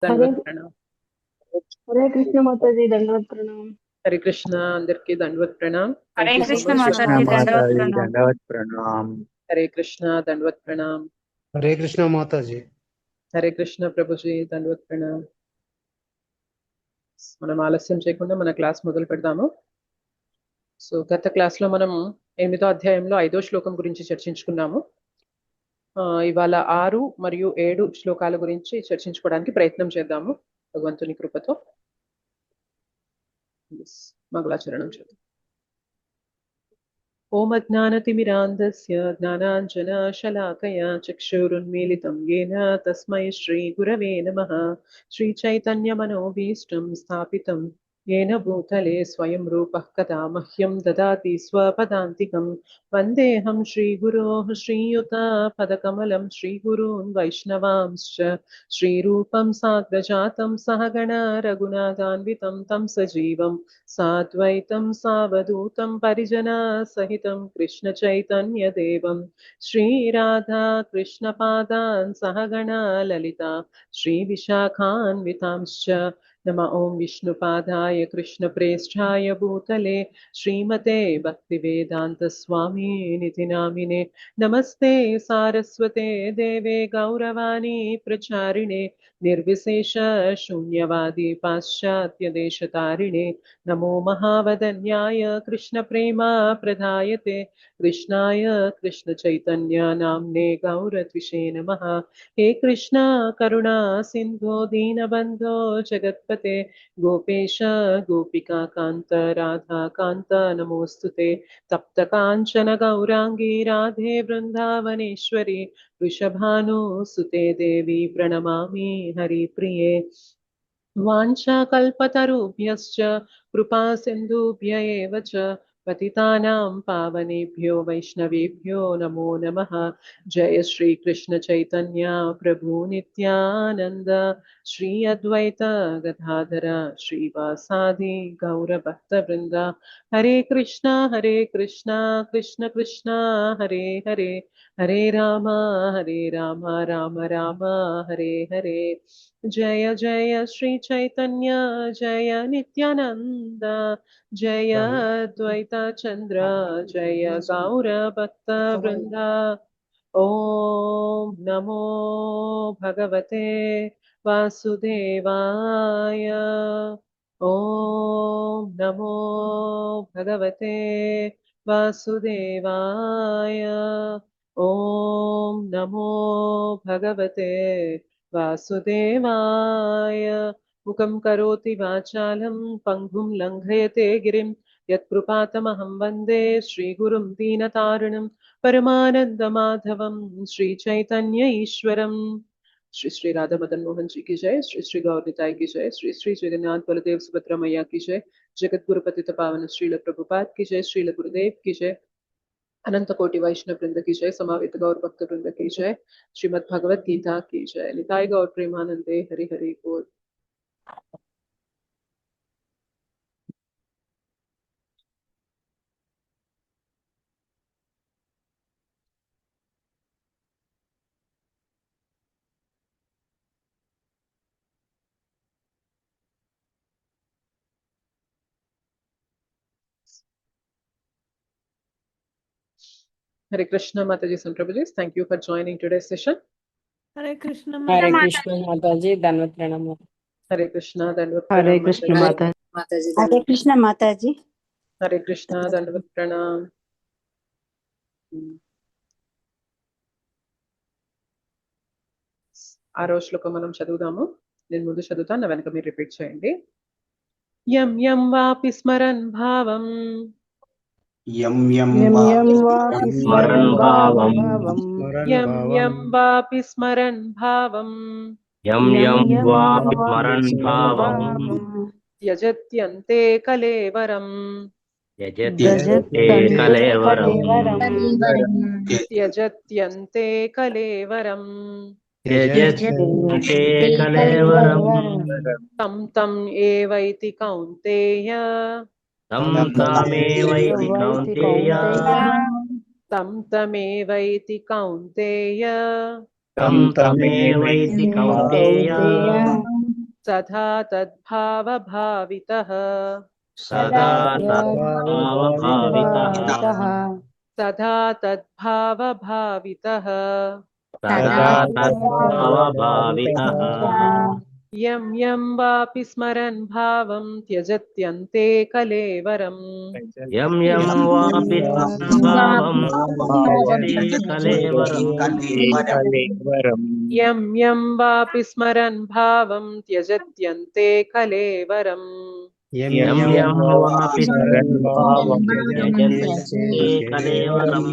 हरे దండవత్ ప్రణామ్. हरे कृष्ण माता जी दंडवत प्रणाम। హరే కృష్ణ, అందరికి దండవత్ ప్రణామ్. Hare thank you so Krishna much. माता कृष्ण जी माता दंडवत जी प्रणाम। दंडवत प्रणाम। హరే కృష్ణ, దండవత్ ప్రణామ్. हरे कृष्ण माता जी। హరే కృష్ణ ప్రభుజీ, దండవత్ ప్రణామ్. మనం ఆలస్యం చేయకుండా మన క్లాస్ మొదలు పెడదాము. సో గత క్లాస్ లో మనం 8వ అధ్యాయంలో 5వ శ్లోకం గురించి చర్చించుకున్నాము. ఇవాళ 6 మరియు 7 శ్లోకాల గురించి చర్చించుకోవడానికి ప్రయత్నం చేద్దాము భగవంతుని కృపతో. మంగళాచరణం చేద్దాం. ఓం అజ్ఞానతిమిరాంధస్య జ్ఞానాంజనశలాకయా చక్షురున్మీలితం येन తస్మై శ్రీగురవే నమః. శ్రీచైతన్యమనోభీష్టం స్థాపితం येन భూతలే స్వయం రూపः కదా మహ్యం దదాతి స్వపదాంతికం. వందేహం శ్రీగురోః శ్రీయుతపదకమలం శ్రీగురూన్ వైష్ణవాంశ్చ శ్రీరూపం సాగ్రజాతం సహగణ రఘునాథాన్వితం తం సజీవం साद्वैतं सावधूतं परिजना सहितं कृष्ण चैतन्य देवं श्रीराधा कृष्णपादान् सहगणा ललिता श्रीविशाखान्वितांश्च नम ओं विष्णुपादाय कृष्णप्रेष्ठाय भूतले श्रीमते भक्तिवेदान्तस्वामिनिति नामिने नमस्ते सारस्वते देवे गौरवाणी प्रचारिणे निर्विशेष शून्यवादी पाश्चात्य देशतारिणे नमो महावदन्याय कृष्णप्रेमा प्रदायते कृष्णाय कृष्णचैतन्य नाम्ने गौरत्विषे नमः। हे कृष्ण करुणा सिन्धो दीनबन्धो जगत्पते गोपेश गोपिका कान्त राधा कान्त नमोऽस्तुते। तप्त काञ्चन गौराङ्गी राधे वृन्दावनेश्वरी वृषभानुसुते देवी प्रणमामि हरिप्रिये। वाञ्छाकल्पतरुभ्यश्च कृपा सिन्धुभ्य एव च पतितानां पावनेभ्यो वैष्णवेभ्यो नमो नमः। जय श्री कृष्ण चैतन्य प्रभु नित्यानंद श्री अद्वैत गदाधर श्रीवासादि गौरभक्तवृंद। हरे कृष्णा कृष्ण कृष्ण हरे हरे, हरे राम राम राम हरे हरे। जय जय श्री चैतन्य जय नित्यानंद जय द्वैत चंद्र जय गौर भक्त वृंदा। ओम नमो भगवते वासुदेवाय। ओम नमो भगवते वासुदेवाय। ओम नमो भगवते वासुदेवाय। मुखं करोति वाचालं पङ्गुं लङ्घयते गिरिं यत्कृपातमहं वन्दे श्रीगुरुं दीनतारिणं परमानन्दमाधवं श्रीचैतन्य ईश्वरम्। श्री श्री राधा मदन मोहन जी की जय, श्री श्री गौर निताई की जय, श्री श्री जगन्नाथ बलदेव सुभद्रा मैया की जय, जगत गुरु पतित पावन श्रील प्रभुपाद की जय, श्रील गुरुदेव की जय, अनंत कोटि वैष्णव वृंद की जय, समावेत गौर भक्त वृंद की जय, श्रीमद् भगवत गीता की जय। निताय गौर प्रेमानंदे हरि हरि बोल। Hare Krishna Mataji and Prabhuji, thank you for joining today's session. हरे कृष्ण हरे माता कृष्ण माता जी दंडवत प्रणाम। Hare Krishna Dandavat हरे Pranam कृष्ण Mataji. माता माताजी हरे कृष्ण माताजी। Hare Krishna Dandavat Pranam. ఆరో శ్లోకం మనం చదువుదాము. నేను ముందు చదువుతాను, నా వెనక మీరు రిపీట్ చేయండి. యం యం వాపి స్మరన్ భావం यम यम यं यं वापि वापि स्मरन् स्मरन् भावं भावं యం యం వాపి స్మరన్ భావం यं यं यं यं वापि वापि स्मरन् स्मरन् भावं भावं త్యజత్యంతే కలేవరం यजते त्यजत्यन्ते कलेवरं कलेवरं త్యజత్యంతే కలేవరం त्यजते त्यजत्यन्ते कलेवरं कलेवरं తం తం ఏవైతి కౌంతేయ तं तामेवैति तमेवैति कौन्तेय कौन्तेय తం తమేవైతి కౌంతేయ तं तमेवैति कौन्तेय कौन्तेय सदा तद्भावभावितः सदा तद्भावभावितः सदा तद्भावभावितः सदा तद्भावभावितः यं यं वापि स्मरन् भावं त्यजत्यन्ते कलेवरम् यं यं वापि स्मरन् त्यजते कलेवरम् यं यं वापि स्मरन् भावं त्यजत्यन्ते कलेवरम् यं यं वापि स्मरन् भावं त्यजते कलेवरम्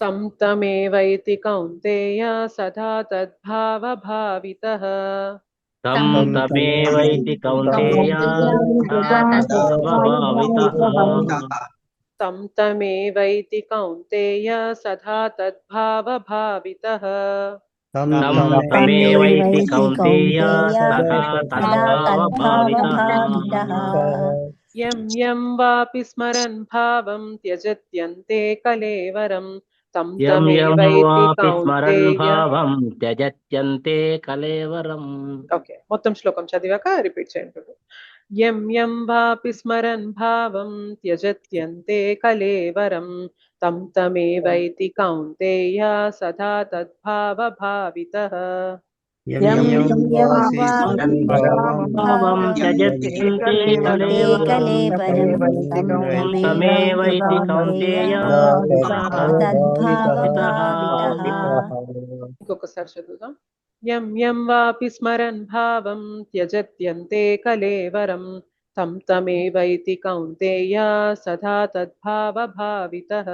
तं तमेवैति कौन्तेय सदा तद्भावभावितः तं तमेवैति कौन्तेय सदा तद्भावभावितः तं तमेवैति कौन्तेय सदा तद्भावभावितः तं तमेवैति कौन्तेय सदा तद्भावभावितः यं यं वापि स्मरन् भावं त्यजत्यन्ते कलेवरं तं यं यं तमेवैति वापि स्मरन् कौन्तेय भावं त्यजत्यन्ते कलेवरम् ఓకే మొత్తం శ్లోకం చదివాక రిపీట్ చేయండి యం యం వాపి స్మరన్ భావం త్యజత్యంతే కలేవరం తం తమేవైతి కౌంతేయ సదా తద్భావభావితః यं यं वापि स्मरन् भावं त्यजत्यन्ते कलेवरम् तं तमेवैति कौन्तेय सदा तद्भावभावितः ఇంకొకసారి చదువుదాం యం యం వాపి స్మరన్ భావం త్యజత్యంతే కలేవరం తం తమేవైతి కౌంతేయ సదా తద్భావభావితః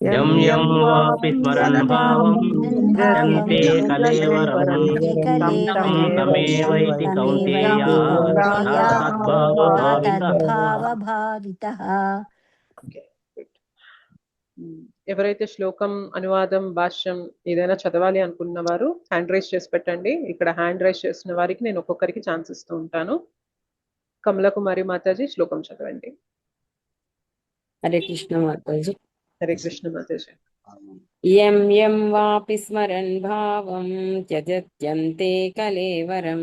यं यं वापि स्मरन् भावं त्यजन्ते कलेवरम् तं तमेवैति कौन्तेय सदा तद्भावभावितः ఎవరైతే శ్లోకం అనువాదం భాష్యం ఏదైనా చదవాలి అనుకున్న వారు హ్యాండ్ రైజ్ చేసి పెట్టండి ఇక్కడ హ్యాండ్ రైజ్ చేసిన వారికి నేను ఒక్కొక్కరికి ఛాన్స్ ఇస్తూ ఉంటాను కమలకుమారి మాతాజీ శ్లోకం చదవండి హరే కృష్ణ మాతాజీ హరే కృష్ణ మాతాజీ యం యం వాపి స్మరన్ భావం త్యజత్యంతే కలేవరం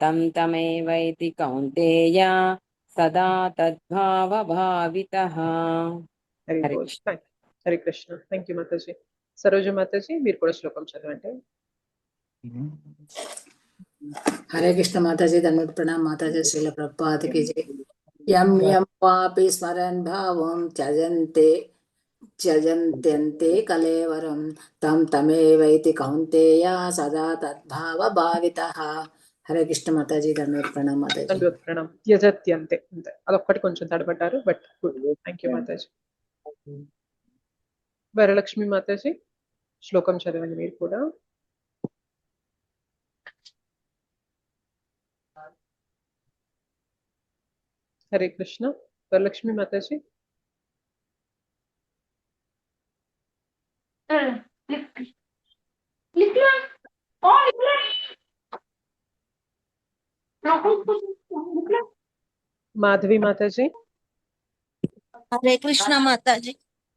తం తమేవైతి కౌంతేయ సదా తద్భావభావితః హరి హరే బోల్ కృష్ణ. హరే కృష్ణ థ్యాంక్ యూ మాతాజీ సరోజ మాతాజీ మీరు కూడా శ్లోకం చదవండి हरे कृष्ण माताजी धन्यवाद प्रणाम माताजी श्रील प्रभुपाद की जय यम यम वापि स्मरन् भावं त्यजन्त्यन्ते कलेवरं तं तमेवैति कौन्तेय सदा तद्भावभावितः हरे कृष्ण माताजी धन्यवाद प्रणाम माताजी ధన్యవాద ప్రణాం త్యజత్యంతే అంతే అదొక్కటి కొంచెం తడబడ్డారు బట్ గుడ్ థ్యాంక్ యూ మాతాజీ వరలక్ష్మి మాతాజీ శ్లోకం చదవండి మీరు కూడా హరే కృష్ణ వరలక్ష్మి మాతాజీ మాధవి మాతాజీ హరే కృష్ణ మాతాజీ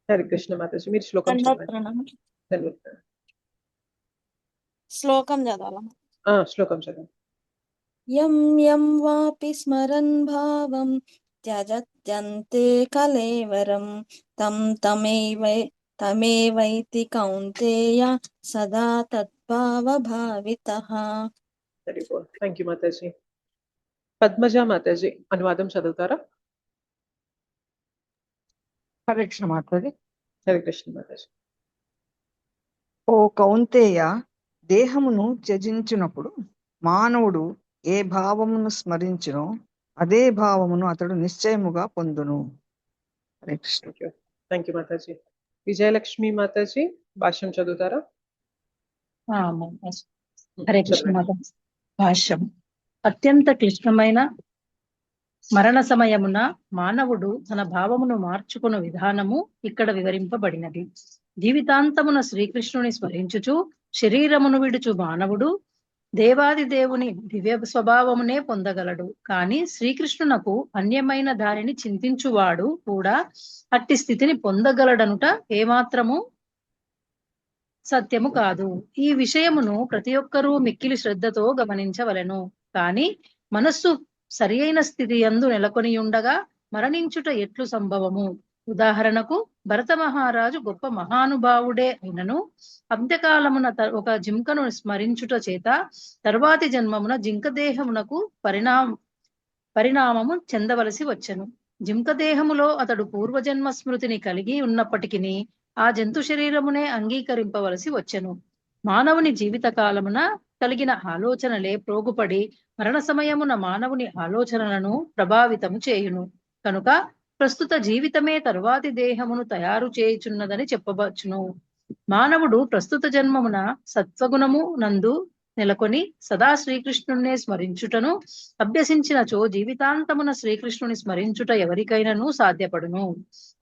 హరే కృష్ణ మాతాజీ మీరు శ్లోకం ధన్యవాద చదవండి ప్రణామం ధన్యవాదాలు శ్లోకం చదవాలా శ్లోకం చదవండి యం యం వాపి స్మరన్ భావం త్యజత్యంతే కలేవరం తం తమేవైతి కౌంతేయ సదా తద్భావభావితః వెరీ గుడ్ థ్యాంక్ యూ మాతాజీ పద్మజ మాతాజీ అనువాదం చదువుతారా హరే కృష్ణ మాతాజీ. హరే కృష్ణ మాతాజీ ఓ కౌంతేయ, దేహమును త్యజించినప్పుడు మానవుడు ఏ భావమును స్మరించునో అదే భావమును అతడు నిశ్చయముగా పొందును. హరే కృష్ణ. థ్యాంక్ యూ మాతాజీ విజయలక్ష్మి మాతాజీ భాష్యం చదువుతారా హరే కృష్ణ మాతాజీ. భాష్యం. అత్యంత క్లిష్టమైన మరణ సమయమున మానవుడు తన భావమును మార్చుకున్న విధానము ఇక్కడ వివరింపబడినది. జీవితాంతమున శ్రీకృష్ణుని స్మరించుచు శరీరమును విడుచు మానవుడు దేవాది దేవుని దివ్య స్వభావమునే పొందగలడు. కాని శ్రీకృష్ణునకు అన్యమైన దానిని చింతించువాడు కూడా అట్టి స్థితిని పొందగలడనుట ఏమాత్రము సత్యము కాదు. ఈ విషయమును ప్రతి ఒక్కరూ మిక్కిలి శ్రద్ధతో గమనించవలెను. కాని మనస్సు సరి అయిన స్థితి యందు నెలకొని ఉండగా మరణించుట ఎట్లు సంభవము? ఉదాహరణకు భరత మహారాజు గొప్ప మహానుభావుడే అయినను అంత్యకాలమున ఒక జింకను స్మరించుట చేత తరువాతి జన్మమున జింక దేహమునకు పరిణామము చెందవలసి వచ్చెను. జింక దేహములో అతడు పూర్వజన్మ స్మృతిని కలిగి ఉన్నప్పటికీ ఆ జంతు శరీరమునే అంగీకరింపవలసి వచ్చెను. మానవుని జీవిత కాలమున కలిగిన ఆలోచనలే ప్రోగుపడి మరణ సమయమున మానవుని ఆలోచనలను ప్రభావితము చేయును. కనుక ప్రస్తుత జీవితమే తరువాతి దేహమును తయారు చేయుచున్నదని చెప్పవచ్చును. మానవుడు ప్రస్తుత జన్మమున సత్వగుణము నందు నెలకొని సదా శ్రీకృష్ణుణ్ణే స్మరించుటను అభ్యసించినచో జీవితాంతమున శ్రీకృష్ణుని స్మరించుట ఎవరికైనాను సాధ్యపడును.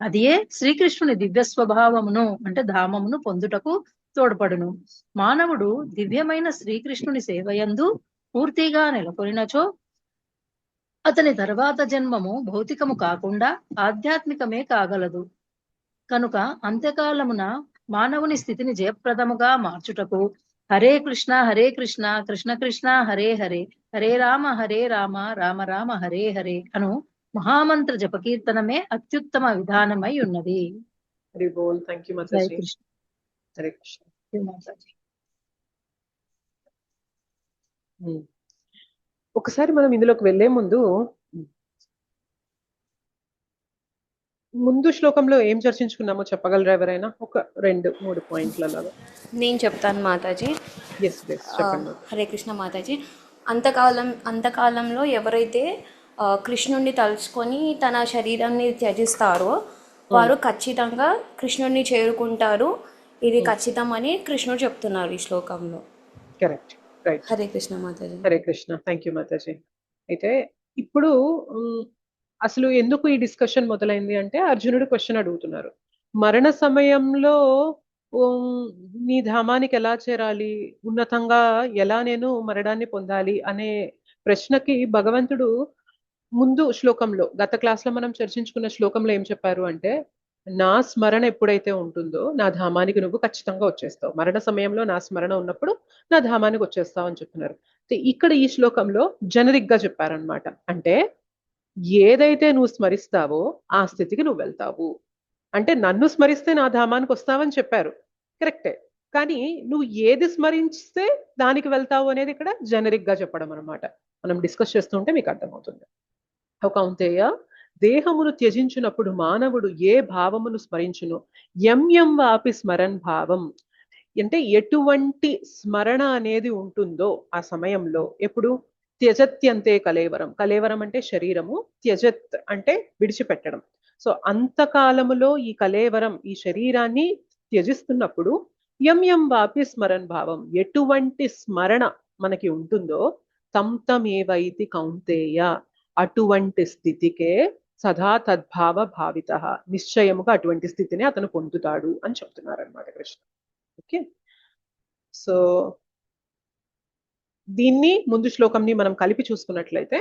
అదియే శ్రీకృష్ణుని దివ్య స్వభావమును అంటే ధామమును పొందుటకు తోడ్పడును. మానవుడు దివ్యమైన శ్రీకృష్ణుని సేవయందు పూర్తిగా నెలకొనినచో అతని తర్వాత జన్మము భౌతికము కాకుండా ఆధ్యాత్మికమే కాగలదు. కనుక అంత్యకాలమున మానవుని స్థితిని జయప్రదముగా మార్చుటకు హరే కృష్ణ కృష్ణ కృష్ణ హరే హరే, హరే రామ రామ రామ హరే హరే అను మహామంత్ర జపకీర్తనమే అత్యుత్తమ విధానమై ఉన్నది. హరి బోల్. థ్యాంక్ యూ జై మాతాజీ. కృష్ణ. హరే కృష్ణ. జై మాతాజీ. ఒకసారి మనం ఇందులోకి వెళ్లే ముందు శ్లోకంలో ఏం చర్చించుకున్నామో చెప్పగలరా ఎవరైనా? ఒక 2-3 పాయింట్లలో. నేను చెప్తాను మాతాజీ. ఎస్ ప్లీజ్ చెప్పండి. హరే కృష్ణ మాతాజీ. అంతకాలంలో ఎవరైతే కృష్ణుణ్ణి తలుచుకొని తన శరీరాన్ని త్యజిస్తారో వారు ఖచ్చితంగా కృష్ణుణ్ణి చేరుకుంటారు. ఇది ఖచ్చితం అని కృష్ణుడు చెప్తున్నారు ఈ శ్లోకంలో. Correct, right. హరే కృష్ణ మాతాజీ. హరే కృష్ణ. Thank you Mataji. అయితే ఇప్పుడు అసలు ఎందుకు ఈ డిస్కషన్ మొదలైంది అంటే అర్జునుడు క్వశ్చన్ అడుగుతున్నారు. మరణ సమయంలో నీ ధామానికి ఎలా చేరాలి, ఉన్నతంగా ఎలా నేను మరణాన్ని పొందాలి అనే ప్రశ్నకి భగవంతుడు ముందు శ్లోకంలో, గత క్లాస్ లో మనం చర్చించుకున్న శ్లోకంలో ఏం చెప్పారు అంటే, నా స్మరణ ఎప్పుడైతే ఉంటుందో నా ధామానికి నువ్వు ఖచ్చితంగా వచ్చేస్తావు. మరణ సమయంలో నా స్మరణ ఉన్నప్పుడు నా ధామానికి వచ్చేస్తావు అని చెప్తున్నారు. ఇక్కడ ఈ శ్లోకంలో జనరిక్ గా చెప్పారనమాట. అంటే ఏదైతే నువ్వు స్మరిస్తావో ఆ స్థితికి నువ్వు వెళ్తావు. అంటే నన్ను స్మరిస్తే నా ధామానికి వస్తావని చెప్పారు, కరెక్టే. కానీ నువ్వు ఏది స్మరిస్తే దానికి వెళ్తావు అనేది ఇక్కడ జనరిక్ గా చెప్పడం అనమాట. మనం డిస్కస్ చేస్తుంటే మీకు అర్థమవుతుంది. కౌంతేయ, దేహమును త్యజించినప్పుడు మానవుడు ఏ భావమును స్మరించును? ఎం వాపి స్మరన్ భావం. అంటే ఎటువంటి స్మరణ అనేది ఉంటుందో ఆ సమయంలో, ఎప్పుడు త్యజత్యంతే కలేవరం. కలేవరం అంటే శరీరము, త్యజత్ అంటే విడిచిపెట్టడం. సో అంతకాలములో ఈ కలేవరం, ఈ శరీరాన్ని త్యజిస్తున్నప్పుడు ఎం వాపి స్మరన్ భావం, ఎటువంటి స్మరణ మనకి ఉంటుందో తంతమేవైతి కౌంతేయ, అటువంటి స్థితికే సదా తద్భావ భావిత, నిశ్చయముగా అటువంటి స్థితిని అతను పొందుతాడు అని చెప్తున్నారు అనమాట కృష్ణ. ఓకే, సో దీన్ని ముందు శ్లోకంని మనం కలిపి చూసుకున్నట్లయితే,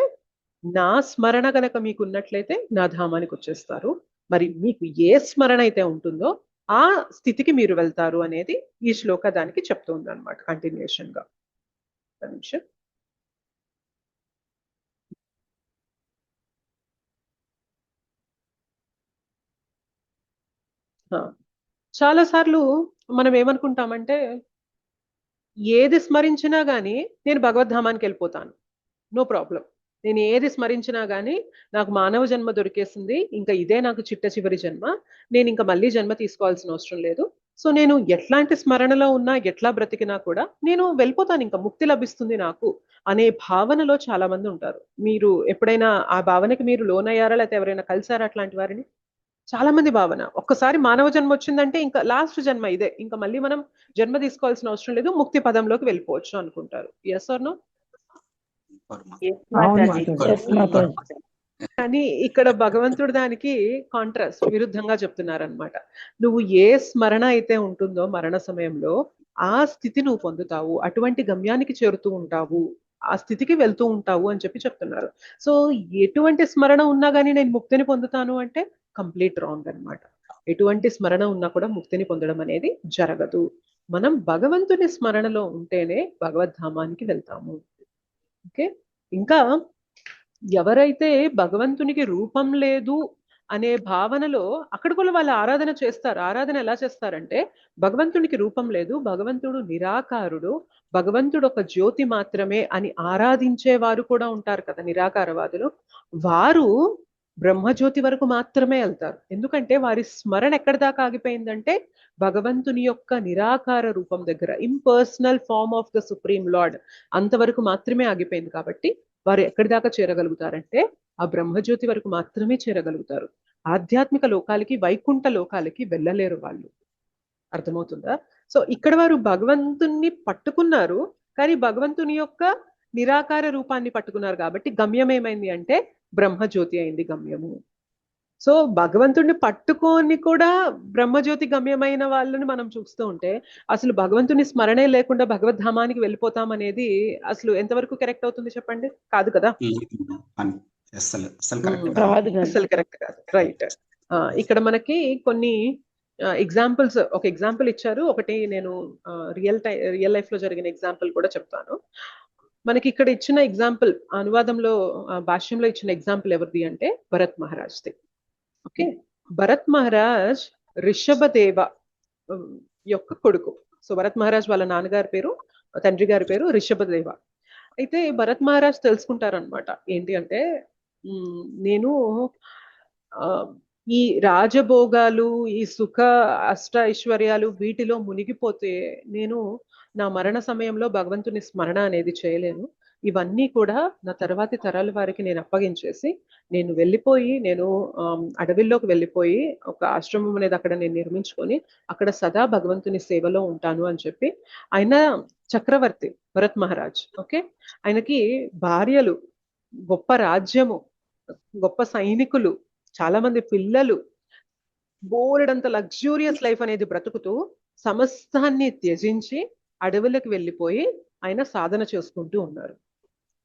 నా స్మరణ గనక మీకు ఉన్నట్లయితే నా ధామానికి వచ్చేస్తారు. మరి మీకు ఏ స్మరణ అయితే ఉంటుందో ఆ స్థితికి మీరు వెళ్తారు అనేది ఈ శ్లోక దానికి చెప్తుంది అనమాట, కంటిన్యూషన్ గా. నిమిషం. చాలా సార్లు మనం ఏమనుకుంటామంటే, ఏది స్మరించినా గానీ నేను భగవద్ధామానికి వెళ్ళిపోతాను, నో ప్రాబ్లం. నేను ఏది స్మరించినా గానీ నాకు మానవ జన్మ దొరికేసింది, ఇంకా ఇదే నాకు చిట్ట చివరి జన్మ, నేను ఇంకా మళ్ళీ జన్మ తీసుకోవాల్సిన అవసరం లేదు. సో నేను ఎట్లాంటి స్మరణలో ఉన్నా, ఎట్లా బ్రతికినా కూడా నేను వెళ్ళిపోతాను, ఇంకా ముక్తి లభిస్తుంది నాకు అనే భావనలో చాలా మంది ఉంటారు. మీరు ఎప్పుడైనా ఆ భావనకి మీరు లోనయ్యారా, లేకపోతే ఎవరైనా కలిసారా అట్లాంటి వారిని? చాలా మంది భావన, ఒక్కసారి మానవ జన్మ వచ్చిందంటే ఇంకా లాస్ట్ జన్మ ఇదే, ఇంకా మళ్ళీ మనం జన్మ తీసుకోవాల్సిన అవసరం లేదు, ముక్తి పదంలోకి వెళ్ళిపోవచ్చు అనుకుంటారు. Yes or no? కానీ ఇక్కడ భగవంతుడు దానికి కాంట్రాస్ట్, విరుద్ధంగా చెప్తున్నారనమాట. నువ్వు ఏ స్మరణ అయితే ఉంటుందో మరణ సమయంలో ఆ స్థితి నువ్వు పొందుతావు, అటువంటి గమ్యానికి చేరుతూ ఉంటావు, ఆ స్థితికి వెళ్తూ ఉంటావు అని చెప్తున్నారు. సో ఎటువంటి స్మరణ ఉన్నా కానీ నేను ముక్తిని పొందుతాను అంటే కంప్లీట్ రాంగ్ అనమాట. ఎటువంటి స్మరణ ఉన్నా కూడా ముక్తిని పొందడం అనేది జరగదు. మనం భగవంతుని స్మరణలో ఉంటేనే భగవద్ధామానికి వెళ్తాము. ఓకే, ఇంకా ఎవరైతే భగవంతునికి రూపం లేదు అనే భావనలో అక్కడ కూడా వాళ్ళు ఆరాధన చేస్తారు. ఆరాధన ఎలా చేస్తారంటే భగవంతునికి రూపం లేదు, భగవంతుడు నిరాకారుడు, భగవంతుడు ఒక జ్యోతి మాత్రమే అని ఆరాధించే వారు కూడా ఉంటారు కదా నిరాకారవాదులు. వారు బ్రహ్మజ్యోతి వరకు మాత్రమే వెళ్తారు. ఎందుకంటే వారి స్మరణ ఎక్కడి దాకా ఆగిపోయిందంటే భగవంతుని యొక్క నిరాకార రూపం దగ్గర, impersonal form of the supreme lord, అంతవరకు మాత్రమే ఆగిపోయింది. కాబట్టి వారు ఎక్కడి దాకా చేరగలుగుతారంటే ఆ బ్రహ్మజ్యోతి వరకు మాత్రమే చేరగలుగుతారు. ఆధ్యాత్మిక లోకాలకి, వైకుంఠ లోకాలకి వెళ్ళలేరు వాళ్ళు. అర్థమవుతుందా? సో ఇక్కడ వారు భగవంతుణ్ణి పట్టుకున్నారు, కానీ భగవంతుని యొక్క నిరాకార రూపాన్ని పట్టుకున్నారు. కాబట్టి గమ్యం ఏమైంది అంటే బ్రహ్మజ్యోతి అయింది గమ్యము. సో భగవంతుడిని పట్టుకొని కూడా బ్రహ్మజ్యోతి గమ్యమైన వాళ్ళని మనం చూస్తూ ఉంటే అసలు భగవంతుని స్మరణే లేకుండా భగవద్ధామానికి వెళ్ళిపోతాం అనేది అసలు ఎంతవరకు కరెక్ట్ అవుతుంది చెప్పండి? కాదు కదా, అసలు కరెక్ట్ కాదు. రైట్. ఇక్కడ మనకి కొన్ని ఎగ్జాంపుల్స్, ఒక ఎగ్జాంపుల్ ఇచ్చారు, ఒకటి నేను రియల్ లైఫ్ లో జరిగిన ఎగ్జాంపుల్ కూడా చెప్తాను. మనకి ఇక్కడ ఇచ్చిన ఎగ్జాంపుల్, అనువాదంలో భాష్యంలో ఇచ్చిన ఎగ్జాంపుల్ ఎవరిది అంటే భరత్ మహారాజ్ది. ఓకే, భరత్ మహారాజ్ రిషభదేవ యొక్క కొడుకు. సో భరత్ మహారాజ్ వాళ్ళ నాన్నగారి పేరు, తండ్రి గారి పేరు రిషభదేవ. అయితే భరత్ మహారాజ్ తెలుసుకుంటారనమాట ఏంటి అంటే నేను ఈ రాజభోగాలు, ఈ సుఖ అష్ట ఐశ్వర్యాలు వీటిలో మునిగిపోతే నేను నా మరణ సమయంలో భగవంతుని స్మరణ అనేది చేయలేను. ఇవన్నీ కూడా నా తర్వాతి తరాల వారికి నేను అప్పగించేసి నేను వెళ్ళిపోయి, నేను అడవిల్లోకి వెళ్ళిపోయి ఒక ఆశ్రమం అనేది అక్కడ నేను నిర్మించుకొని అక్కడ సదా భగవంతుని సేవలో ఉంటాను అని చెప్పి ఆయన చక్రవర్తి భరత్ మహారాజ్. ఓకే, ఆయనకి భార్యలు, గొప్ప రాజ్యము, గొప్ప సైనికులు, చాలా మంది పిల్లలు, బోలెడంత లగ్జూరియస్ లైఫ్ అనేది బ్రతుకుతూ సమస్తాన్ని త్యజించి అడవులకు వెళ్ళిపోయి ఆయన సాధన చేసుకుంటూ ఉన్నారు.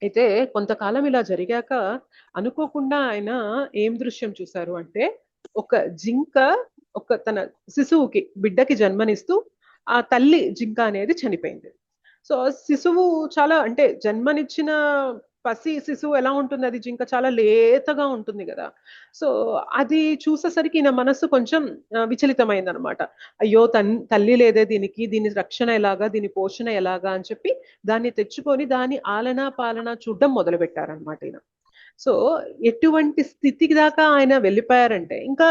అయితే కొంతకాలం ఇలా జరిగాక అనుకోకుండా ఆయన ఏం దృశ్యం చూశారు అంటే ఒక జింక ఒక తన శిశువుకి, బిడ్డకి జన్మనిస్తూ ఆ తల్లి జింక అనేది చనిపోయింది. సో శిశువు చాలా, అంటే జన్మనిచ్చిన పసి శిశువు ఎలా ఉంటుంది, అది జింక చాలా లేతగా ఉంటుంది కదా. సో అది చూసేసరికి నా మనసు కొంచెం విచలితమైంది అనమాట. అయ్యో తల్లి లేదే దీనికి, దీని రక్షణ ఎలాగా, దీని పోషణ ఎలాగా అని చెప్పి దాన్ని తెచ్చుకొని దాని ఆలన పాలన చూడడం మొదలు పెట్టారనమాట ఈయన. సో ఎటువంటి స్థితికి దాకా ఆయన వెళ్ళిపోయారంటే, ఇంకా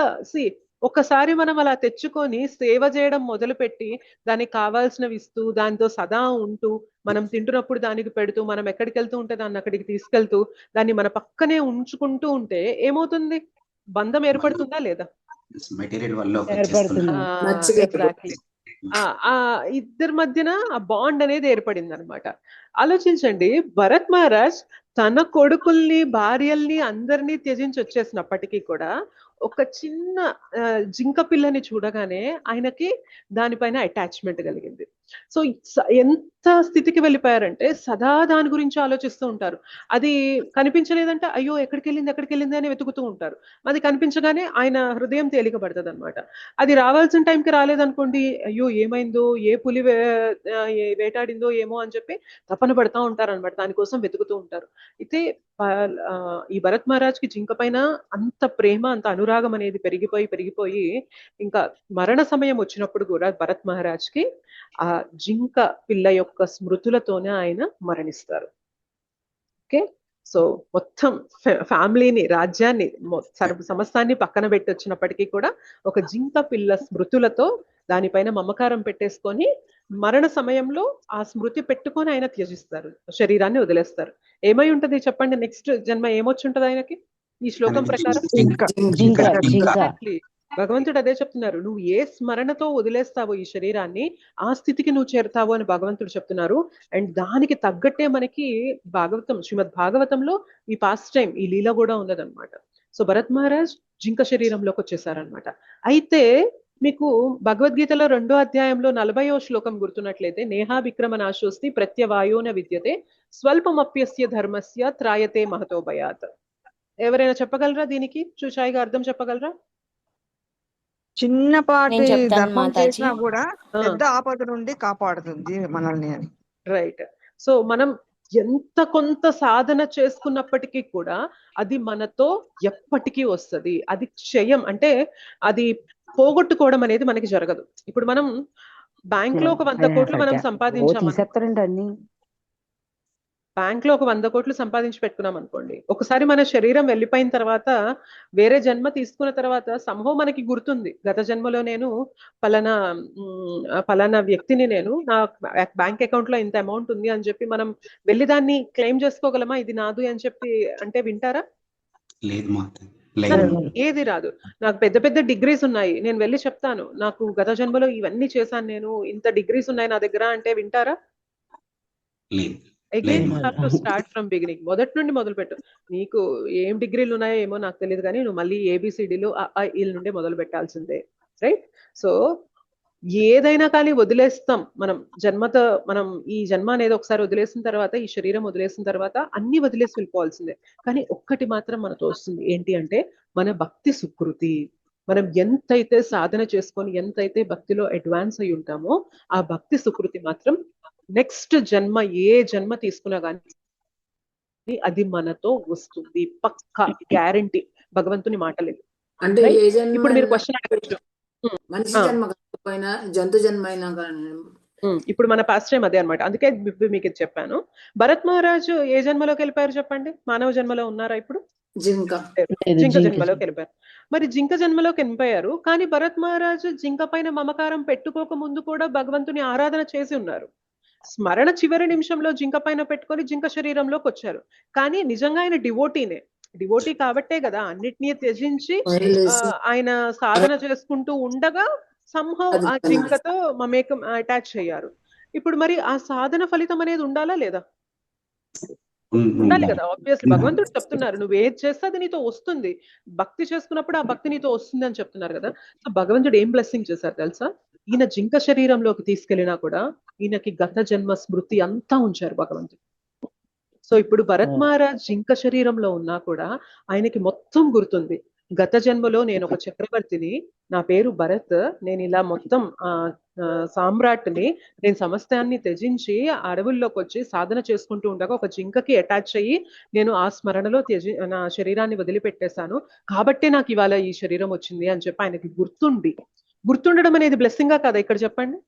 ఒకసారి మనం అలా తెచ్చుకొని సేవ చేయడం మొదలుపెట్టి దానికి కావాల్సినవి ఇస్తూ దాంతో సదా ఉంటూ మనం తింటున్నప్పుడు దానికి పెడుతూ, మనం ఎక్కడికి వెళ్తూ ఉంటే దాన్ని అక్కడికి తీసుకెళ్తూ దాన్ని మన పక్కనే ఉంచుకుంటూ ఉంటే ఏమవుతుంది? బంధం ఏర్పడుతుందా లేదా? ఎగ్జాక్ట్లీ. ఇద్దరి మధ్యన ఆ బాండ్ అనేది ఏర్పడింది అనమాట. ఆలోచించండి, భరత్ మహారాజ్ తన కొడుకుల్ని, భార్యల్ని అందరినీ త్యజించి వచ్చేసినప్పటికీ కూడా ఒక చిన్న జింక పిల్లని చూడగానే ఆయనకి దానిపైన అటాచ్మెంట్ కలిగింది. సో ఎంత స్థితికి వెళ్ళిపోయారంటే సదా దాని గురించి ఆలోచిస్తూ ఉంటారు. అది కనిపించలేదంటే అయ్యో ఎక్కడికి వెళ్ళింది అని వెతుకుతూ ఉంటారు. అది కనిపించగానే ఆయన హృదయం తేలిక పడుతుంది అనమాట. అది రావాల్సిన టైంకి రాలేదనుకోండి, అయ్యో ఏమైందో, ఏ పులి వేటాడిందో ఏమో అని చెప్పి తపన పడతా ఉంటారు అనమాట, దానికోసం వెతుకుతూ ఉంటారు. అయితే ఈ భరత్ మహారాజ్ కి జింక పైన అంత ప్రేమ, అంత అనురాగం అనేది పెరిగిపోయి ఇంకా మరణ సమయం వచ్చినప్పుడు కూడా భరత్ మహారాజ్ కి ఆ జింక పిల్ల యొక్క స్మృతులతోనే ఆయన మరణిస్తారు. ఓకే, సో మొత్తం ఫ్యామిలీని, రాజ్యాన్ని, సమస్తాన్ని పక్కన పెట్టి వచ్చినప్పటికీ కూడా ఒక జింక పిల్ల స్మృతులతో దానిపైన మమకారం పెట్టేసుకొని మరణ సమయంలో ఆ స్మృతి పెట్టుకొని ఆయన త్యజిస్తారు, శరీరాన్ని వదిలేస్తారు. ఏమై ఉంటది చెప్పండి? నెక్స్ట్ జన్మ ఏమొచ్చి ఉంటది ఆయనకి ఈ శ్లోకం ప్రకారం? భగవంతుడు అదే చెప్తున్నారు, నువ్వు ఏ స్మరణతో వదిలేస్తావో ఈ శరీరాన్ని ఆ స్థితికి నువ్వు చేరుతావు అని భగవంతుడు చెప్తున్నారు. అండ్ దానికి తగ్గట్టే మనకి భాగవతం, శ్రీమద్ భాగవతంలో ఈ పాస్ట్ టైం, ఈ లీల కూడా ఉన్నదన్నమాట. సో భరత్ మహారాజ్ జింక శరీరంలోకి వచ్చేసారనమాట. అయితే మీకు భగవద్గీతలో 2వ అధ్యాయంలో 40వ శ్లోకం గుర్తున్నట్లయితే, నేహా విక్రమ నాశోస్తి ప్రత్యవాయోన విద్యతే స్వల్పమప్యస్య ధర్మస్య త్రాయతే మహతో భయాత్. ఎవరైనా చెప్పగలరా దీనికి చూచాయిగా అర్థం చెప్పగలరా? చిన్నపాటి ధర్మం చేసినా కూడా పెద్ద ఆపద నుండి కాపాడుతుంది మనల్ని అని. రైట్. సో మనం ఎంత కొంత సాధన చేసుకున్నప్పటికీ కూడా అది మనతో ఎప్పటికీ వస్తుంది. అది క్షయం అంటే అది పోగొట్టుకోవడం అనేది మనకి జరగదు. ఇప్పుడు మనం బ్యాంక్ లో ఒక 100 కోట్లు మనం సంపాదించాము, తీసేస్తారండి అన్ని. బ్యాంక్ లో ఒక 100 కోట్లు సంపాదించి పెట్టుకున్నాం అనుకోండి, ఒకసారి మన శరీరం వెళ్ళిపోయిన తర్వాత వేరే జన్మ తీసుకున్న తర్వాత సంభవం మనకి గుర్తుంది, గత జన్మలో నేను పలానా వ్యక్తిని, నేను నా బ్యాంక్ అకౌంట్ లో ఇంత అమౌంట్ ఉంది అని చెప్పి మనం వెళ్ళి దాన్ని క్లెయిమ్ చేసుకోగలమా, ఇది నాది అని చెప్పి అంటే వింటారా? లేదు మాత, ఏది రాదు. నాకు పెద్ద పెద్ద డిగ్రీస్ ఉన్నాయి, నేను వెళ్ళి చెప్తాను నాకు గత జన్మలో ఇవన్నీ చేశాను, నేను ఇంత డిగ్రీస్ ఉన్నాయి నా దగ్గర అంటే వింటారా? లేదు. Again you have to start from beginning. మొదటి నుండి మొదలు పెట్టు. నీకు ఏం డిగ్రీలు ఉన్నాయో ఏమో నాకు తెలియదు, కానీ నువ్వు మళ్ళీ ఏబిసిడిలు వీళ్ళ నుండే మొదలు పెట్టాల్సిందే, రైట్? సో ఏదైనా కానీ వదిలేస్తాం మనం జన్మతో. మనం ఈ జన్మ అనేది ఒకసారి వదిలేసిన తర్వాత, ఈ శరీరం వదిలేసిన తర్వాత అన్ని వదిలేసి వెళ్ళిపోవాల్సిందే. కానీ ఒక్కటి మాత్రం మనతో వస్తుంది, ఏంటి అంటే మన భక్తి సుకృతి. మనం ఎంతైతే సాధన చేసుకొని ఎంతైతే భక్తిలో అడ్వాన్స్ అయి ఉంటామో ఆ భక్తి సుకృతి మాత్రం నెక్స్ట్ జన్మ ఏ జన్మ తీసుకున్నా కానీ అది మనతో వస్తుంది, పక్కా గ్యారంటీ. భగవంతుని మాటలేదు. అంటే ఏ జన్మ ఇప్పుడు మీరు క్వశ్చన్ అడగచ్చు, మనిషి జన్మ కాకపోయినా జంతు జన్మ అయినా కానీ. ఇప్పుడు మన పాస్ట్ టైం అదే అనమాట. అందుకే మీకు ఇది చెప్పాను. భరత్ మహారాజు ఏ జన్మలోకి వెళ్ళిపోయారు చెప్పండి? మానవ జన్మలో ఉన్నారా ఇప్పుడు? జింక జన్మలోకి వెళ్ళిపోయారు. మరి జింక జన్మలోకి వెళ్ళిపోయారు, కానీ భరత్ మహారాజు జింక పైన మమకారం పెట్టుకోక ముందు కూడా భగవంతుని ఆరాధన చేసి ఉన్నారు. స్మరణ చివరి నిమిషంలో జింక పైన పెట్టుకొని జింక శరీరంలోకి వచ్చారు. కానీ నిజంగా ఆయన డివోటీనే. డివోటీ కాబట్టే కదా అన్నిటినీ త్యజించి ఆయన సాధన చేసుకుంటూ ఉండగా సంహవ్ ఆ జింకతో మమేకం అటాచ్ అయ్యారు. ఇప్పుడు మరి ఆ సాధన ఫలితం అనేది ఉండాలా లేదా? ఉండాలి కదా. ఆబ్వియస్లీ భగవంతుడు చెప్తున్నారు, నువ్వు ఏది చేస్తే అది నీతో వస్తుంది. భక్తి చేసుకున్నప్పుడు ఆ భక్తి నీతో వస్తుంది అని చెప్తున్నారు కదా. సో భగవంతుడు ఏం బ్లెస్సింగ్ చేశారు తెలుసా? ఈయన జింక శరీరంలోకి తీసుకెళ్ళినా కూడా ఈయనకి గత జన్మ స్మృతి అంతా ఉంచారు భగవంతుడు. సో ఇప్పుడు భరత్ మహారాజ్ జింక శరీరంలో ఉన్నా కూడా ఆయనకి మొత్తం గుర్తుంది. గత జన్మలో నేను ఒక చక్రవర్తిని, నా పేరు భరత్, నేను ఇలా మొత్తం సామ్రాట్ని, నేను సమస్తాన్ని త్యజించి అడవుల్లోకి వచ్చి సాధన చేసుకుంటూ ఉండగా ఒక జింకకి అటాచ్ అయ్యి నేను ఆ స్మరణలో నా శరీరాన్ని వదిలిపెట్టేశాను, కాబట్టి నాకు ఇవాళ ఈ శరీరం వచ్చింది అని చెప్పి ఆయనకి గుర్తుండడం అనేది బ్లెస్సింగా కాదా? ఇక్కడ చెప్పండి.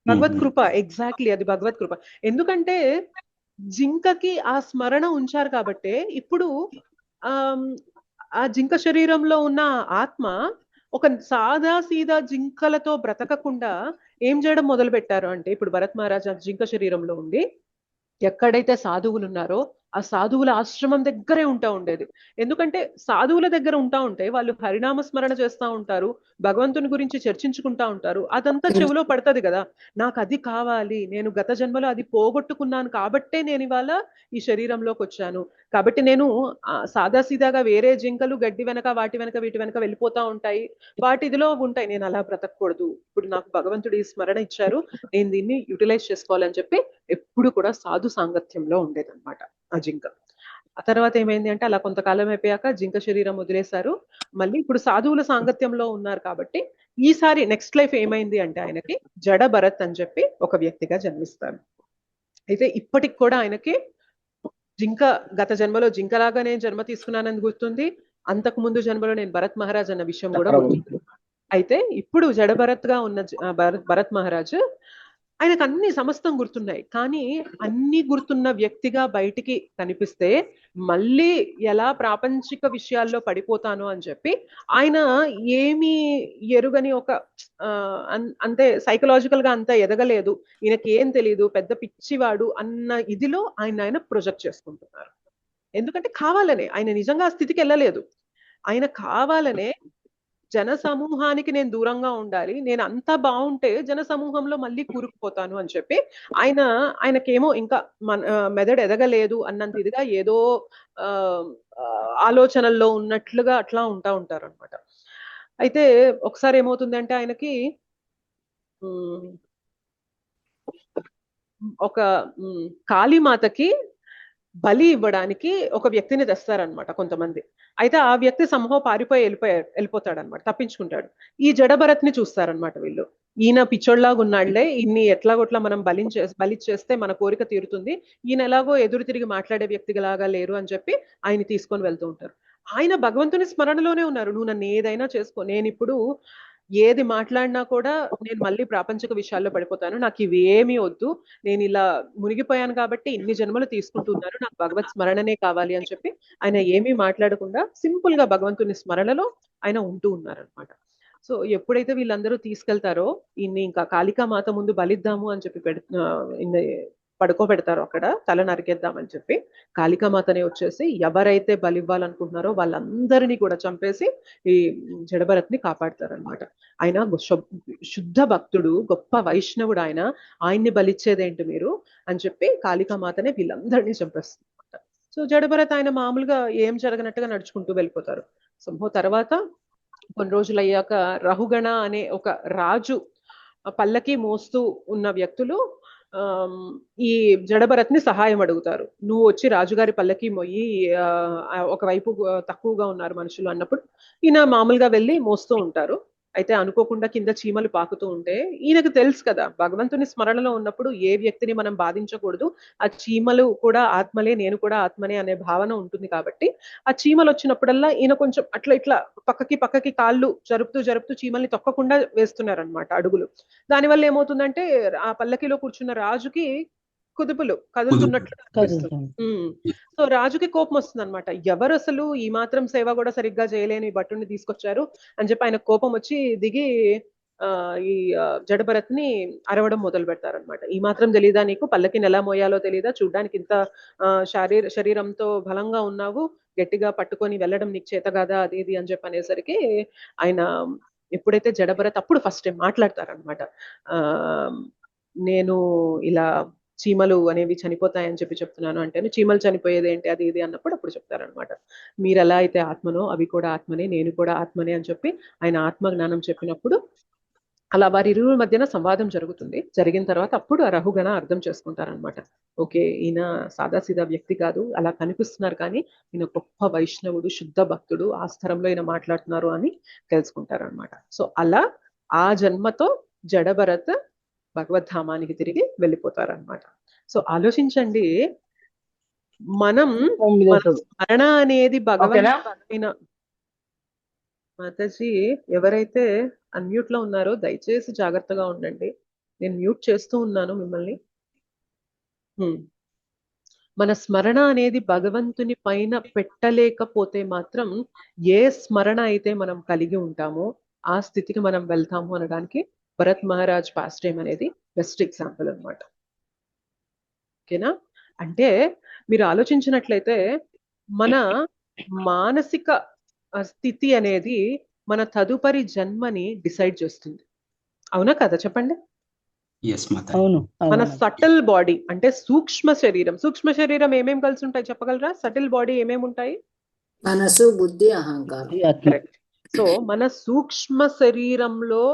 భగవత్ కృప, ఎగ్జాక్ట్లీ అది భగవత్ కృప. ఎందుకంటే జింకకి ఆ స్మరణ ఉంచారు కాబట్టి ఇప్పుడు ఆ జింక శరీరంలో ఉన్న ఆత్మ ఒక సాదా సీదా జింకలతో బ్రతకకుండా ఏం చేయడం మొదలు పెట్టారు అంటే, ఇప్పుడు భరత్ మహారాజ్ జింక శరీరంలో ఉండి ఎక్కడైతే సాధువులు ఉన్నారో ఆ సాధువుల ఆశ్రమం దగ్గరే ఉండేది. ఎందుకంటే సాధువుల దగ్గర ఉంటే వాళ్ళు హరినామ స్మరణ చేస్తూ ఉంటారు, భగవంతుని గురించి చర్చించుకుంటా ఉంటారు, అదంతా చెవిలో పడుతుంది కదా. నాకు అది కావాలి, నేను గత జన్మలో అది పోగొట్టుకున్నాను కాబట్టే నేను ఇవాళ ఈ శరీరంలోకి వచ్చాను, కాబట్టి నేను సాదాసీదాగా వేరే జింకలు గడ్డి వెనక వాటి వెనక వీటి వెనక వెళ్ళిపోతా ఉంటాయి, వాటి ఇదిలో ఉంటాయి, నేను అలా బ్రతకూడదు, ఇప్పుడు నాకు భగవంతుడు ఈ స్మరణ ఇచ్చారు, నేను దీన్ని యూటిలైజ్ చేసుకోవాలని చెప్పి ఎప్పుడు కూడా సాధు సాంగత్యంలో ఉండేదన్నమాట ఆ జింక. ఆ తర్వాత ఏమైంది అంటే అలా కొంతకాలం అయిపోయాక జింక శరీరం వదిలేశారు, మళ్ళీ ఇప్పుడు సాధువుల సాంగత్యంలో ఉన్నారు కాబట్టి ఈసారి నెక్స్ట్ లైఫ్ ఏమైంది అంటే ఆయనకి జడ భరత్ అని చెప్పి ఒక వ్యక్తిగా జన్మిస్తారు. అయితే ఇప్పటికి కూడా ఆయనకి జింక, గత జన్మలో జింకలాగానే జన్మ తీసుకున్నానని గుర్తుంది, అంతకు ముందు జన్మలో నేను భరత్ మహారాజ్ అన్న విషయం కూడా గుర్తుంది. అయితే ఇప్పుడు జడ భరత్ గా ఉన్న భరత్ మహారాజ్ ఆయనకు అన్ని సమస్తం గుర్తున్నాయి, కానీ అన్ని గుర్తున్న వ్యక్తిగా బయటికి కనిపిస్తే మళ్ళీ ఎలా ప్రాపంచిక విషయాల్లో పడిపోతాను అని చెప్పి ఆయన ఏమీ ఎరుగని ఒక అంతే సైకలాజికల్ గా అంత ఎదగలేదు, ఈయనకి ఏం తెలియదు, పెద్ద పిచ్చివాడు అన్న ఇదిలో ఆయన ప్రొజెక్ట్ చేసుకుంటున్నారు. ఎందుకంటే కావాలనే, ఆయన నిజంగా ఆ స్థితికి వెళ్ళలేదు, ఆయన కావాలనే జన సమూహానికి నేను దూరంగా ఉండాలి, నేను అంతా బాగుంటే జన సమూహంలో మళ్ళీ కూరుకుపోతాను అని చెప్పి ఆయనకేమో ఇంకా మెదడు ఎదగలేదు అన్నంత ఇదిగా ఏదో ఆలోచనల్లో ఉన్నట్లుగా అట్లా ఉంటారు అనమాట. అయితే ఒకసారి ఏమవుతుందంటే ఆయనకి ఒక కాళీమాతకి బలి ఇవ్వడానికి ఒక వ్యక్తిని తెస్తారనమాట కొంతమంది. అయితే ఆ వ్యక్తి సంహం పారిపోయి వెళ్ళిపోతాడు అనమాట, తప్పించుకుంటాడు. ఈ జడభరత్ ని చూస్తారనమాట వీళ్ళు. ఈయన పిచ్చోళ్లాగా ఉన్నాళ్లే, ఇన్ని ఎట్లాగొట్లా మనం బలి చేస్తే మన కోరిక తీరుతుంది, ఈయన ఎలాగో ఎదురు తిరిగి మాట్లాడే వ్యక్తిలాగా లేరు అని చెప్పి ఆయన తీసుకొని వెళ్తూ ఉంటారు. ఆయన భగవంతుని స్మరణలోనే ఉన్నారు. నువ్వు నన్ను ఏదైనా చేసుకో, నేను ఇప్పుడు ఏది మాట్లాడినా కూడా నేను మళ్ళీ ప్రాపంచిక విషయాల్లో పడిపోతాను, నాకు ఇవి ఏమీ వద్దు, నేను ఇలా మునిగిపోయాను కాబట్టి ఇన్ని జన్మలు తీసుకుంటున్నాను, నాకు భగవత్ స్మరణనే కావాలి అని చెప్పి ఆయన ఏమీ మాట్లాడకుండా సింపుల్ గా భగవంతుని స్మరణలో ఆయన ఉంటూ ఉన్నారనమాట. సో ఎప్పుడైతే వీళ్ళందరూ తీసుకెళ్తారో ఇన్ని ఇంకా కాళికామాత ముందు బలిద్దాము అని చెప్పి పడుకోబెడతారు అక్కడ, తల నరికేద్దామని చెప్పి. కాళికామాతనే వచ్చేసి ఎవరైతే బలి ఇవ్వాలనుకుంటున్నారో వాళ్ళందరినీ కూడా చంపేసి ఈ జడభరత్ని కాపాడతారనమాట. ఆయన శుద్ధ భక్తుడు, గొప్ప వైష్ణవుడు, ఆయన్ని బలిచ్చేదేంటి మీరు అని చెప్పి కాళికామాతనే వీళ్ళందరినీ చంపేస్తుంది అనమాట. సో జడభరత్ ఆయన మామూలుగా ఏం జరగనట్టుగా నడుచుకుంటూ వెళ్ళిపోతారు. సంభవ తర్వాత కొన్ని రోజులు అయ్యాక రహుగణ అనే ఒక రాజు పల్లకి మోస్తూ ఉన్న వ్యక్తులు ఈ జడభరత్ ని సహాయం అడుగుతారు. నువ్వు వచ్చి రాజుగారి పల్లకి మొయ్యి, ఒకవైపు తక్కువగా ఉన్నారు మనుషులు అన్నప్పుడు ఈయన మామూలుగా వెళ్ళి మోస్తూ ఉంటారు. అయితే అనుకోకుండా కింద చీమలు పాకుతూ ఉంటే ఈయనకు తెలుసు కదా, భగవంతుని స్మరణలో ఉన్నప్పుడు ఏ వ్యక్తిని మనం బాధించకూడదు, ఆ చీమలు కూడా ఆత్మలే, నేను కూడా ఆత్మనే అనే భావన ఉంటుంది కాబట్టి ఆ చీమలు వచ్చినప్పుడల్లా ఈయన కొంచెం అట్లా ఇట్లా పక్కకి కాళ్ళు జరుపుతూ చీమల్ని తొక్కకుండా వేస్తున్నారనమాట అడుగులు. దానివల్ల ఏమవుతుందంటే ఆ పల్లకిలో కూర్చున్న రాజుకి కుదుపులు కదులుతున్నట్లు. సో రాజుకి కోపం వస్తుంది అనమాట, ఎవరు అసలు ఈ మాత్రం సేవ కూడా సరిగ్గా చేయలేని భట్టుని తీసుకొచ్చారు అని చెప్పి ఆయన కోపం వచ్చి దిగి ఈ జడభరత్ ని అరవడం మొదలు పెడతారనమాట. ఈ మాత్రం తెలీదా నీకు, పల్లకిని ఎలా మోయాలో తెలీదా, చూడ్డానికి ఇంత శరీరంతో బలంగా ఉన్నావు, గట్టిగా పట్టుకొని వెళ్ళడం నీకు చేత కాదా, అది ఇది అని చెప్పి అనేసరికి ఆయన ఎప్పుడైతే జడభరత్ అప్పుడు ఫస్ట్ టైం మాట్లాడతారనమాట, నేను ఇలా చీమలు అనేవి చనిపోతాయని చెప్పి చెప్తున్నాను అంటే, చీమలు చనిపోయేది ఏంటి అది ఇది అన్నప్పుడు అప్పుడు చెప్తారనమాట, మీరు ఎలా అయితే ఆత్మనో అవి కూడా ఆత్మనే, నేను కూడా ఆత్మనే అని చెప్పి ఆయన ఆత్మ జ్ఞానం చెప్పినప్పుడు అలా వారి ఇరువురి మధ్యన సంవాదం జరుగుతుంది. జరిగిన తర్వాత అప్పుడు ఆ రహుగణ అర్థం చేసుకుంటారనమాట, ఓకే ఈయన సాదాసీదా వ్యక్తి కాదు, అలా కనిపిస్తున్నారు కానీ ఈయన గొప్ప వైష్ణవుడు, శుద్ధ భక్తుడు, ఆ స్థరంలో ఈయన మాట్లాడుతున్నారు అని తెలుసుకుంటారనమాట. సో అలా ఆ జన్మతో జడభరత్ భగవద్ధామానికి తిరిగి వెళ్ళిపోతారనమాట. సో ఆలోచించండి, మనం స్మరణ అనేది భగవంతుడైన మాతాజీ ఎవరైతే అన్మ్యూట్ లో ఉన్నారో దయచేసి జాగ్రత్తగా ఉండండి, నేను మ్యూట్ చేస్తూ ఉన్నాను మిమ్మల్ని. మన స్మరణ అనేది భగవంతుని పైన పెట్టలేకపోతే మాత్రం ఏ స్మరణ అయితే మనం కలిగి ఉంటామో ఆ స్థితికి మనం వెళ్తాము అనడానికి భరత్ మహారాజ్ పాస్ట్ టైం అనేది బెస్ట్ ఎగ్జాంపుల్ అనమాట. ఓకేనా? అంటే మీరు ఆలోచించినట్లయితే మన మానసిక స్థితి అనేది మన తదుపరి జన్మని డిసైడ్ చేస్తుంది, అవునా కదా చెప్పండి? మన సటిల్ బాడీ అంటే సూక్ష్మ శరీరం ఏమేమి కలిసి ఉంటాయి చెప్పగలరా? సటిల్ బాడీ ఏమేమి ఉంటాయి? మనసు, బుద్ధి, అహంకారం. సో మన సూక్ష్మ శరీరంలో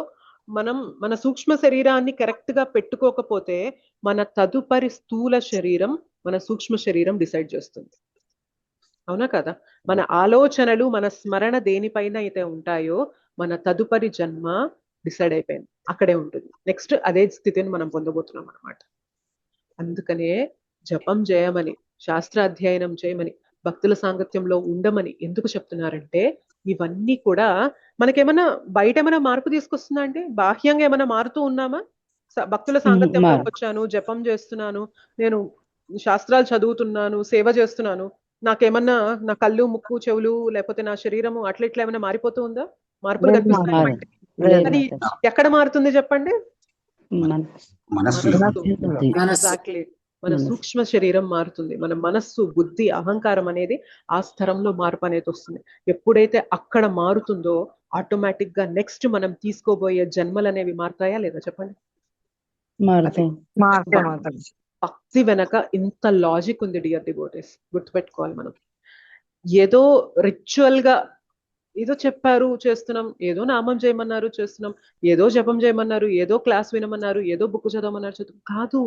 మన సూక్ష్మ శరీరాన్ని కరెక్ట్ గా పెట్టుకోకపోతే మన తదుపరి స్థూల శరీరం మన సూక్ష్మ శరీరం డిసైడ్ చేస్తుంది, అవునా కదా? మన ఆలోచనలు, మన స్మరణ దేనిపైన అయితే ఉంటాయో మన తదుపరి జన్మ డిసైడ్ అయిపోయింది, అక్కడే ఉంటుంది. నెక్స్ట్ అదే స్థితిని మనం పొందబోతున్నాం అనమాట. అందుకనే జపం చేయమని, శాస్త్రాధ్యయనం చేయమని, భక్తుల సాంగత్యంలో ఉండమని ఎందుకు చెప్తున్నారంటే ఇవన్నీ కూడా మనకేమైనా బయట ఏమైనా మార్పు తీసుకొస్తుందా అంటే, బాహ్యంగా ఏమైనా మారుతూ ఉన్నామా? భక్తుల సాంగత్యంలోకి వచ్చాను, జపం చేస్తున్నాను, నేను శాస్త్రాలు చదువుతున్నాను, సేవ చేస్తున్నాను, నాకేమన్నా నా కళ్ళు, ముక్కు, చెవులు లేకపోతే నా శరీరము అట్లా ఇట్లా ఏమైనా మారిపోతూ ఉందా? మార్పులు కనిపిస్తున్నాయి. కానీ ఎక్కడ మారుతుంది చెప్పండి? ఎగ్జాక్ట్లీ, మన సూక్ష్మ శరీరం మారుతుంది, మన మనస్సు, బుద్ధి, అహంకారం అనేది ఆ స్థరంలో మార్పు అనేది వస్తుంది. ఎప్పుడైతే అక్కడ మారుతుందో ఆటోమేటిక్ గా నెక్స్ట్ మనం తీసుకోబోయే జన్మలు అనేవి మారుతాయా లేదా చెప్పండి? భక్తి వెనక ఇంత లాజిక్ ఉంది డియర్ డివోటీస్, గుర్తుపెట్టుకోవాలి. మనం ఏదో రిచువల్ గా ఏదో చెప్పారు చేస్తున్నాం, ఏదో నామం చేయమన్నారు చేస్తున్నాం, ఏదో జపం చేయమన్నారు, ఏదో క్లాస్ వినమన్నారు, ఏదో బుక్ చదవమన్నారు చదువు కాదు.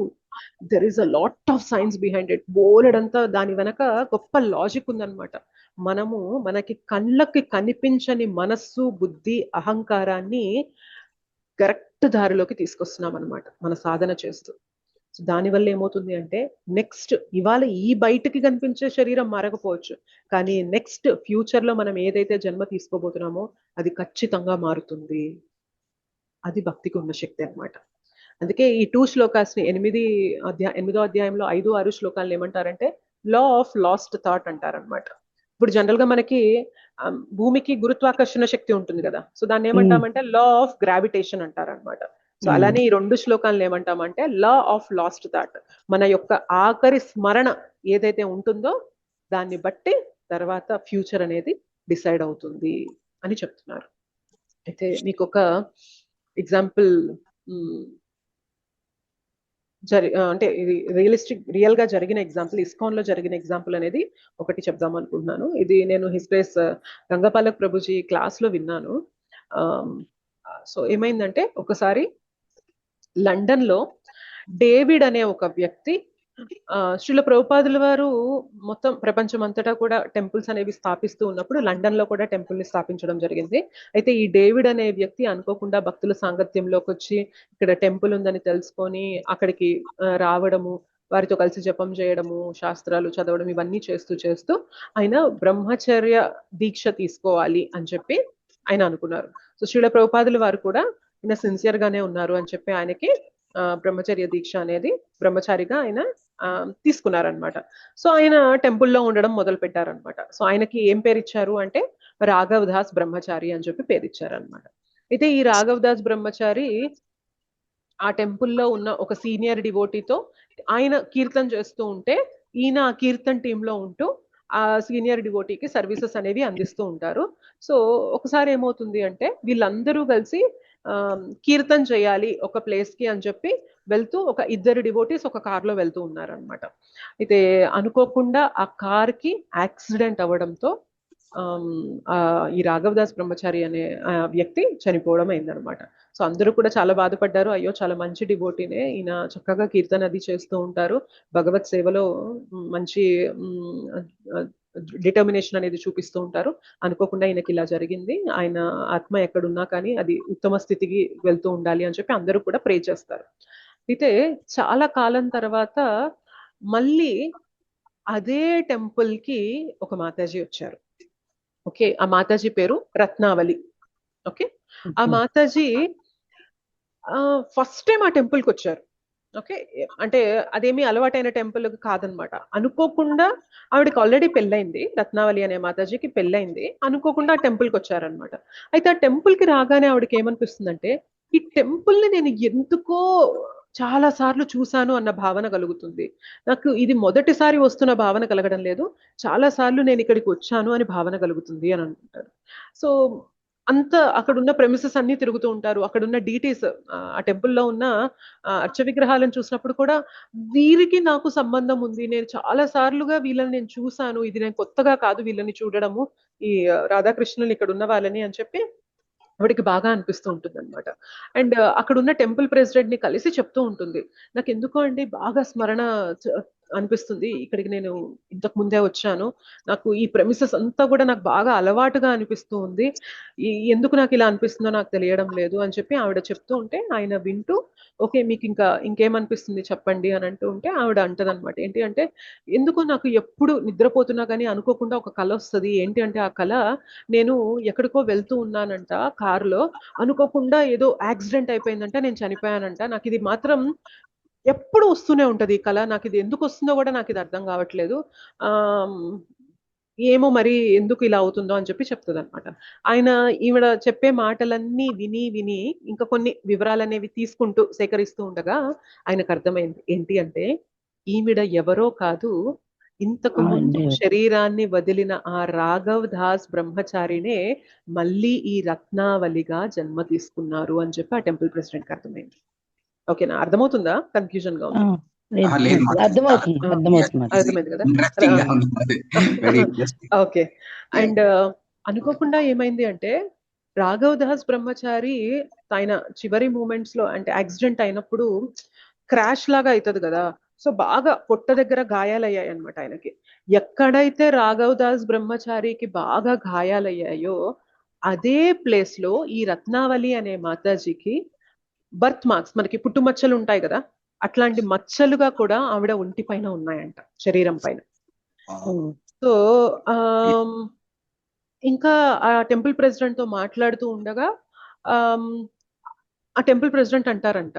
There is a lot of science behind it. బోలెడంతా దాని వెనక గొప్ప లాజిక్ ఉందన్నమాట. మనము మనకి కళ్ళకి కనిపించని మనస్సు, బుద్ధి, అహంకారాన్ని కరెక్ట్ దారిలోకి తీసుకొస్తున్నాం అనమాట మన సాధన చేస్తూ. దానివల్ల ఏమవుతుంది అంటే నెక్స్ట్ ఇవాళ ఈ బయటకి కనిపించే శరీరం మారకపోవచ్చు, కానీ నెక్స్ట్ ఫ్యూచర్ లో మనం ఏదైతే జన్మ తీసుకోబోతున్నామో అది ఖచ్చితంగా మారుతుంది. అది భక్తికి ఉన్న శక్తి అన్నమాట. అందుకే ఈ 2 శ్లోకాస్ని 8వ అధ్యాయంలో 5-6 శ్లోకాలను ఏమంటారంటే లా ఆఫ్ లాస్ట్ థాట్ అంటారనమాట. ఇప్పుడు జనరల్ గా మనకి భూమికి గురుత్వాకర్షణ శక్తి ఉంటుంది కదా, సో దాన్ని ఏమంటామంటే లా ఆఫ్ గ్రావిటేషన్ అంటారనమాట. సో అలానే ఈ 2 శ్లోకాలను ఏమంటామంటే లా ఆఫ్ లాస్ట్ థాట్. మన యొక్క ఆఖరి స్మరణ ఏదైతే ఉంటుందో దాన్ని బట్టి తర్వాత ఫ్యూచర్ అనేది డిసైడ్ అవుతుంది అని చెప్తున్నారు. అయితే మీకు ఒక ఎగ్జాంపుల్ అంటే ఇది రియల్ గా జరిగిన ఎగ్జాంపుల్, ఇస్కాన్ లో జరిగిన ఎగ్జాంపుల్ అనేది ఒకటి చెప్దాం అనుకుంటున్నాను. ఇది నేను హిస్ గ్రేస్ గంగాపాలక్ ప్రభుజీ క్లాస్ లో విన్నాను. సో ఏమైందంటే ఒకసారి లండన్ లో డేవిడ్ అనే ఒక వ్యక్తి, శ్రీల ప్రభుపాదుల వారు మొత్తం ప్రపంచం అంతటా కూడా టెంపుల్స్ అనేవి స్థాపిస్తూ ఉన్నప్పుడు లండన్ లో కూడా టెంపుల్ ని స్థాపించడం జరిగింది. అయితే ఈ డేవిడ్ అనే వ్యక్తి అనుకోకుండా భక్తుల సాంగత్యంలోకి వచ్చి ఇక్కడ టెంపుల్ ఉందని తెలుసుకొని అక్కడికి రావడము, వారితో కలిసి జపం చేయడము, శాస్త్రాలు చదవడం, ఇవన్నీ చేస్తూ ఆయన బ్రహ్మచర్య దీక్ష తీసుకోవాలి అని చెప్పి ఆయన అనుకున్నారు. సో శ్రీల ప్రభుపాదుల వారు కూడా ఆయన సిన్సియర్ గానే ఉన్నారు అని చెప్పి ఆయనకి బ్రహ్మచర్య దీక్ష అనేది బ్రహ్మచారిగా ఆయన తీసుకున్నారనమాట. సో ఆయన టెంపుల్లో ఉండడం మొదలు పెట్టారనమాట. సో ఆయనకి ఏం పేరు ఇచ్చారు అంటే రాఘవ్ దాస్ బ్రహ్మచారి అని చెప్పి పేరు ఇచ్చారనమాట. అయితే ఈ రాఘవ్ దాస్ బ్రహ్మచారి ఆ టెంపుల్లో ఉన్న ఒక సీనియర్ డివోటీతో ఆయన కీర్తన చేస్తూ ఉంటే ఈయన ఆ కీర్తన్ టీంలో ఉంటూ ఆ సీనియర్ డివోటీకి సర్వీసెస్ అనేవి అందిస్తూ ఉంటారు. సో ఒకసారి ఏమవుతుంది అంటే వీళ్ళందరూ కలిసి కీర్తన చేయాలి ఒక ప్లేస్ కి అని చెప్పి వెళ్తూ ఒక 2 డివోటీస్ ఒక కార్ లో వెళ్తూ ఉన్నారనమాట. అయితే అనుకోకుండా ఆ కార్ కి యాక్సిడెంట్ అవ్వడంతో ఈ రాఘవ్ దాస్ బ్రహ్మచారి అనే వ్యక్తి చనిపోవడం అయిందనమాట. సో అందరూ కూడా చాలా బాధపడ్డారు. అయ్యో చాలా మంచి డివోటీనే, ఈయన చక్కగా కీర్తన అది చేస్తూ ఉంటారు, భగవత్ సేవలో మంచి డిటర్మినేషన్ అనేది చూపిస్తూ ఉంటారు, అనుకోకుండా ఈయనకి ఇలా జరిగింది, ఆయన ఆత్మ ఎక్కడున్నా కానీ అది ఉత్తమ స్థితికి వెళ్తూ ఉండాలి అని చెప్పి అందరూ కూడా ప్రే చేస్తారు. అయితే చాలా కాలం తర్వాత మళ్ళీ అదే టెంపుల్ కి ఒక మాతాజీ వచ్చారు. ఓకే, ఆ మాతాజీ పేరు రత్నావళి. ఓకే, ఆ మాతాజీ ఫస్ట్ టైం ఆ టెంపుల్ కి వచ్చారు. ఓకే, అంటే అదేమి అలవాటైన టెంపుల్ కాదనమాట. అనుకోకుండా ఆవిడకి ఆల్రెడీ పెళ్ళైంది, రత్నావళి అనే మాతాజీకి పెళ్ళైంది, అనుకోకుండా ఆ టెంపుల్ కి వచ్చారనమాట. అయితే ఆ టెంపుల్ కి రాగానే ఆవిడకి ఏమనిపిస్తుందంటే ఈ టెంపుల్ ని నేను ఎందుకో చాలా సార్లు చూశాను అన్న భావన కలుగుతుంది, నాకు ఇది మొదటిసారి వస్తున్న భావన కలగడం లేదు, చాలా సార్లు నేను ఇక్కడికి వచ్చాను అని భావన కలుగుతుంది అని అనుకుంటారు. సో అంత అక్కడ ఉన్న ప్రెమిసెస్ అన్ని తిరుగుతూ ఉంటారు, అక్కడ ఉన్న డీటీస్, ఆ టెంపుల్లో ఉన్న అర్చ విగ్రహాలను చూసినప్పుడు కూడా వీరికి నాకు సంబంధం ఉంది, నేను చాలా సార్లుగా వీళ్ళని నేను చూశాను, ఇది నేను కొత్తగా కాదు వీళ్ళని చూడడము, ఈ రాధాకృష్ణులు ఇక్కడ ఉన్న వాళ్ళని అని చెప్పి ఆవిడికి బాగా అనిపిస్తూ ఉంటుంది అనమాట. అండ్ అక్కడ ఉన్న టెంపుల్ ప్రెసిడెంట్ ని కలిసి చెప్తూ ఉంటుంది, నాకు ఎందుకో అండి బాగా స్మరణ అనిపిస్తుంది, ఇక్కడికి నేను ఇంతకు ముందే వచ్చాను, నాకు ఈ ప్రెమిసెస్ అంతా కూడా నాకు బాగా అలవాటుగా అనిపిస్తూ ఉంది, ఎందుకు నాకు ఇలా అనిపిస్తుందో నాకు తెలియడం లేదు అని చెప్పి ఆవిడ చెప్తూ ఉంటే ఆయన వింటూ ఓకే మీకు ఇంకేమనిపిస్తుంది చెప్పండి అని అంటూ ఉంటే ఆవిడ అంటదనమాట, ఏంటి అంటే ఎందుకో నాకు ఎప్పుడు నిద్రపోతున్నా కానీ అనుకోకుండా ఒక కళ వస్తుంది, ఏంటి అంటే ఆ కళ నేను ఎక్కడికో వెళ్తూ ఉన్నానంట కారులో, అనుకోకుండా ఏదో యాక్సిడెంట్ అయిపోయిందంట, నేను చనిపోయానంట, నాకు ఇది మాత్రం ఎప్పుడు వస్తూనే ఉంటది ఈ కళ, నాకు ఇది ఎందుకు వస్తుందో కూడా నాకు ఇది అర్థం కావట్లేదు, ఏమో మరి ఎందుకు ఇలా అవుతుందో అని చెప్పి చెప్తుంది అనమాట. ఆయన ఈవిడ చెప్పే మాటలన్నీ విని ఇంకా కొన్ని వివరాలు అనేవి తీసుకుంటూ సేకరిస్తూ ఉండగా ఆయనకు అర్థమైంది ఏంటి అంటే ఈవిడ ఎవరో కాదు, ఇంతకు ముందు శరీరాన్ని వదిలిన ఆ రాఘవ్ దాస్ బ్రహ్మచారినే మళ్ళీ ఈ రత్నావళిగా జన్మ తీసుకున్నారు అని చెప్పి ఆ టెంపుల్ ప్రెసిడెంట్ కి అర్థమైంది. ఓకేనా, అర్థమవుతుందా? కన్ఫ్యూజన్ గా ఉంది? అర్థమైంది కదా. ఓకే, అండ్ అనుకోకుండా ఏమైంది అంటే రాఘవ్ దాస్ బ్రహ్మచారి ఆయన చివరి మూమెంట్స్ లో అంటే యాక్సిడెంట్ అయినప్పుడు క్రాష్ లాగా అవుతుంది కదా, సో బాగా పొట్ట దగ్గర గాయాలయ్యాయి అనమాట ఆయనకి. ఎక్కడైతే రాఘవ్ దాస్ బ్రహ్మచారికి బాగా గాయాలయ్యాయో అదే ప్లేస్ లో ఈ రత్నావళి అనే మాతాజీకి బర్త్ మార్క్స్, మనకి పుట్టుమచ్చలు ఉంటాయి కదా, అట్లాంటి మచ్చలుగా కూడా ఆవిడ ఒంటి పైన ఉన్నాయంట, శరీరం పైన. సో ఇంకా ఆ టెంపుల్ ప్రెసిడెంట్ తో మాట్లాడుతూ ఉండగా ఆ టెంపుల్ ప్రెసిడెంట్ అంటారంట,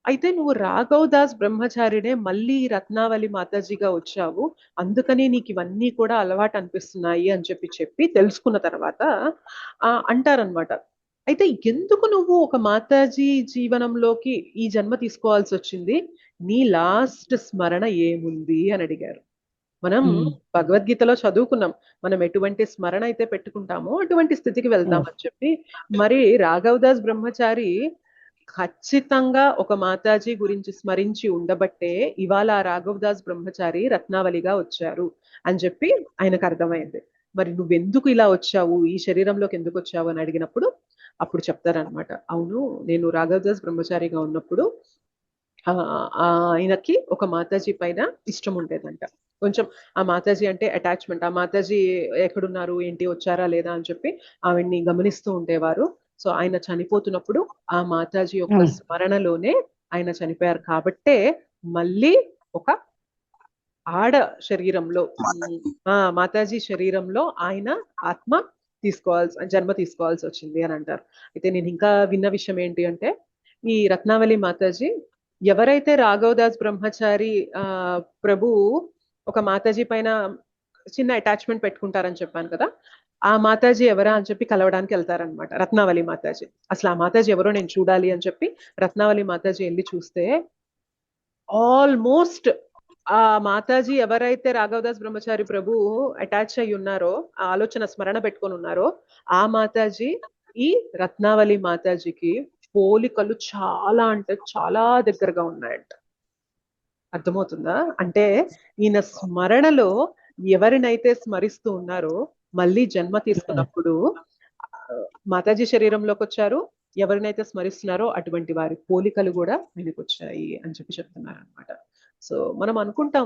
అయితే నువ్వు రాఘవ్ దాస్ బ్రహ్మచారినే మళ్ళీ రత్నావళి మాతాజీగా వచ్చావు, అందుకని నీకు ఇవన్నీ కూడా అలవాటు అనిపిస్తున్నాయి అని చెప్పి తెలుసుకున్న తర్వాత అంటారనమాట, అయితే ఎందుకు నువ్వు ఒక మాతాజీ జీవనంలోకి ఈ జన్మ తీసుకోవాల్సి వచ్చింది, నీ లాస్ట్ స్మరణ ఏముంది అని అడిగారు. మనం భగవద్గీతలో చదువుకున్నాం, మనం ఎటువంటి స్మరణ అయితే పెట్టుకుంటామో అటువంటి స్థితికి వెళ్తామని చెప్పి. మరి రాఘవ్ దాస్ బ్రహ్మచారి ఖచ్చితంగా ఒక మాతాజీ గురించి స్మరించి ఉండబట్టే ఇవాళ రాఘవ్ దాస్ బ్రహ్మచారి రత్నావళిగా వచ్చారు అని చెప్పి ఆయనకు అర్థమైంది. మరి నువ్వెందుకు ఇలా వచ్చావు, ఈ శరీరంలోకి ఎందుకు వచ్చావు అని అడిగినప్పుడు అప్పుడు చెప్తారనమాట, అవును నేను రాఘవ్ దాస్ బ్రహ్మచారిగా ఉన్నప్పుడు ఆయనకి ఒక మాతాజీ పైన ఇష్టం ఉండేదంట, కొంచెం ఆ మాతాజీ అంటే అటాచ్మెంట్, ఆ మాతాజీ ఎక్కడున్నారు ఏంటి వచ్చారా లేదా అని చెప్పి ఆవిడ్ని గమనిస్తూ ఉండేవారు. సో ఆయన చనిపోతున్నప్పుడు ఆ మాతాజీ యొక్క స్మరణలోనే ఆయన చనిపోయారు కాబట్టే మళ్ళీ ఒక ఆడ శరీరంలో మాతాజీ శరీరంలో ఆయన ఆత్మ జన్మ తీసుకోవాల్సి వచ్చింది అని అంటారు. అయితే నేను ఇంకా విన్న విషయం ఏంటి అంటే, ఈ రత్నావళి మాతాజీ ఎవరైతే రాఘవ్ దాస్ బ్రహ్మచారి ప్రభు ఒక మాతాజీ పైన చిన్న అటాచ్మెంట్ పెట్టుకుంటారని చెప్పాను కదా, ఆ మాతాజీ ఎవరా అని చెప్పి కలవడానికి వెళ్తారనమాట రత్నావళి మాతాజీ. అసలు ఆ మాతాజీ ఎవరో నేను చూడాలి అని చెప్పి రత్నావళి మాతాజీ వెళ్ళి చూస్తే ఆల్మోస్ట్ ఆ మాతాజీ ఎవరైతే రాఘవ్ దాస్ బ్రహ్మచారి ప్రభు అటాచ్ అయి ఉన్నారో, ఆ ఆలోచన స్మరణ పెట్టుకొని ఉన్నారో, ఆ మాతాజీ ఈ రత్నావళి మాతాజీకి పోలికలు చాలా అంటే చాలా దగ్గరగా ఉన్నాయంట. అర్థమవుతుందా? అంటే ఈయన స్మరణలో ఎవరినైతే స్మరిస్తూ ఉన్నారో మళ్ళీ జన్మ తీసుకున్నప్పుడు మాతాజీ శరీరంలోకి వచ్చారు, ఎవరినైతే స్మరిస్తున్నారో అటువంటి వారి పోలికలు కూడా ఆయనకు వచ్చాయి అని చెప్పి చెప్తున్నారు అనమాట. సో మనం అనుకుంటాం,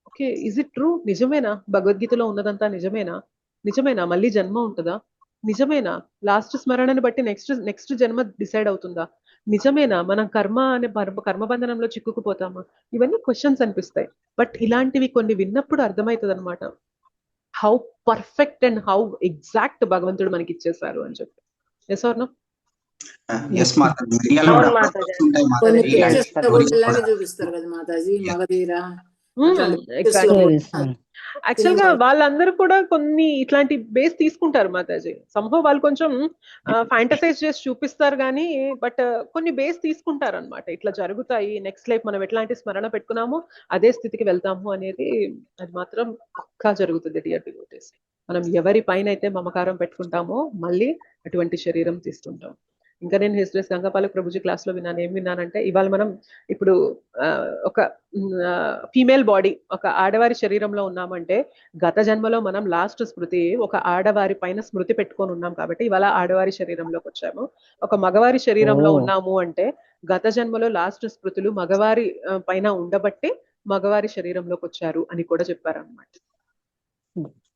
ఓకే ఇజ్ ఇట్ ట్రూ, నిజమేనా భగవద్గీతలో ఉన్నదంతా నిజమేనా మళ్ళీ జన్మ ఉంటుందా, నిజమేనా లాస్ట్ స్మరణని బట్టి నెక్స్ట్ జన్మ డిసైడ్ అవుతుందా, నిజమేనా మనం కర్మ అనే కర్మబంధనంలో చిక్కుకుపోతామా, ఇవన్నీ క్వశ్చన్స్ అనిపిస్తాయి. బట్ ఇలాంటివి కొన్ని విన్నప్పుడు అర్థమవుతుంది అనమాట, how perfect and how exact భగవంతుడు మనకి ఇచ్చేసారు అని చెప్పి. Yes or no? చూపిస్తారు కదా మాతాజీ మగధీర. యాక్చువల్ గా వాళ్ళందరూ కూడా కొన్ని ఇట్లాంటి బేస్ తీసుకుంటారు మాతాజీ. సంభవ్ వాళ్ళు కొంచెం ఫ్యాంటసైజ్ చేసి చూపిస్తారు కానీ, బట్ కొన్ని బేస్ తీసుకుంటారు అనమాట, ఇట్లా జరుగుతాయి, నెక్స్ట్ లైఫ్ మనం ఎట్లాంటి స్మరణ పెట్టుకున్నామో అదే స్థితికి వెళ్తాము అనేది, అది మాత్రం పక్కా జరుగుతుంది డియర్ డివోటీస్. మనం ఎవరి పైన అయితే మమకారం పెట్టుకుంటామో మళ్ళీ అటువంటి శరీరం తీసుకుంటాం. ఇంకా నేను హిస్టరీస్ గంగాపాలక్ ప్రభుజీ క్లాస్ లో విన్నాను, ఏం విన్నానంటే, ఇవాళ మనం ఇప్పుడు ఒక ఫీమేల్ బాడీ ఒక ఆడవారి శరీరంలో ఉన్నామంటే గత జన్మలో మనం లాస్ట్ స్మృతి ఒక ఆడవారి పైన స్మృతి పెట్టుకొని ఉన్నాం కాబట్టి ఇవాళ ఆడవారి శరీరంలోకి వచ్చాము. ఒక మగవారి శరీరంలో ఉన్నాము అంటే గత జన్మలో లాస్ట్ స్మృతులు మగవారి పైన ఉండబట్టి మగవారి శరీరంలోకి వచ్చారు అని కూడా చెప్పారనమాట.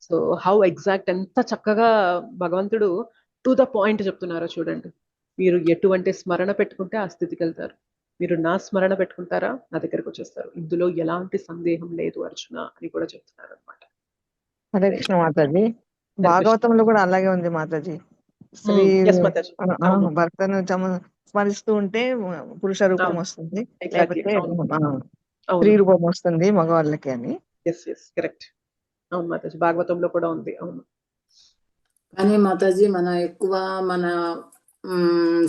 సో హౌ ఎగ్జాక్ట్, ఎంత చక్కగా భగవంతుడు టు ద పాయింట్ చెప్తున్నారో చూడండి. మీరు ఎటువంటి స్మరణ పెట్టుకుంటే ఆ స్థితికి వెళ్తారు, మీరు నా స్మరణ పెట్టుకుంటారా నా దగ్గరకు వచ్చేస్తారు, ఇందులో ఎలాంటి సందేహం లేదు అర్జున అని కూడా చెప్తున్నారు అనమాట. హరే కృష్ణ మాతాజీ. భాగవతంలో కూడా అలాగే ఉంది మాతాజీ, స్త్రీ భర్తను స్మరిస్తూ ఉంటే పురుష రూపం వస్తుంది, లేకపోతే స్త్రీ రూపం వస్తుంది మగవాళ్ళకి అని. కరెక్ట్, అవును మాతాజీ, భాగవతంలో కూడా ఉంది. అవును, కానీ మాతాజీ మనం ఎక్కువ మన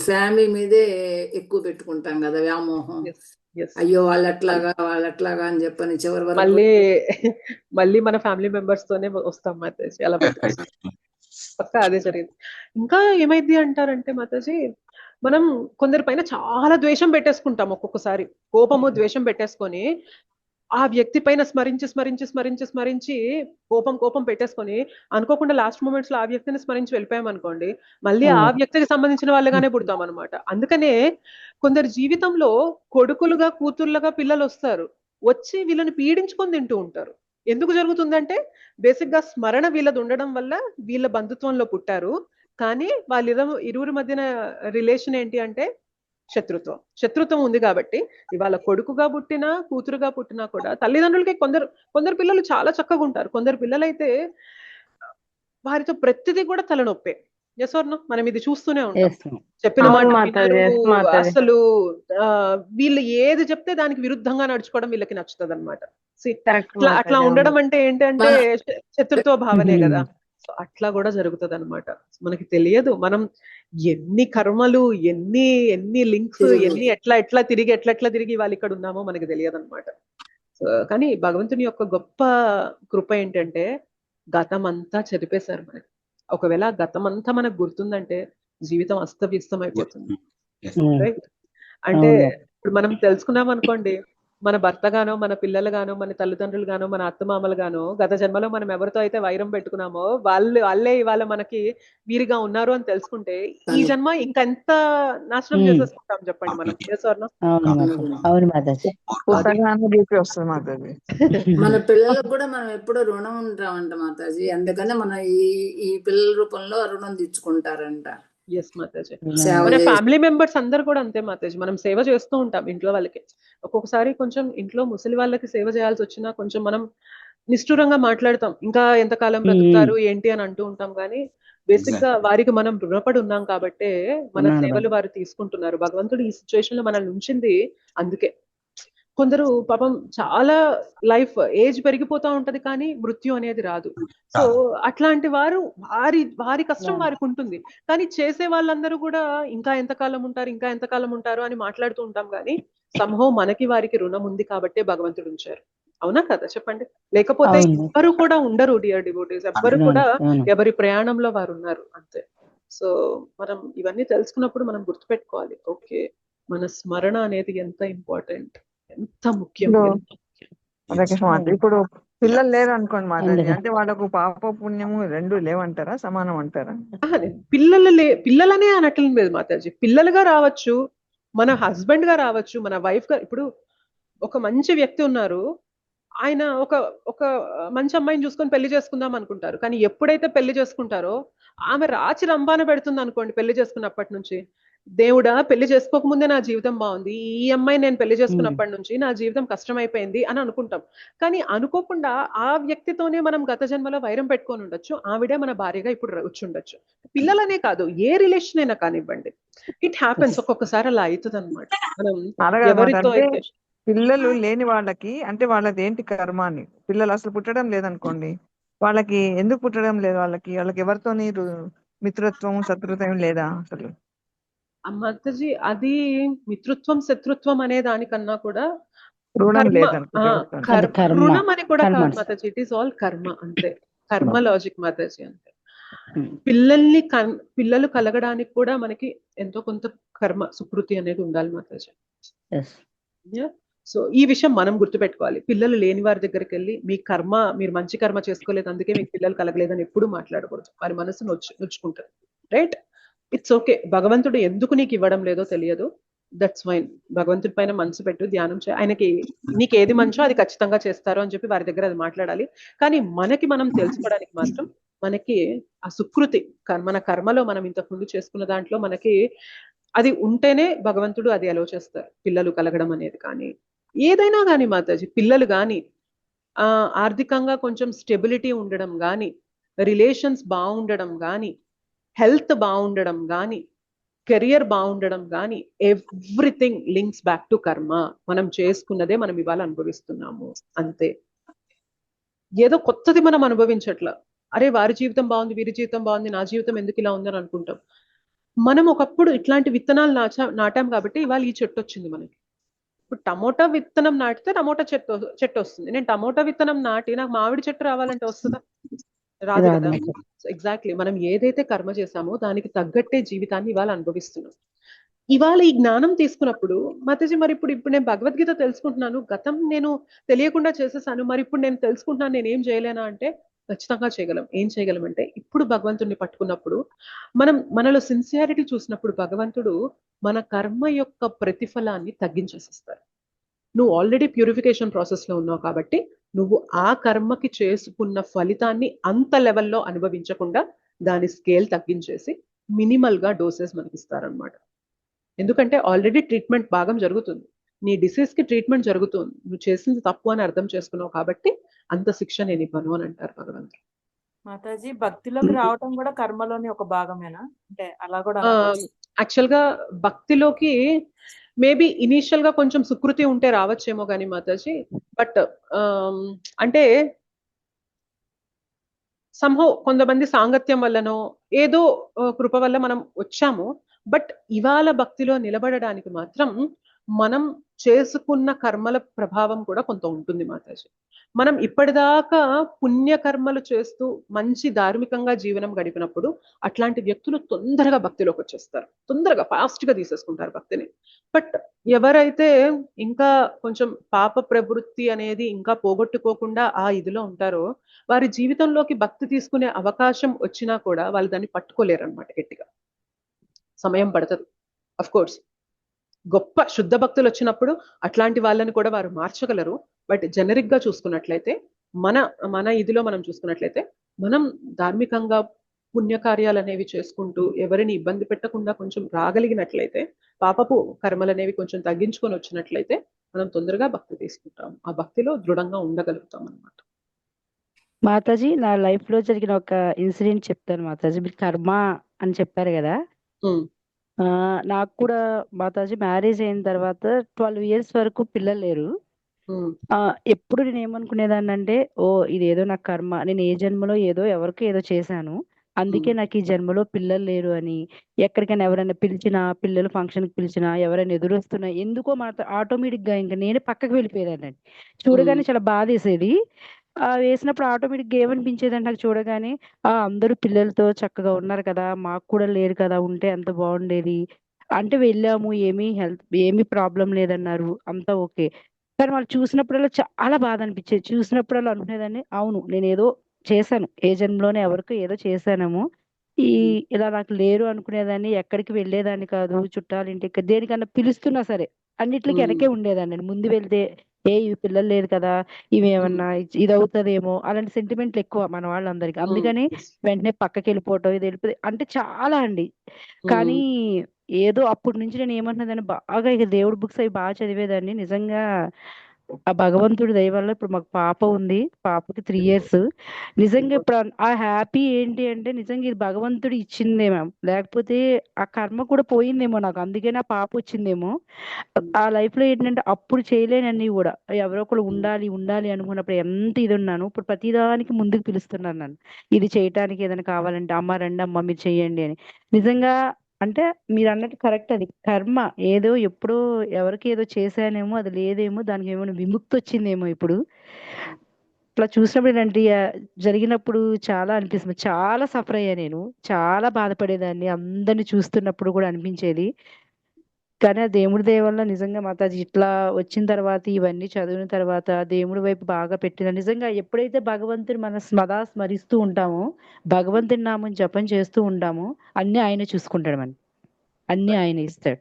ఫ్యామిలీ మీదే ఎక్కువ పెట్టుకుంటాం కదా వ్యామోహం. అయ్యో వాళ్ళట్లాగా అని చెప్పని చివరి వరకు మళ్ళీ మన ఫ్యామిలీ మెంబర్స్ తోనే వస్తాం మాతాజీ, అలా పక్కా అదే జరిగింది. ఇంకా ఏమైంది అంటారంటే మాతాజీ, మనం కొందరి పైన చాలా ద్వేషం పెట్టేసుకుంటాం, ఒక్కొక్కసారి కోపము ద్వేషం పెట్టేసుకొని ఆ వ్యక్తి పైన స్మరించి స్మరించి స్మరించి స్మరించి కోపం పెట్టేసుకొని అనుకోకుండా లాస్ట్ మూమెంట్స్ లో ఆ వ్యక్తిని స్మరించి వెళ్ళిపోయాం అనుకోండి, మళ్ళీ ఆ వ్యక్తికి సంబంధించిన వాళ్ళగానే పుడతాం అనమాట. అందుకనే కొందరు జీవితంలో కొడుకులుగా కూతుర్లుగా పిల్లలు వస్తారు, వచ్చి వీళ్ళని పీడించుకొని తింటూ ఉంటారు. ఎందుకు జరుగుతుందంటే బేసిక్ గా స్మరణ వీళ్ళది ఉండడం వల్ల వీళ్ళ బంధుత్వంలో పుట్టారు, కానీ వాళ్ళ ఇరువురి మధ్యన రిలేషన్ ఏంటి అంటే శత్రుత్వం ఉంది. కాబట్టి ఇవాళ కొడుకుగా పుట్టినా కూతురుగా పుట్టినా కూడా తల్లిదండ్రులకి కొందరు పిల్లలు చాలా చక్కగా ఉంటారు, కొందరు పిల్లలైతే వారితో ప్రతిదీ కూడా తలనొప్పే. మనం ఇది చూస్తూనే ఉంటాం. చెప్పిన మాట అసలు వీళ్ళు ఏది చెప్తే దానికి విరుద్ధంగా నడుచుకోవడం వీళ్ళకి నచ్చుతుంది అనమాట. అట్లా ఉండడం అంటే ఏంటంటే శత్రుత్వ భావనే కదా. సో అట్లా కూడా జరుగుతుంది అనమాట. మనకి తెలియదు మనం ఎన్ని కర్మలు, ఎన్ని లింక్స్, ఎట్లా తిరిగి వాళ్ళు ఇక్కడ ఉన్నామో మనకి తెలియదు అనమాట. కానీ భగవంతుని యొక్క గొప్ప కృప ఏంటంటే గతం అంతా చెరిపేశారు మనకి. ఒకవేళ గతం అంతా మనకు గుర్తుందంటే జీవితం అస్తవ్యస్తం అయిపోతుంది. రైట్? అంటే ఇప్పుడు మనం తెలుసుకున్నాం అనుకోండి, మన భర్త గానో, మన పిల్లలు గానో, మన తల్లిదండ్రులు గానో, మన అత్తమామలు గానో గత జన్మలో మనం ఎవరితో అయితే వైరం పెట్టుకున్నామో వాళ్ళే ఇవాళ మనకి వీరిగా ఉన్నారు అని తెలుసుకుంటే ఈ జన్మ ఇంకెంత నాశనం చేసేసుకుంటాం చెప్పండి మనం. మన పిల్లలకు కూడా మనం ఎప్పుడో రుణం ఉంటామంట మాతాజీ, అందుకనే మన ఈ పిల్లల రూపంలో రుణం తెచ్చుకుంటారంట. ఎస్ మాతాజీ, మన ఫ్యామిలీ మెంబర్స్ అందరు కూడా అంతే మాతాజీ. మనం సేవ చేస్తూ ఉంటాం ఇంట్లో వాళ్ళకి. ఒక్కొక్కసారి కొంచెం ఇంట్లో ముసలి వాళ్ళకి సేవ చేయాల్సి వచ్చినా కొంచెం మనం నిష్ఠూరంగా మాట్లాడతాం, ఇంకా ఎంతకాలం బ్రతుకుతారు ఏంటి అని అంటూ ఉంటాం. కానీ బేసిక్ గా వారికి మనం రుణపడి ఉన్నాం కాబట్టే మన సేవలు వారు తీసుకుంటున్నారు. భగవంతుడు ఈ సిచ్యువేషన్ లో మనల్ని ఉంచింది అందుకే. కొందరు పాపం చాలా లైఫ్ ఏజ్ పెరిగిపోతా ఉంటది కానీ మృత్యు అనేది రాదు. సో అట్లాంటి వారు వారి కష్టం వారికి ఉంటుంది. కానీ చేసే వాళ్ళందరూ కూడా ఇంకా ఎంతకాలం ఉంటారు అని మాట్లాడుతూ ఉంటాం. కానీ సంభవం మనకి వారికి రుణం ఉంది కాబట్టే భగవంతుడు ఉంచారు. అవునా కదా చెప్పండి? లేకపోతే ఎవరు కూడా ఉండరు డియర్ డివోటీస్, ఎవ్వరు కూడా ఎవరి ప్రయాణంలో వారు ఉన్నారు అంతే. సో మనం ఇవన్నీ తెలుసుకున్నప్పుడు మనం గుర్తుపెట్టుకోవాలి, ఓకే మన స్మరణ అనేది ఎంత ఇంపార్టెంట్, ఎంత ముఖ్యం. ఇప్పుడు పిల్లలు లేరు అనుకోండి మాతాజీ, అంటే వాళ్ళకు పాప పుణ్యము రెండు లేవంటారా, సమానం అంటారా? పిల్లలనే అనట్లేదు లేదు మాతాజీ, పిల్లలుగా రావచ్చు, మన హస్బెండ్ గా రావచ్చు, మన వైఫ్ గా. ఇప్పుడు ఒక మంచి వ్యక్తి ఉన్నారు, ఆయన ఒక మంచి అమ్మాయిని చూసుకొని పెళ్లి చేసుకుందాం అనుకుంటారు. కానీ ఎప్పుడైతే పెళ్లి చేసుకుంటారో ఆమె రాచి రంబాన పెడుతుంది అనుకోండి. పెళ్లి చేసుకున్నప్పటి నుంచి దేవుడా పెళ్లి చేసుకోకముందే నా జీవితం బాగుంది, ఈ అమ్మాయి నేను పెళ్లి చేసుకున్నప్పటి నుంచి నా జీవితం కష్టమైపోయింది అని అనుకుంటాం. కానీ అనుకోకుండా ఆ వ్యక్తితోనే మనం గత జన్మలో వైరం పెట్టుకొని ఉండొచ్చు, ఆవిడే మన భార్యగా ఇప్పుడు వచ్చి ఉండొచ్చు. పిల్లలనే కాదు, ఏ రిలేషన్ అయినా కానివ్వండి, ఇట్ హ్యాపెన్స్. ఒక్కొక్కసారి అలా అవుతుంది అనమాట. మనం ఎవరితో అయితే పిల్లలు లేని వాళ్ళకి అంటే వాళ్ళది ఏంటి కర్మ అని, పిల్లలు అసలు పుట్టడం లేదనుకోండి, వాళ్ళకి ఎందుకు పుట్టడం లేదు? వాళ్ళకి ఎవరితోని మిత్రత్వం శత్రుత్వం లేదా అసలు? మాతాజీ అది మిత్రత్వం శత్రుత్వం అనే దానికన్నా కూడా రుణం రుణం అని కూడా కాదు మాతాజీ, ఇట్ ఈస్ ఆల్ కర్మ అంతే. కర్మ లాజిక్ మాతాజీ అంతే. పిల్లలు కలగడానికి కూడా మనకి ఎంతో కొంత కర్మ సుకృతి అనేది ఉండాలి మాతాజీ. సో ఈ విషయం మనం గుర్తుపెట్టుకోవాలి. పిల్లలు లేని వారి దగ్గరికి వెళ్ళి మీరు మంచి కర్మ చేసుకోలేదు అందుకే మీకు పిల్లలు కలగలేదని ఎప్పుడు మాట్లాడకూడదు. వారి మనసు నొచ్చుకుంటారు. రైట్? It's okay. భగవంతుడు ఎందుకు నీకు ఇవ్వడం లేదో తెలియదు, దట్స్ ఫైన్. భగవంతుడి పైన మనసు పెట్టు, ధ్యానం చేయి, ఆయనకి నీకు ఏది మంచో అది ఖచ్చితంగా చేస్తారు అని చెప్పి వారి దగ్గర అది మాట్లాడాలి. కానీ మనం తెలుసుకోవడానికి మాత్రం మనకి ఆ సుకృతి, మన కర్మలో మనం ఇంతకు ముందు చేసుకున్న దాంట్లో మనకి అది ఉంటేనే భగవంతుడు అది అలో చేస్తారు. పిల్లలు కలగడం అనేది కానీ ఏదైనా కానీ మాతాజీ, పిల్లలు కానీ ఆర్థికంగా కొంచెం స్టెబిలిటీ ఉండడం కానీ, రిలేషన్స్ బాగుండడం కానీ, హెల్త్ బాగుండడం కానీ, కెరియర్ బాగుండడం కానీ, ఎవ్రీథింగ్ లింక్స్ బ్యాక్ టు కర్మ. మనం చేసుకున్నదే మనం ఇవాళ అనుభవిస్తున్నాము అంతే. ఏదో కొత్తది మనం అనుభవించట్లా. అరే వారి జీవితం బాగుంది, వీరి జీవితం బాగుంది, నా జీవితం ఎందుకు ఇలా ఉందని అనుకుంటాం. మనం ఒకప్పుడు ఇట్లాంటి విత్తనాలు నాటాం కాబట్టి ఇవాళ ఈ చెట్టు వచ్చింది మనకి. ఇప్పుడు టమోటా విత్తనం నాటితే టమోటా చెట్టు వస్తుంది. నేను టమోటా విత్తనం నాటి నాకు మామిడి చెట్టు రావాలంటే వస్తుందా? రాదు కదా. ఎగ్జాక్ట్లీ మనం ఏదైతే కర్మ చేశామో దానికి తగ్గట్టే జీవితాన్ని ఇవాళ అనుభవిస్తున్నాం. ఇవాళ ఈ జ్ఞానం తీసుకున్నప్పుడు మాతాజీ మరి ఇప్పుడు నేను భగవద్గీత తెలుసుకుంటున్నాను, గతం నేను తెలియకుండా చేసేసాను, మరి ఇప్పుడు నేను తెలుసుకుంటున్నాను, నేను ఏం చేయలేనా అంటే ఖచ్చితంగా చేయగలం. ఏం చేయగలం అంటే ఇప్పుడు భగవంతుడిని పట్టుకున్నప్పుడు మనలో సిన్సియారిటీ చూసినప్పుడు భగవంతుడు మన కర్మ యొక్క ప్రతిఫలాన్ని తగ్గించేసిస్తారు. నువ్వు ఆల్రెడీ ప్యూరిఫికేషన్ ప్రాసెస్ లో ఉన్నావు కాబట్టి నువ్వు ఆ కర్మకి చేసుకున్న ఫలితాన్ని అంత లెవెల్లో అనుభవించకుండా దాని స్కేల్ తగ్గించేసి మినిమల్ గా డోసెస్ మనకి ఇస్తారనమాట. ఎందుకంటే ఆల్రెడీ ట్రీట్మెంట్ భాగం జరుగుతుంది, నీ డిసీజ్ కి ట్రీట్మెంట్ జరుగుతుంది, నువ్వు చేసింది తప్పు అని అర్థం చేసుకున్నావు కాబట్టి అంత శిక్ష నేను ఇవ్వను అని అంటారు భగవంతుడు. మాతాజీ భక్తిలోకి రావటం కూడా కర్మలోని ఒక భాగమేనా, అంటే అలా కూడా యాక్చువల్ గా భక్తిలోకి మేబీ ఇనీషియల్ గా కొంచెం సుకృతి ఉంటే రావచ్చేమో కానీ మాతాజీ, బట్ అంటే సంహౌ కొంతమంది సాంగత్యం వల్లనో ఏదో కృప వల్ల మనం వచ్చాము. బట్ ఇవాళ భక్తిలో నిలబడడానికి మాత్రం మనం చేసుకున్న కర్మల ప్రభావం కూడా కొంత ఉంటుంది మాతాజీ. మనం ఇప్పటిదాకా పుణ్యకర్మలు చేస్తూ మంచి ధార్మికంగా జీవనం గడిపినప్పుడు అట్లాంటి వ్యక్తులు తొందరగా భక్తిలోకి వచ్చేస్తారు, తొందరగా ఫాస్ట్ గా తీసేసుకుంటారు భక్తిని. బట్ ఎవరైతే ఇంకా కొంచెం పాప ప్రవృత్తి అనేది ఇంకా పోగొట్టుకోకుండా ఆ ఇదిలో ఉంటారో వారి జీవితంలోకి భక్తి తీసుకునే అవకాశం వచ్చినా కూడా వాళ్ళు దాన్ని పట్టుకోలేరు అనమాట. గట్టిగా సమయం పడుతుంది. అఫ్ కోర్స్ గొప్ప శుద్ధ భక్తులు వచ్చినప్పుడు అట్లాంటి వాళ్ళని కూడా వారు మార్చగలరు. బట్ జనరిక్ గా చూసుకున్నట్లయితే మన ఇదిలో మనం చూసుకున్నట్లయితే మనం ధార్మికంగా పుణ్యకార్యాలు అనేవి చేసుకుంటూ ఎవరిని ఇబ్బంది పెట్టకుండా కొంచెం రాగలిగినట్లయితే, పాపపు కర్మలు అనేవి కొంచెం తగ్గించుకొని వచ్చినట్లయితే మనం తొందరగా భక్తి తీసుకుంటాం, ఆ భక్తిలో దృఢంగా ఉండగలుగుతాం అన్నమాట. మాతాజీ నా లైఫ్ లో జరిగిన ఒక ఇన్సిడెంట్ చెప్తాను మాతాజీ. మీరు కర్మ అని చెప్పారు కదా, నాకు కూడా మాతాజీ మ్యారేజ్ అయిన తర్వాత 12 years వరకు పిల్లలు లేరు. ఎప్పుడు నేను ఏమనుకునేదాన్ని అంటే, ఓ ఇదేదో నా కర్మ, నేను ఏ జన్మలో ఏదో ఎవరికి ఏదో చేశాను, అందుకే నాకు ఈ జన్మలో పిల్లలు లేరు అని. ఎక్కడికైనా ఎవరైనా పిలిచినా, పిల్లలు ఫంక్షన్కి పిలిచినా, ఎవరైనా ఎదురొస్తున్నా ఎందుకో ఆటోమేటిక్ గా ఇంకా నేను పక్కకి వెళ్ళిపోయేదాన్ని. చూడగానే చాలా బాధ వేసేది. వేసినప్పుడు ఆటోమేటిక్ గా ఏమనిపించేదంటే నాకు చూడగానే, అందరూ పిల్లలతో చక్కగా ఉన్నారు కదా, మాకు కూడా లేరు కదా, ఉంటే అంత బాగుండేది. అంటే వెళ్ళాము, ఏమీ ప్రాబ్లం లేదన్నారు, అంతా ఓకే. కానీ వాళ్ళు చూసినప్పుడల్లా చాలా బాధ అనిపించేది. చూసినప్పుడల్లా అనుకునేదాన్ని, అవును నేను ఏదో చేశాను, ఏ జన్మలోనే ఎవరికో ఏదో చేశానేమో, ఇలా నాకు లేరు అనుకునేదాన్ని. ఎక్కడికి వెళ్ళేదాన్ని కాదు, చుట్టాలు ఇంటికి దేనికన్నా పిలుస్తున్నా సరే అన్నిట్లకి వెనకే ఉండేదాన్ని. ముందు వెళ్తే ఇవి పిల్లలు లేదు కదా, ఇవి ఏమన్నా ఇది అవుతుందేమో, అలాంటి సెంటిమెంట్లు ఎక్కువ మన వాళ్ళందరికి. అందుకని వెంటనే పక్కకి వెళ్ళిపోవటం, ఇది వెళ్ళిపోయి అంటే చాలా అండి. కానీ ఏదో అప్పటి నుంచి నేను ఏమంటున్నదాన్ని, బాగా ఇక దేవుడి బుక్స్ అవి బాగా చదివేదాన్ని. నిజంగా ఆ భగవంతుడి దయ వల్ల ఇప్పుడు మాకు పాప ఉంది, పాపకి 3 years. నిజంగా ఇప్పుడు ఆ హ్యాపీ ఏంటి అంటే, నిజంగా ఇది భగవంతుడు ఇచ్చిందేమో, లేకపోతే ఆ కర్మ కూడా పోయిందేమో నాకు, అందుకే నా పాప వచ్చిందేమో. ఆ లైఫ్ లో ఏంటంటే అప్పుడు చేయలేనన్నీ కూడా ఎవరో ఒకరు ఉండాలి ఉండాలి అనుకున్నప్పుడు ఎంత ఇది ఉన్నాను, ఇప్పుడు ప్రతిదానికి ముందుకు పిలుస్తున్నాను నన్ను. ఇది చేయటానికి ఏదైనా కావాలంటే, అమ్మ రండి అమ్మ మీరు చెయ్యండి అని. నిజంగా అంటే మీరు అన్నట్టు కరెక్ట్, అది కర్మ. ఏదో ఎప్పుడో ఎవరికి ఏదో చేశానేమో, అది లేదేమో, దానికి ఏమైనా విముక్తి వచ్చిందేమో ఇప్పుడు. ఇట్లా చూసినప్పుడు ఇలాంటి జరిగినప్పుడు చాలా అనిపిస్తుంది. చాలా సఫర్ అయ్యా నేను, చాలా బాధపడేదాన్ని. అందరిని చూస్తున్నప్పుడు కూడా అనిపించేది. కానీ ఆ దేవుడి దయ వల్ల నిజంగా మాతాజీ ఇట్లా వచ్చిన తర్వాత, ఇవన్నీ చదివిన తర్వాత దేవుడి వైపు బాగా పెట్టిన, నిజంగా ఎప్పుడైతే భగవంతుని మన సదా స్మరిస్తూ ఉంటామో, భగవంతుని నామం జపం చేస్తూ ఉంటామో, అన్ని ఆయన చూసుకుంటాడు, మన అన్ని ఆయన ఇస్తాడు.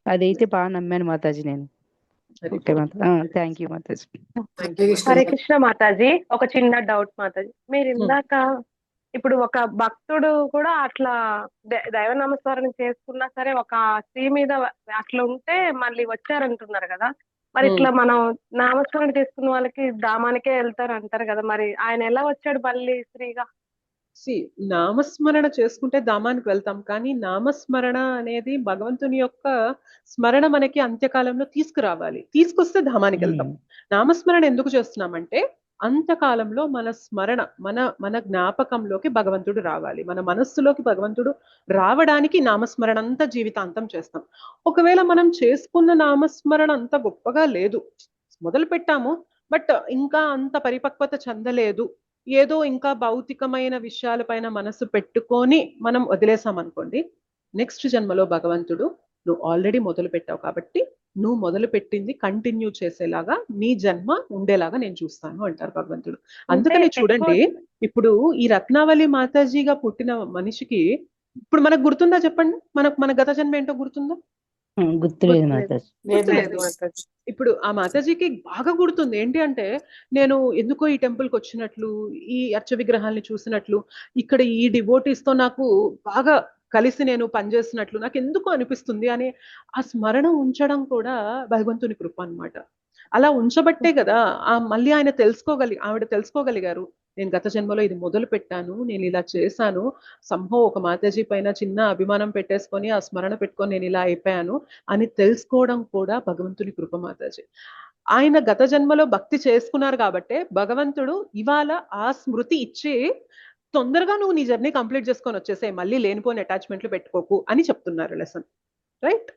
అదైతే బాగా నమ్మాను మాతాజీ నేను. ఓకే మాతా, థ్యాంక్ యూ మాతాజీ. హరే కృష్ణ మాతాజీ. ఒక చిన్న డౌట్ మాతాజీ, మీరు ఇందాక ఇప్పుడు ఒక భక్తుడు కూడా అట్లా దైవ నామస్మరణ చేసుకున్నా సరే ఒక స్త్రీ మీద అట్లా ఉంటే మళ్ళీ వచ్చారంటున్నారు కదా, మరి ఇట్లా మనం నామస్మరణ చేసుకున్న వాళ్ళకి ధామానికే వెళ్తారు అంటారు కదా, మరి ఆయన ఎలా వచ్చాడు మళ్ళీ స్త్రీగా? నామస్మరణ చేసుకుంటే ధామానికి వెళ్తాం, కానీ నామస్మరణ అనేది భగవంతుని యొక్క స్మరణ మనకి అంత్యకాలంలో తీసుకురావాలి, తీసుకొస్తే ధామానికి వెళ్తాం. నామస్మరణ ఎందుకు చేస్తున్నామంటే అంతకాలంలో మన స్మరణ, మన జ్ఞాపకంలోకి భగవంతుడు రావాలి, మన మనస్సులోకి భగవంతుడు రావడానికి నామస్మరణ అంతా జీవితాంతం చేస్తాం. ఒకవేళ మనం చేసుకున్న నామస్మరణ అంత గొప్పగా లేదు, మొదలు పెట్టాము బట్ ఇంకా అంత పరిపక్వత చెందలేదు, ఏదో ఇంకా భౌతికమైన విషయాలపైన మనసు పెట్టుకొని మనం వదిలేసాం అనుకోండి, నెక్స్ట్ జన్మలో భగవంతుడు నువ్వు ఆల్రెడీ మొదలు పెట్టావు కాబట్టి నువ్వు మొదలు పెట్టింది కంటిన్యూ చేసేలాగా నీ జన్మ ఉండేలాగా నేను చూస్తాను అంటారు భగవంతుడు. అందుకని చూడండి, ఇప్పుడు ఈ రత్నావళి మాతాజీగా పుట్టిన మనిషికి ఇప్పుడు మనకు గుర్తుందా చెప్పండి? మన గత జన్మ ఏంటో గుర్తుందా? గుర్తులేదు మాతాజీ. గుర్తులేదు. ఇప్పుడు ఆ మాతాజీకి బాగా గుర్తుంది. ఏంటి అంటే, నేను ఎందుకో ఈ టెంపుల్కి వచ్చినట్లు, ఈ అర్చ విగ్రహాల్ని చూసినట్లు, ఇక్కడ ఈ డివోటీస్ తో నాకు బాగా కలిసి నేను పనిచేసినట్లు నాకు ఎందుకు అనిపిస్తుంది అని ఆ స్మరణ ఉంచడం కూడా భగవంతుని కృప అన్నమాట. అలా ఉంచబట్టే కదా మళ్ళీ ఆవిడ తెలుసుకోగలిగారు, నేను గత జన్మలో ఇది మొదలు పెట్టాను, నేను ఇలా చేశాను, ఒక మాతాజీ పైన చిన్న అభిమానం పెట్టేసుకొని ఆ స్మరణ పెట్టుకొని నేను ఇలా అయిపోయాను అని తెలుసుకోవడం కూడా భగవంతుని కృప మాతాజీ. ఆయన గత జన్మలో భక్తి చేసుకున్నారు కాబట్టే భగవంతుడు ఇవాళ ఆ స్మృతి ఇచ్చి తొందరగా నువ్వు నీ జర్నీ కంప్లీట్ చేసుకొని వచ్చేసే, మళ్ళీ లేనిపోని అటాచ్మెంట్లు పెట్టుకోకు అని చెప్తున్నారు లెసన్. రైట్?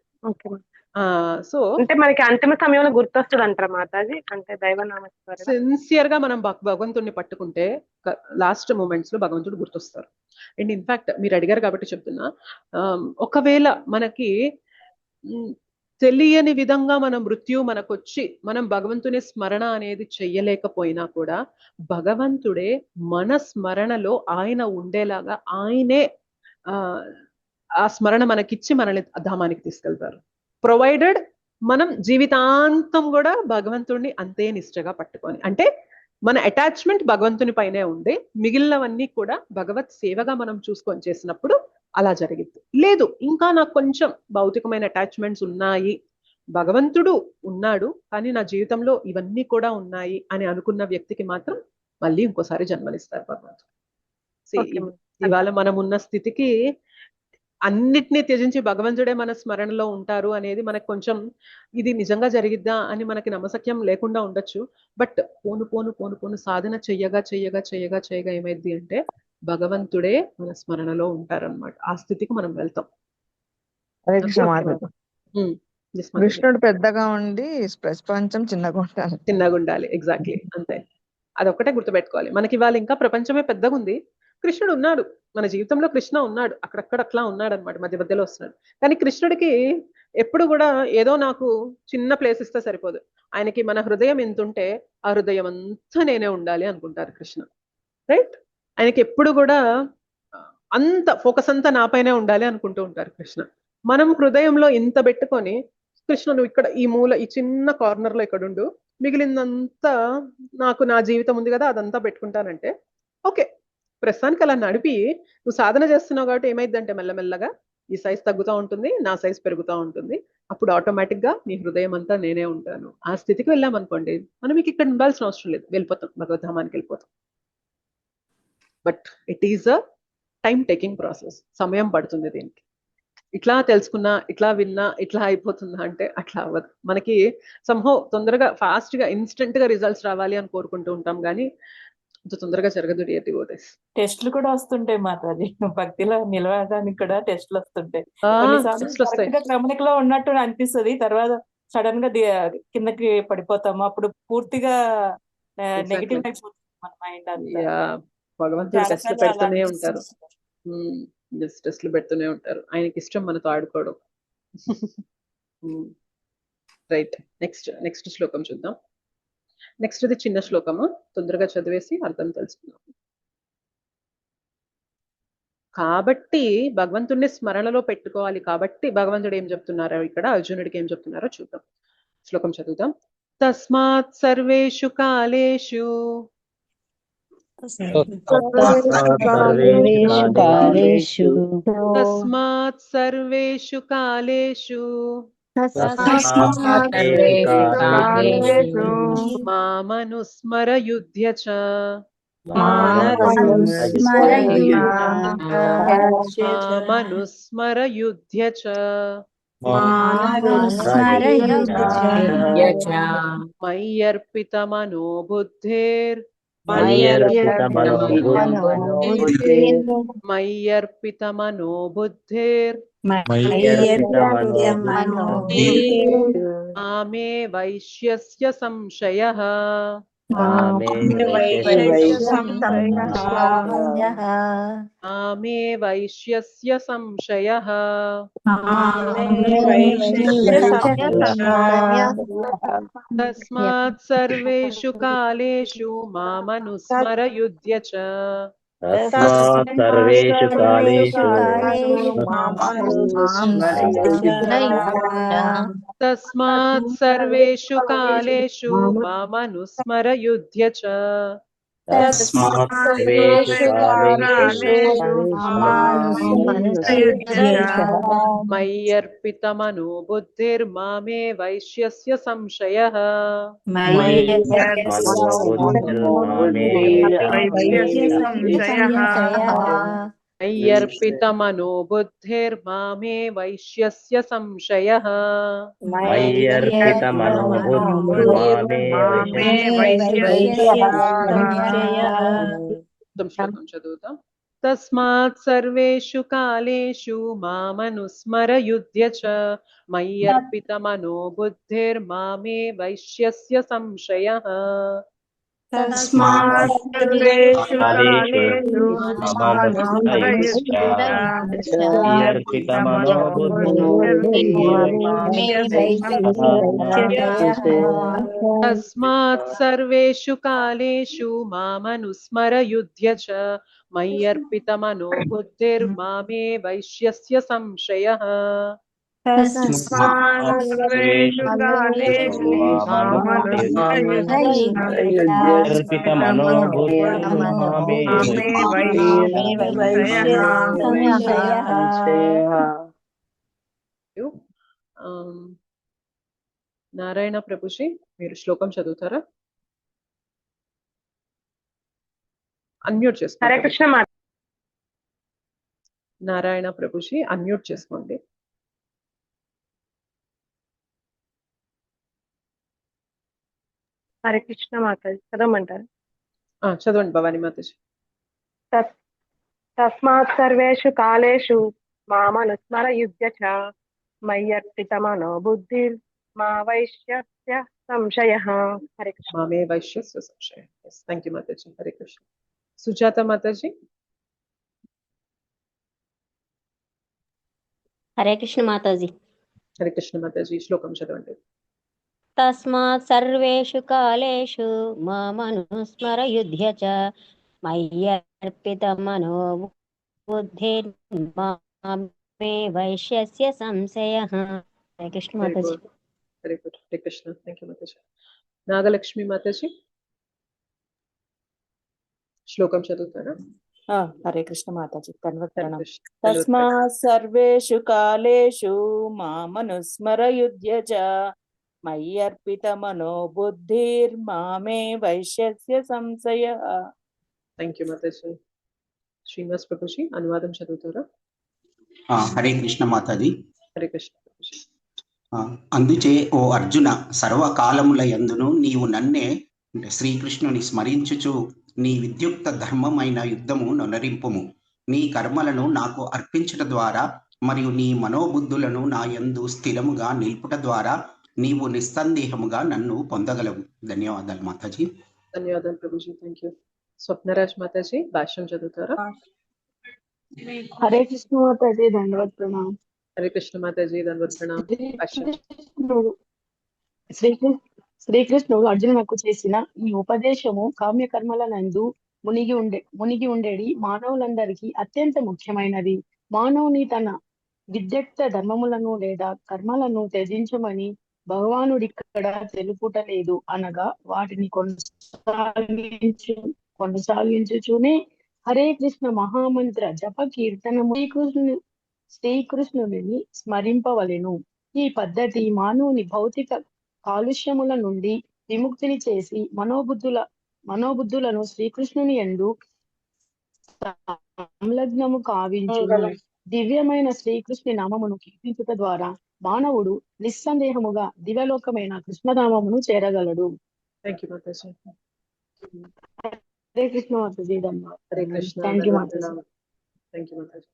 సో అంటే మనకి అంతిమ సమయంలో గుర్తొస్తుంది అంటారా మాతాజీ? అంటే దైవనామస్మరణ సిన్సియర్ గా మనం భగవంతుడిని పట్టుకుంటే లాస్ట్ మూమెంట్స్ లో భగవంతుడు గుర్తొస్తారు. అండ్ ఇన్ఫాక్ట్ మీరు అడిగారు కాబట్టి చెప్తున్నా, ఒకవేళ మనకి తెలియని విధంగా మన మృత్యు మనకొచ్చి మనం భగవంతుని స్మరణ అనేది చెయ్యలేకపోయినా కూడా భగవంతుడే మన స్మరణలో ఆయన ఉండేలాగా ఆయనే ఆ స్మరణ మనకిచ్చి మనల్ని ధామానికి తీసుకెళ్తారు. ప్రొవైడెడ్ మనం జీవితాంతం కూడా భగవంతుడిని అంతే నిష్ఠగా పట్టుకొని, అంటే మన అటాచ్మెంట్ భగవంతుని పైనే ఉండి మిగిలినవన్నీ కూడా భగవత్ సేవగా మనం చూసుకొని చేసినప్పుడు అలా జరిగింది. లేదు ఇంకా నాకు కొంచెం భౌతికమైన అటాచ్మెంట్స్ ఉన్నాయి, భగవంతుడు ఉన్నాడు కానీ నా జీవితంలో ఇవన్నీ కూడా ఉన్నాయి అని అనుకున్న వ్యక్తికి మాత్రం మళ్ళీ ఇంకోసారి జన్మనిస్తారు భగవంతుడు. ఇవాళ మనం ఉన్న స్థితికి అన్నిటినీ త్యజించి భగవంతుడే మన స్మరణలో ఉంటారు అనేది మనకు కొంచెం ఇది నిజంగా జరిగిద్దా అని మనకి నమ్మసక్యం లేకుండా ఉండొచ్చు. బట్ పోను సాధన చెయ్యగా ఏమైంది అంటే భగవంతుడే మన స్మరణలో ఉంటారన్నమాట. ఆ స్థితికి మనం వెళ్తాం. కృష్ణుడు పెద్దగా ఉండి ప్రపంచం చిన్నగా ఉండాలి. ఎగ్జాక్ట్లీ అంతే. అదొక్కటే గుర్తుపెట్టుకోవాలి. మనకి ఇవాళ ఇంకా ప్రపంచమే పెద్దగా ఉంది, కృష్ణుడు ఉన్నాడు మన జీవితంలో, కృష్ణ ఉన్నాడు అక్కడక్కడ అట్లా ఉన్నాడు అనమాట, మధ్య మధ్యలో వస్తున్నాడు. కానీ కృష్ణుడికి ఎప్పుడు కూడా ఏదో నాకు చిన్న ప్లేస్ ఇస్తే సరిపోదు, ఆయనకి మన హృదయం ఎంతుంటే ఆ హృదయం అంతా నేనే ఉండాలి అనుకుంటారు కృష్ణ. రైట్? ఆయనకి ఎప్పుడు కూడా అంత ఫోకస్ అంతా నాపైనే ఉండాలి అనుకుంటూ ఉంటారు కృష్ణ. మనం హృదయంలో ఇంత పెట్టుకొని కృష్ణ నువ్వు ఇక్కడ ఈ మూల ఈ చిన్న కార్నర్ లో ఇక్కడ ఉండు, మిగిలిందంతా నాకు నా జీవితం ఉంది కదా అదంతా పెట్టుకుంటానంటే ఓకే. ప్రస్తుతానికి అలా నడిపి నువ్వు సాధన చేస్తున్నావు కాబట్టి ఏమైందంటే మెల్లమెల్లగా ఈ సైజ్ తగ్గుతూ ఉంటుంది, నా సైజ్ పెరుగుతూ ఉంటుంది. అప్పుడు ఆటోమేటిక్ గా నీ హృదయం అంతా నేనే ఉంటాను. ఆ స్థితికి వెళ్ళామనుకోండి మనం మీకు ఇక్కడ ఉండాల్సిన అవసరం లేదు, వెళ్ళిపోతాం, భగవద్ధామానికి వెళ్ళిపోతాం. But it is a time taking process, సమయం పడుతుంది దీనికి. ఇట్లా తెలుసుకున్నా, ఇట్లా విన్నా, ఇట్లా అయిపోతుందా అంటే అట్లా అవ్వదు. మనకి తొందరగా ఫాస్ట్ గా ఇన్స్టెంట్ గా రిజల్ట్స్ రావాలి అని కోరుకుంటూ ఉంటాం, కానీ తొందరగా జరగదు. టెస్ట్లు కూడా వస్తుంటాయి మాతాజీ, భక్తిలో నిలవడానికి కూడా టెస్ట్లు వస్తుంటాయి. క్రమణికలో ఉన్నట్టు అనిపిస్తుంది, తర్వాత సడన్ గా కిందకి పడిపోతాము, అప్పుడు పూర్తిగా నెగిటివ్ అయిపోతుంది మన మైండ్ అంతా. భగవంతుడు టెస్ట్లు పెడుతూనే ఉంటారు, టెస్ట్లు పెడుతూనే ఉంటారు. ఆయనకి ఇష్టం మనతో ఆడుకోవడం. రైట్, నెక్స్ట్ శ్లోకం చూద్దాం. నెక్స్ట్ ఇది చిన్న శ్లోకము, తొందరగా చదివేసి అర్థం తెలుసుకుందాం. కాబట్టి భగవంతుడిని స్మరణలో పెట్టుకోవాలి కాబట్టి భగవంతుడు ఏం చెప్తున్నారో ఇక్కడ అర్జునుడికి ఏం చెప్తున్నారో చూద్దాం. శ్లోకం చదువుదాం. తస్మాత్ సర్వేషు కాలేషు తస్మాత్ సర్వేషు కాలేషు మామనుస్మర యుధ్య చ మామనుస్మర యుధ్య చ మయ్యర్పిత మనోబుద్ధిర్ మయ్యర్పిత మనోబుద్ధిర్ మామే వైశ్యస్య సంశయః మామే వైశ్యస్య సంశయః మామే వైశ్యస్య సంశయః తస్మాత్ సర్వేషు కాలేషు మామనుస్మరయుధ్య చ తస్మాత్ సర్వేషు కాలేషు తస్మాత్ సర్వేషు కాలేషు మామనుస్మరయుధ్య చ తస్మాత్ సర్వేషు కాలేషు మయ్యర్పితమనో బుద్ధిర్మామే వైశ్యస్య సంశయః మయ్యర్పితమనో బుద్ధిర్మామే వైశ్యస్య సంశయః శ్లోకం చదువుతాం. తస్మాత్ సర్వేషు కాలేషు మామనుస్మరయుధ్య చ మయ్యర్పితమనో బుద్ధిర్మామే వైశ్యస్య సంశయః తస్మాత్ సర్వేషు కాలేషు మయ్యర్పితమనో తస్మాత్ సర్వేషు కాలేషు మామనుస్మరయుధ్య చ మయ్యర్పితమనో బుద్ధిర్మామే వైశ్యస్య సంశయః నారాయణ ప్రభుజీ మీరు శ్లోకం చదువుతారా? అన్మ్యూట్ చేసుకోండి. హరే కృష్ణ మాత. నారాయణ ప్రభుజీ అన్మ్యూట్ చేసుకోండి. హరే కృష్ణ మాతాజీ చదవమంటారు? చదవండి భవానీ మాతాజీ. తస్మాత్ సర్వేషు కాలేషు మామనుస్మరయుధ్య చ మయ్యర్పితమనో బుద్ధిర్ మా వైశ్యస్య సంశయః. హరే కృష్ణ. మామే వైశ్యస్య సంశయః. థ్యాంక్ యూ మాతాజీ. హరే కృష్ణ. సుజాత మాతాజీ. హరే కృష్ణ మాతాజీ. హరే కృష్ణ మాతాజీ శ్లోకం చదవండి. తస్మాత్ సర్వేషు కాలేషు మామనుస్మరయుధ్య చ మయ్యర్పితమనో బుద్ధిర్మామే వైశ్యస్య సంశయః. హరే కృష్ణ మాతాజీ. హరే కృష్ణ. థ్యాంక్ యూ మాతాజీ. నాగలక్ష్మి మాతాజీ శ్లోకం చదువుతారా? హరే కృష్ణ మాతాజీ. తస్మాత్ సర్వేషు కాలేషు మామనుస్మరయుధ్య చ మయ్యర్పితమనో బుద్ధిర్మామే వైశ్యస్య సంశయః. థ్యాంక్ యూ మాతాజీ. శ్రీనివాస్ ప్రభుజీ అనువాదం చదువుతారా? హరే కృష్ణ మాతాజీ. హరే కృష్ణ ప్రభుజీ. అందుచే ఓ అర్జున, సర్వకాలముల యందును నీవు నన్నే శ్రీకృష్ణుని స్మరించుచు నీ విద్యుక్త ధర్మమైన యుద్ధము నొనరింపుము. నీ కర్మలను నాకు అర్పించుట ద్వారా మరియు నీ మనోబుద్ధులను నా యందు స్థిరముగా నిలుపుట ద్వారా నీవు నిస్సందేహముగా నన్ను పొందగలవు. ధన్యవాదాలు మాతాజీ. ధన్యవాదాలు ప్రభుజీ. Thank you. స్వప్నరాజ్ మాతాజీ భాష్యం చదువుతారా? హరే కృష్ణ మాతాజీ దండవత్ ప్రణామం. హరే కృష్ణ మాతాజీ దండవత్ ప్రణామం. శ్రీకృష్ణుడు అర్జునునకు చేసిన ఈ ఉపదేశము కామ్యకర్మల నందు మునిగి ఉండేది మానవులందరికీ అత్యంత ముఖ్యమైనది. మానవుని తన విద్యుక్త ధర్మములను లేదా కర్మలను త్యజించమని భగవానుడిక్కడ తెలుపుటలేదు, అనగా వాటిని కొనసాగించుచునే హరే కృష్ణ మహామంత్ర జప కీర్తనము శ్రీకృష్ణుని స్మరింపవలెను. ఈ పద్ధతి మానవుని భౌతిక కాలుష్యముల నుండి విముక్తిని చేసి మనోబుద్ధులను శ్రీకృష్ణుని యందు సంలగ్నము కావించును. దివ్యమైన శ్రీకృష్ణుని నామమును కీర్తించుట ద్వారా మానవుడు నిస్సందేహముగా దివ్యలోకమైన కృష్ణధామమును చేరగలడు. థ్యాంక్ యూ మాతాజీ. హరే కృష్ణ మాతాజీ. ధన్యవాదాలు. హరే కృష్ణ. థ్యాంక్ యూ మాతాజీ. థ్యాంక్ యూ మాతాజీ.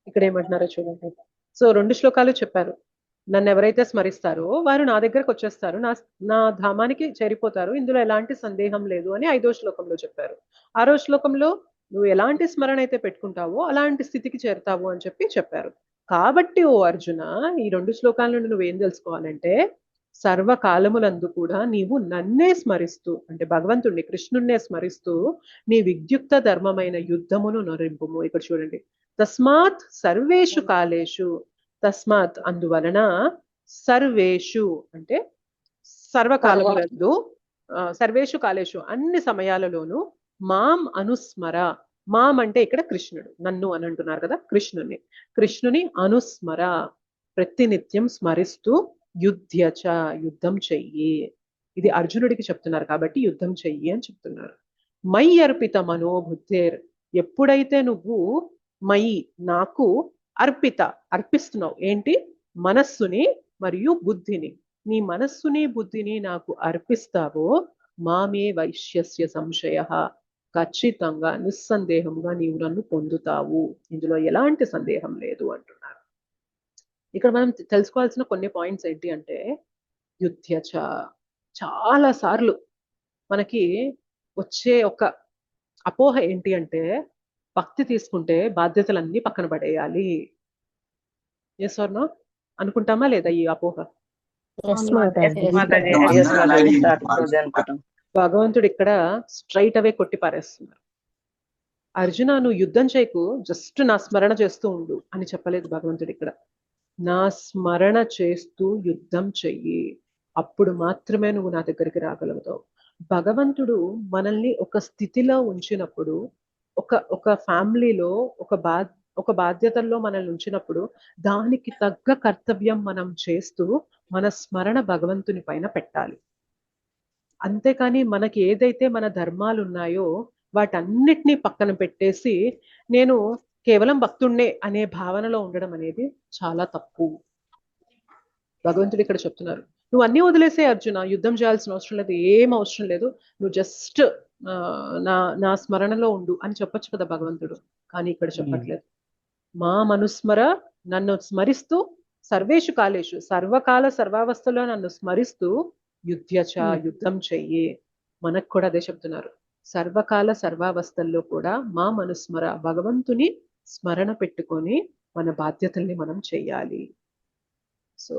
ఇక్కడ ఏమంటున్నారో చూడండి. సో 2 శ్లోకాలు చెప్పారు. నన్ను ఎవరైతే స్మరిస్తారో వారు నా దగ్గరకు వచ్చేస్తారు, నా ధామానికి చేరిపోతారు, ఇందులో ఎలాంటి సందేహం లేదు అని 5వ శ్లోకంలో చెప్పారు. 6వ శ్లోకంలో నువ్వు ఎలాంటి స్మరణ అయితే పెట్టుకుంటావో అలాంటి స్థితికి చేరుతావు అని చెప్పారు. కాబట్టి ఓ అర్జున, ఈ 2 శ్లోకాల నుండి నువ్వేం తెలుసుకోవాలంటే, సర్వకాలములందు కూడా నీవు నన్నే స్మరిస్తూ, అంటే భగవంతుణ్ణి కృష్ణుణ్ణే స్మరిస్తూ నీ విద్యుక్త ధర్మమైన యుద్ధమును నొరింపుము. ఇక్కడ చూడండి, తస్మాత్ సర్వేషు కాలేషు, తస్మాత్ అందువలన, సర్వేషు అంటే సర్వకాలములందు, సర్వేషు కాలేషు అన్ని సమయాలలోనూ, మాం అనుస్మర, మాం అంటే ఇక్కడ కృష్ణుడు, నన్ను అని అంటున్నారు కదా, కృష్ణుని అనుస్మర, ప్రతినిత్యం స్మరిస్తూ, యుధ్యచ యుద్ధం చెయ్యి. ఇది అర్జునుడికి చెప్తున్నారు కాబట్టి యుద్ధం చెయ్యి అని చెప్తున్నారు. మై అర్పిత మనోబుద్ధేర్, ఎప్పుడైతే నువ్వు మయి నాకు అర్పిస్తున్నావు, ఏంటి, మనస్సుని మరియు బుద్ధిని, నీ మనస్సుని బుద్ధిని నాకు అర్పిస్తావో, మామే వైశ్యస్య సంశయ, ఖచ్చితంగా నిస్సందేహంగా నీవు నన్ను పొందుతావు, ఇందులో ఎలాంటి సందేహం లేదు అంటున్నారు. ఇక్కడ మనం తెలుసుకోవాల్సిన కొన్ని పాయింట్స్ ఏంటి అంటే, యుధ్యచ, చాలా సార్లు మనకి వచ్చే ఒక అపోహ ఏంటి అంటే, భక్తి తీసుకుంటే బాధ్యతలన్నీ పక్కన పడేయాలి. ఎస్ ఆర్ నో అనుకుంటామా లేదా ఈ అపోహ? భగవంతుడు ఇక్కడ స్ట్రైట్ అవే కొట్టి పారేస్తున్నారు. అర్జున, నువ్వు యుద్ధం చేయకు, జస్ట్ నా స్మరణ చేస్తూ ఉండు అని చెప్పలేదు భగవంతుడు ఇక్కడ. నా స్మరణ చేస్తూ యుద్ధం చెయ్యి, అప్పుడు మాత్రమే నువ్వు నా దగ్గరికి రాగలుగుతావు. భగవంతుడు మనల్ని ఒక స్థితిలో ఉంచినప్పుడు, ఒక ఫ్యామిలీలో ఒక బాధ్యతల్లో మనల్ని ఉంచినప్పుడు, దానికి తగ్గ కర్తవ్యం మనం చేస్తూ మన స్మరణ భగవంతుని పైన పెట్టాలి. అంతేకాని మనకి ఏదైతే మన ధర్మాలు ఉన్నాయో వాటన్నిటినీ పక్కన పెట్టేసి నేను కేవలం భక్తుణ్ణే అనే భావనలో ఉండడం అనేది చాలా తప్పు. భగవంతుడు ఇక్కడ చెప్తున్నారు, నువ్వు అన్ని వదిలేసే అర్జున, యుద్ధం చేయాల్సిన అవసరం లేదు, ఏం అవసరం లేదు, నువ్వు జస్ట్ నా స్మరణలో ఉండు అని చెప్పొచ్చు కదా భగవంతుడు. కానీ ఇక్కడ చెప్పట్లేదు. మా మనుస్మర, నన్ను స్మరిస్తూ, సర్వేషు కాలేషు, సర్వకాల సర్వావస్థలో నన్ను స్మరిస్తూ, యుధ్యచ యుద్ధం చెయ్యి. మనకు కూడా అదే చెప్తున్నారు, సర్వకాల సర్వావస్థల్లో కూడా మా మనుస్మర, భగవంతుని స్మరణ పెట్టుకొని మన బాధ్యతల్ని మనం చెయ్యాలి. సో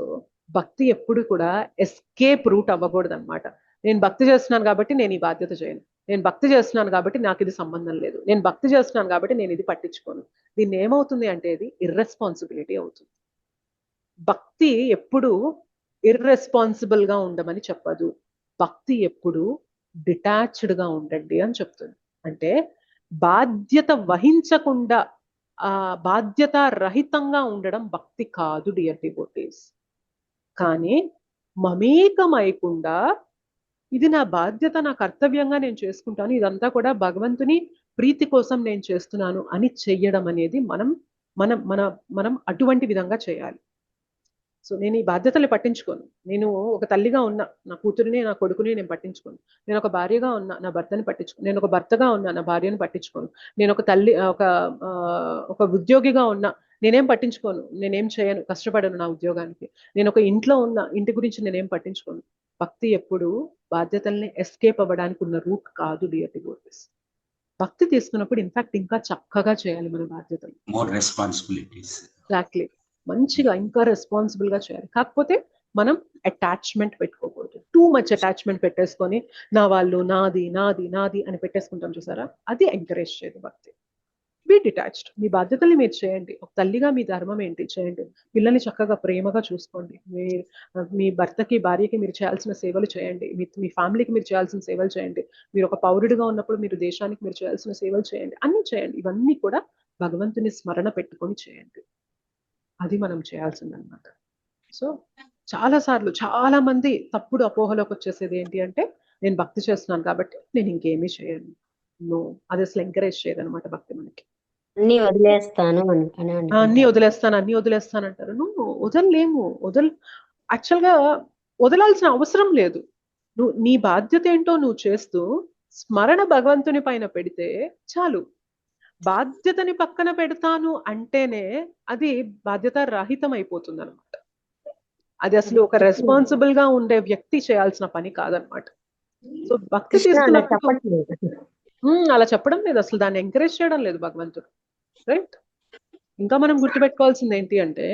భక్తి ఎప్పుడు కూడా ఎస్కేప్ రూట్ అవ్వకూడదు అనమాట. నేను భక్తి చేస్తున్నాను కాబట్టి నేను ఈ బాధ్యత చేయను, నేను భక్తి చేస్తున్నాను కాబట్టి నాకు ఇది సంబంధం లేదు, నేను భక్తి చేస్తున్నాను కాబట్టి నేను ఇది పట్టించుకోను. దీన్ని ఏమవుతుంది అంటే ఇది ఇర్రెస్పాన్సిబిలిటీ అవుతుంది. భక్తి ఎప్పుడు ఇర్రెస్పాన్సిబుల్ గా ఉండమని చెప్పదు, భక్తి ఎప్పుడు డిటాచ్డ్ గా ఉండండి అని చెప్తుంది. అంటే బాధ్యత వహించకుండా, బాధ్యత రహితంగా ఉండడం భక్తి కాదు డియర్ డివోటీస్. కానీ మమేకమైకుండా, ఇది నా బాధ్యత, నా కర్తవ్యంగా నేను చేసుకుంటాను, ఇదంతా కూడా భగవంతుని ప్రీతి కోసం నేను చేస్తున్నాను అని చెయ్యడం అనేది మనం అటువంటి విధంగా చేయాలి. సో నేను ఈ బాధ్యతలు పట్టించుకోను, నేను ఒక తల్లిగా ఉన్నా నా కూతురిని నా కొడుకుని నేను పట్టించుకోను, నేను ఒక భార్యగా ఉన్నా నా భర్తని పట్టించుకోను, నేను ఒక భర్తగా ఉన్నా నా భార్యను పట్టించుకోను, నేను ఒక తల్లి ఒక ఉద్యోగిగా ఉన్నా నేనేం పట్టించుకోను, నేనేం చేయను, కష్టపడను నా ఉద్యోగానికి, నేను ఒక ఇంట్లో ఉన్న ఇంటి గురించి నేనేం పట్టించుకోను. భక్తి ఎప్పుడు బాధ్యతల్ని ఎస్కేప్ అవ్వడానికి ఉన్న రూట్ కాదు డియర్ డివోటీస్. భక్తి తీసుకున్నప్పుడు ఇన్ఫాక్ట్ ఇంకా చక్కగా చేయాలి మన బాధ్యతలు, మోర్ రెస్పాన్సిబిలిటీస్. ఎగ్జాక్ట్లీ, మంచిగా ఇంకా రెస్పాన్సిబుల్ గా చేయాలి. కాకపోతే మనం అటాచ్మెంట్ పెట్టుకోకూడదు. టూ మచ్ అటాచ్మెంట్ పెట్టేసుకొని నా వాళ్ళు, నాది నాది నాది అని పెట్టేసుకుంటాం చూసారా, అది ఎంకరేజ్ చేయదు భక్తి. బీ డిటాచ్డ్, మీ బాధ్యతల్ని మీరు చేయండి. ఒక తల్లిగా మీ ధర్మం ఏంటి చేయండి, పిల్లల్ని చక్కగా ప్రేమగా చూసుకోండి, మీ భర్తకి భార్యకి మీరు చేయాల్సిన సేవలు చేయండి, మీ ఫ్యామిలీకి మీరు చేయాల్సిన సేవలు చేయండి, మీరు ఒక పౌరుడిగా ఉన్నప్పుడు మీరు దేశానికి మీరు చేయాల్సిన సేవలు చేయండి, అన్ని చేయండి. ఇవన్నీ కూడా భగవంతుని స్మరణ పెట్టుకొని చేయండి, అది మనం చేయాల్సిందనమాట. సో చాలా సార్లు చాలా మంది తప్పుడు అపోహలోకి వచ్చేసేది ఏంటి అంటే, నేను భక్తి చేస్తున్నాను కాబట్టి నేను ఇంకేమీ చేయను. నో, అది అసలు ఎంకరేజ్ చేయదు అనమాట భక్తి. మనకి అన్ని వదిలేస్తాను అన్ని వదిలేస్తాను అంటారు. నువ్వు వదలలేము, యాక్చువల్గా వదలాల్సిన అవసరం లేదు. నువ్వు నీ బాధ్యత ఏంటో నువ్వు చేస్తూ స్మరణ భగవంతుని పైన పెడితే చాలు. బాధ్యతని పక్కన పెడతాను అంటేనే అది బాధ్యత రహితం అయిపోతుంది అనమాట. అది అసలు ఒక రెస్పాన్సిబుల్ గా ఉండే వ్యక్తి చేయాల్సిన పని కాదనమాట. సో భక్తి కృష్ణ అలా తీసుకున్నప్పుడు చెప్పట్లేదు. అలా చెప్పడం లేదు, అసలు దాన్ని ఎంకరేజ్ చేయడం లేదు భగవంతుడు. రైట్. ఇంకా మనం గుర్తుపెట్టుకోవాల్సింది ఏంటి అంటే,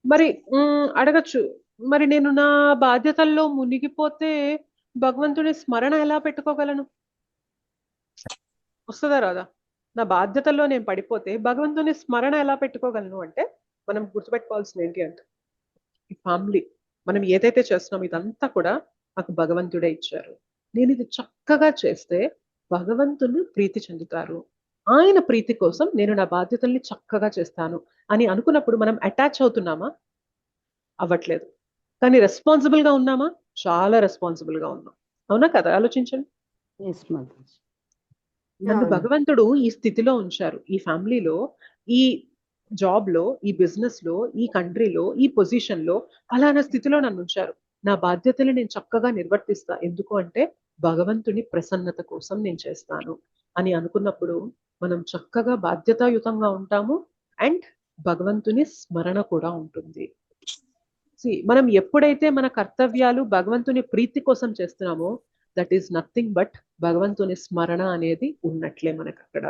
మరి అడగచ్చు, మరి నేను నా బాధ్యతల్లో మునిగిపోతే భగవంతుని స్మరణ ఎలా పెట్టుకోగలను? వస్తుందా రాదా? నా బాధ్యతల్లో నేను పడిపోతే భగవంతుని స్మరణ ఎలా పెట్టుకోగలను అంటే, మనం గుర్తుపెట్టుకోవాల్సింది ఏంటి అంటే, ఈ ఫ్యామిలీ మనం ఏదైతే చేస్తున్నాం ఇదంతా కూడా నాకు భగవంతుడే ఇచ్చారు. నేను ఇది చక్కగా చేస్తే భగవంతుని ప్రీతి చెందుతారు. ఆయన ప్రీతి కోసం నేను నా బాధ్యతల్ని చక్కగా చేస్తాను అని అనుకున్నప్పుడు మనం అటాచ్ అవుతున్నామా? అవ్వట్లేదు. కానీ రెస్పాన్సిబుల్ గా ఉన్నామా? చాలా రెస్పాన్సిబుల్ గా ఉన్నాం. అవునా కదా? ఆలోచించండి. నన్ను భగవంతుడు ఈ స్థితిలో ఉంచారు, ఈ ఫ్యామిలీలో, ఈ జాబ్ లో, ఈ బిజినెస్ లో, ఈ కంట్రీలో, ఈ పొజిషన్ లో, అలానా స్థితిలో నన్ను ఉంచారు. నా బాధ్యతలు నేను చక్కగా నిర్వర్తిస్తా. ఎందుకు అంటే భగవంతుని ప్రసన్నత కోసం నేను చేస్తాను అని అనుకున్నప్పుడు మనం చక్కగా బాధ్యతాయుతంగా ఉంటాము. అండ్ భగవంతుని స్మరణ కూడా ఉంటుంది. మనం ఎప్పుడైతే మన కర్తవ్యాలు భగవంతుని ప్రీతి కోసం చేస్తున్నామో దట్ ఈస్ నథింగ్ బట్ భగవంతుని స్మరణ అనేది ఉన్నట్లే మనకు అక్కడ.